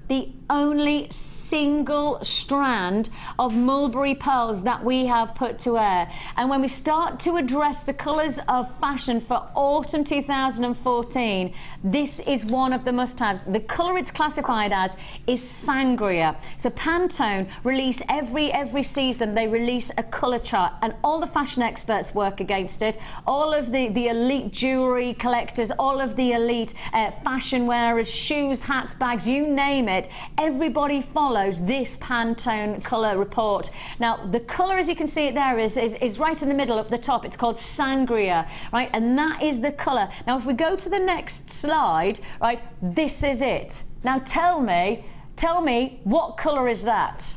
single strand of mulberry pearls that we have put to air. And when we start to address the colours of fashion for autumn 2014, this is one of the must-haves. The colour it's classified as is sangria. So Pantone release every season, they release a colour chart, and all the fashion experts work against it. All of the elite jewellery collectors, all of the elite fashion wearers, shoes, hats, bags, you name it, everybody follows this Pantone colour report. Now, the colour, as you can see it there, is right in the middle at the top. It's called sangria, right? And that is the colour. Now, if we go to the next slide, right, this is it. Now, tell me, what colour is that?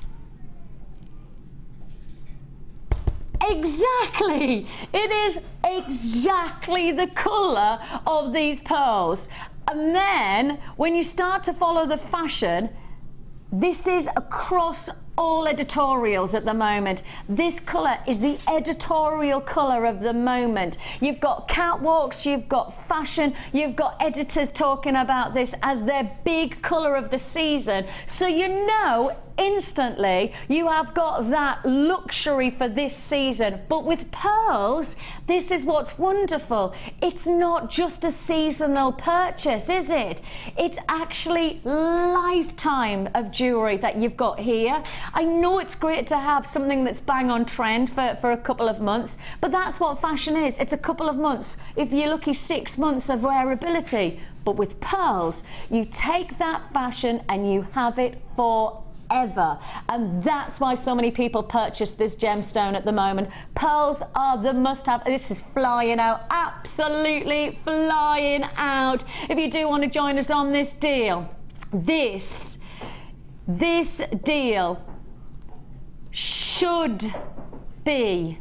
Exactly! It is exactly the colour of these pearls. And then, when you start to follow the fashion, this is across all editorials at the moment. This colour is the editorial colour of the moment. You've got catwalks, you've got fashion, you've got editors talking about this as their big colour of the season. So you know instantly you have got that luxury for this season. But with pearls, this is what's wonderful. It's not just a seasonal purchase, is it? It's actually lifetime of jewellery that you've got here. I know it's great to have something that's bang on trend for a couple of months, but that's what fashion is. It's a couple of months. If you're lucky, 6 months of wearability. But with pearls, you take that fashion and you have it forever. And that's why so many people purchase this gemstone at the moment. Pearls are the must-have. This is flying out, absolutely flying out. If you do want to join us on this deal, this deal should be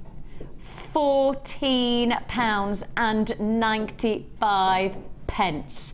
£14.95.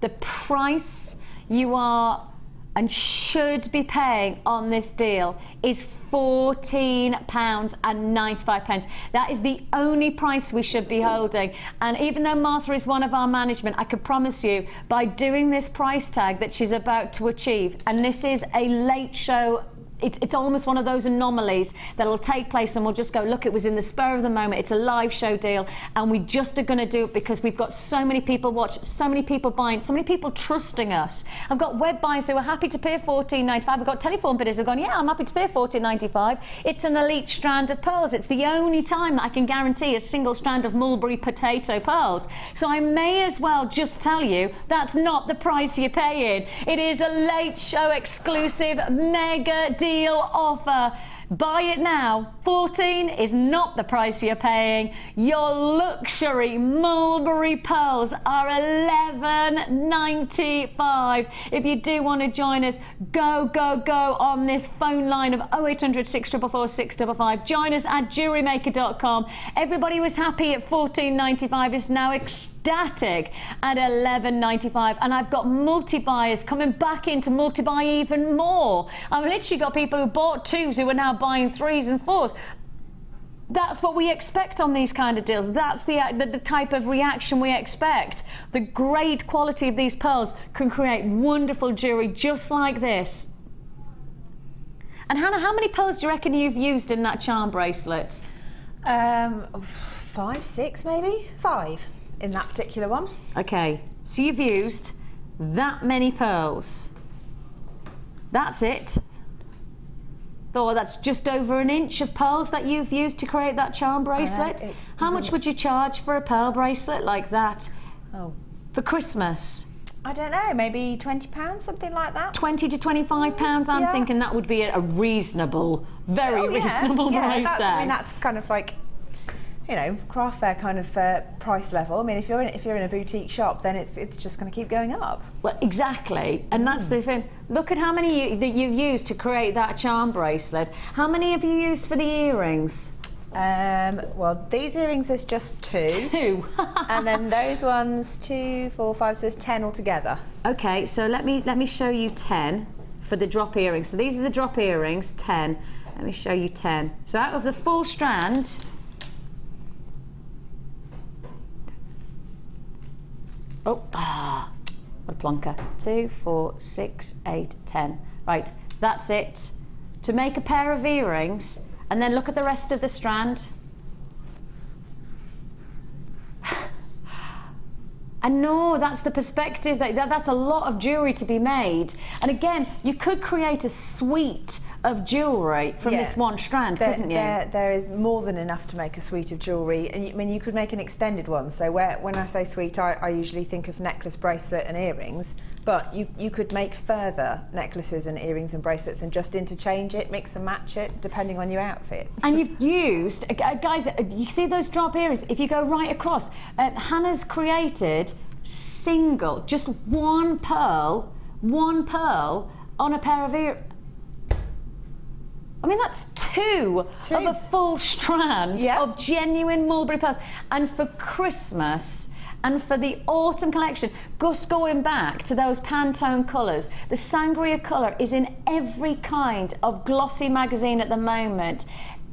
The price you are and should be paying on this deal is £14.95. That is the only price we should be holding. And even though Martha is one of our management, I can promise you, by doing this price tag that she's about to achieve, and this is a late show, it's almost one of those anomalies that'll take place and we'll just go, look, it was in the spur of the moment, it's a live show deal, and we just are going to do it because we've got so many people watching, so many people buying, so many people trusting us. I've got web buyers who are happy to pay £14.95. I've got telephone bidders who've gone, yeah, I'm happy to pay £14.95. It's an elite strand of pearls. It's the only time that I can guarantee a single strand of mulberry potato pearls. So I may as well just tell you that's not the price you're paying. It is a late show exclusive mega deal offer. Buy it now. 14 is not the price you're paying. Your luxury mulberry pearls are $11.95. If you do want to join us, go on this phone line of 0800 644 655. Join us at jewellerymaker.com. Everybody was happy at $14.95 is now ecstatic at $11.95, and I've got multi-buyers coming back in to multi-buy even more. I've literally got people who bought twos who are now buying 3s and 4s. That's what we expect on these kind of deals. That's the type of reaction we expect. The great quality of these pearls can create wonderful jewellery just like this. And Hannah, how many pearls do you reckon you've used in that charm bracelet? 5, 6 maybe? 5 in that particular one. Okay, so you've used that many pearls. That's it. Oh, that's just over an inch of pearls that you've used to create that charm bracelet. How much would you charge for a pearl bracelet like that? Oh. For Christmas? I don't know, maybe £20, something like that. 20 to 25 pounds. I'm thinking that would be a reasonable, very reasonable price there. I mean, that's kind of like, you know, craft fair kind of price level. I mean, if you're in a boutique shop, then it's just going to keep going up. Well, exactly, and that's the thing. Look at how many that you've used to create that charm bracelet. How many have you used for the earrings? Well, these earrings is just 2. 2. And then those ones, 2, 4, 5, 6, 10 altogether. Okay, so let me show you 10 for the drop earrings. So these are the drop earrings, 10. Let me show you 10. So out of the full strand, what a plonker. 2, 4, 6, 8, 10. Right, that's it. To make a pair of earrings, and then look at the rest of the strand. And no, that's the perspective, that's a lot of jewellery to be made. And again, you could create a suite of jewellery from this one strand, couldn't you? There is more than enough to make a suite of jewellery. And I mean, you could make an extended one. So when I say suite, I usually think of necklace, bracelet and earrings. But you could make further necklaces and earrings and bracelets and just interchange it, mix and match it, depending on your outfit. And you've used, guys, you see those drop earrings? If you go right across, Hannah's created just one pearl on a pair of earrings. I mean, that's two of a full strand of genuine mulberry pearls. And for Christmas and for the autumn collection, just going back to those Pantone colours, the sangria colour is in every kind of glossy magazine at the moment.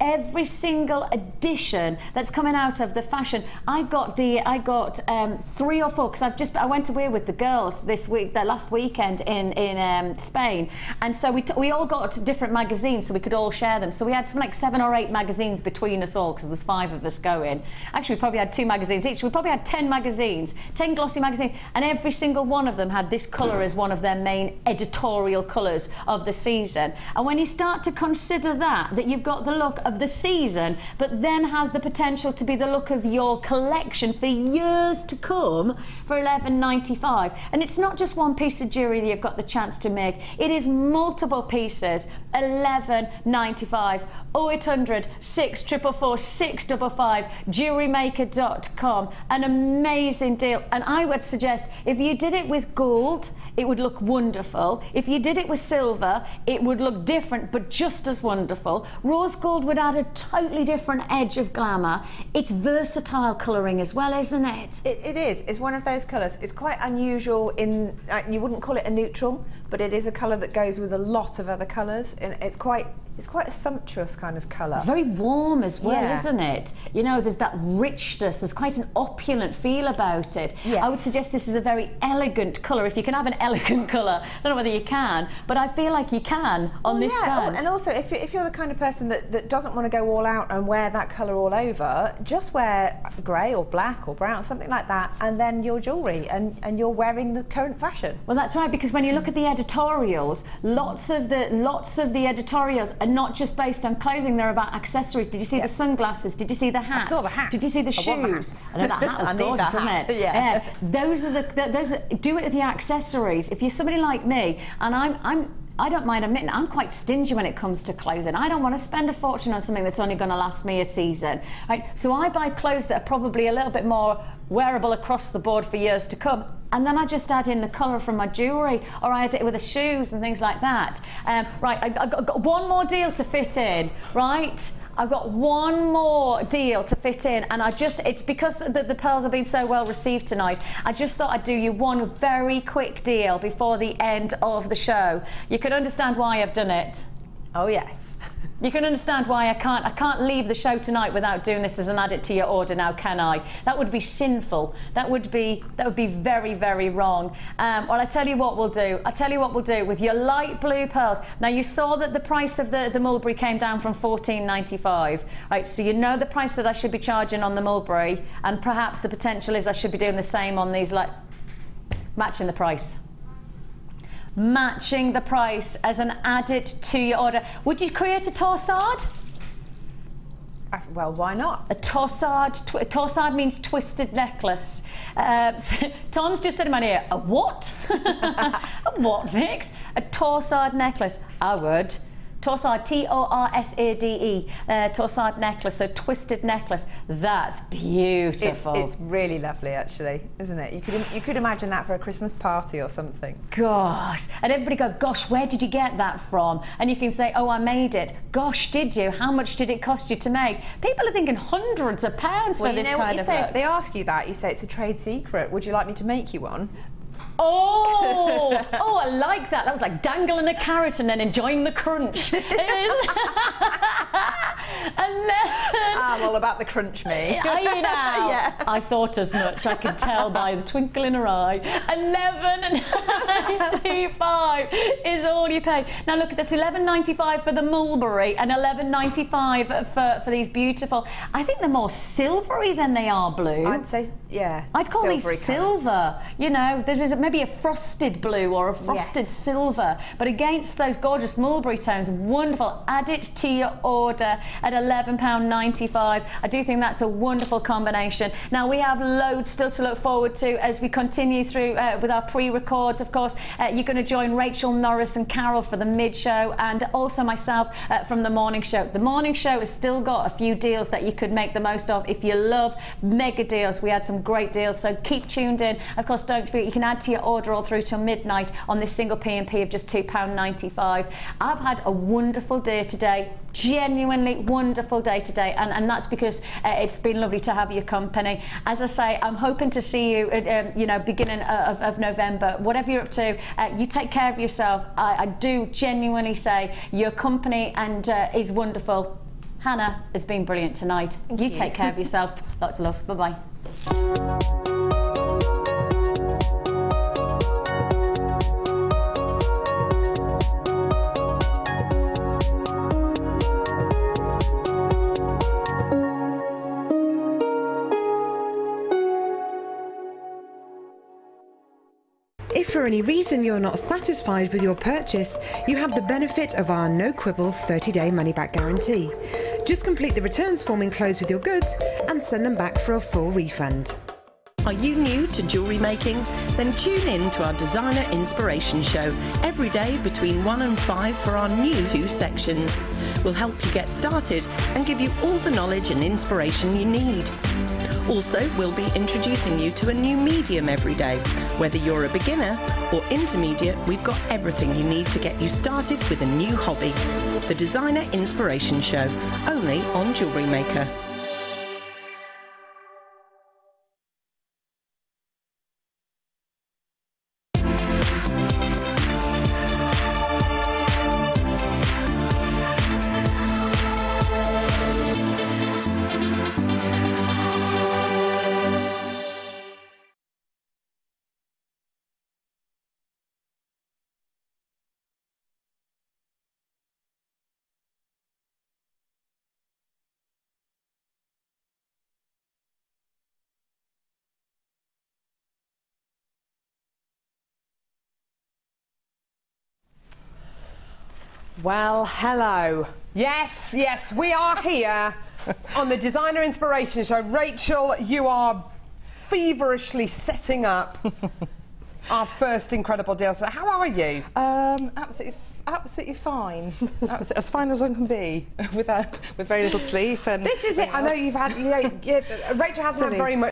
Every single edition that's coming out of the fashion. I got 3 or 4 because I went away with the girls this week, that last weekend in Spain, and so we all got different magazines so we could all share them. So we had something like 7 or 8 magazines between us all because there was 5 of us going. Actually, we probably had 2 magazines each. We probably had 10 magazines, 10 glossy magazines, and every single one of them had this colour as one of their main editorial colours of the season. And when you start to consider that you've got the look of the season, but then has the potential to be the look of your collection for years to come for $11.95. And it's not just one piece of jewellery that you've got the chance to make, it is multiple pieces. $11.95. 0800 644 655, JewelleryMaker.com. An amazing deal. And I would suggest if you did it with gold, it would look wonderful. If you did it with silver, it would look different, but just as wonderful. Rose gold would add a totally different edge of glamour. It's versatile colouring as well, isn't it? It is. It's one of those colours. It's quite unusual in, you wouldn't call it a neutral, but it is a colour that goes with a lot of other colours. And it's quite a sumptuous kind of colour. It's very warm as well, isn't it? You know, there's that richness, there's quite an opulent feel about it. Yes. I would suggest this is a very elegant colour. If you can have an elegant colour, I don't know whether you can, but I feel like you can on this strand. And also, if you're the kind of person that doesn't want to go all out and wear that colour all over, just wear grey or black or brown, something like that, and then your jewellery, and you're wearing the current fashion. Well, that's right, because when you look at the editorials, lots of the editorials are not just based on clothing, they're about accessories. Did you see the sunglasses? Did you see the hat? I saw the hat. Did you see the shoes? I know that hat was gorgeous, wasn't it? Yeah. Those are do it with the accessories. If you're somebody like me, and I don't mind admitting, I'm quite stingy when it comes to clothing. I don't want to spend a fortune on something that's only going to last me a season. Right? So I buy clothes that are probably a little bit more wearable across the board for years to come. And then I just add in the colour from my jewellery, or I add it with the shoes and things like that. Right, I've got one more deal to fit in, right? I've got one more deal to fit in, and it's because the pearls have been so well received tonight, I just thought I'd do you one very quick deal before the end of the show. You can understand why I've done it. Oh yes. You can understand why I can't leave the show tonight without doing this as an add it to your order now, can I? That would be sinful. That would be very, very wrong. Well, I tell you what we'll do. With your light blue pearls. Now you saw that the price of the mulberry came down from $14.95, right? So you know the price that I should be charging on the mulberry, and perhaps the potential is I should be doing the same on these, like matching the price. matching the price as an added to your order. Would you create a torsade? Well, why not? A torsade. Torsade means twisted necklace. Tom's just said in my ear, a what? A what, Vix? A torsade necklace. I would. Torsade, T-O-R-S-A-D-E, torsade necklace, so twisted necklace. That's beautiful. It's really lovely, actually, isn't it? You could imagine that for a Christmas party or something. Gosh, and everybody goes, gosh, where did you get that from? And you can say, oh, I made it. Gosh, did you? How much did it cost you to make? People are thinking hundreds of pounds for this kind of Well, you know what you say, look. if they ask you that, you say it's a trade secret. Would you like me to make you one? Oh, oh, I like that. That was like dangling a carrot and then enjoying the crunch. And then, I'm all about the crunch, me. Are you now? Yeah. I thought as much. I could tell by the twinkle in her eye. 11.95 is all you pay. Now look, that's 11.95 for the mulberry and 11.95 for these beautiful. I think they're more silvery than they are blue. I'd say, yeah. I'd call these silver. You know, there's maybe a frosted blue or a frosted silver, but against those gorgeous mulberry tones, wonderful. Add it to your order at £11.95. I do think that's a wonderful combination. Now we have loads still to look forward to as we continue through with our pre-records. Of course, you're going to join Rachel, Norris and Carol for the mid-show, and also myself from the morning show. The morning show has still got a few deals that you could make the most of if you love mega deals. We had some great deals, so keep tuned in. Of course, don't forget you can add to your order all through till midnight on this single P&P of just £2.95. I've had a wonderful day today, genuinely wonderful day today, and that's because it's been lovely to have your company. As I say, I'm hoping to see you you know, beginning of November. Whatever you're up to, you take care of yourself. I do genuinely say your company and is wonderful. Hannah has been brilliant tonight. You take care of yourself. Lots of love. Bye-bye. If for any reason you're not satisfied with your purchase, you have the benefit of our no-quibble 30-day money-back guarantee. Just complete the returns form enclosed with your goods and send them back for a full refund. Are you new to jewellery making? Then tune in to our Designer Inspiration Show every day between 1 and 5 for our new 2 sections. We'll help you get started and give you all the knowledge and inspiration you need. Also, we'll be introducing you to a new medium every day. Whether you're a beginner or intermediate, we've got everything you need to get you started with a new hobby. The Designer Inspiration Show, only on Jewellery Maker. Well, hello. Yes, yes, we are here on the Designer Inspiration Show. Rachel, you are feverishly setting up our first incredible deal. So how are you? Absolutely fine. As fine as one can be, with very little sleep. And this is it. I know you've had. Rachel hasn't had very much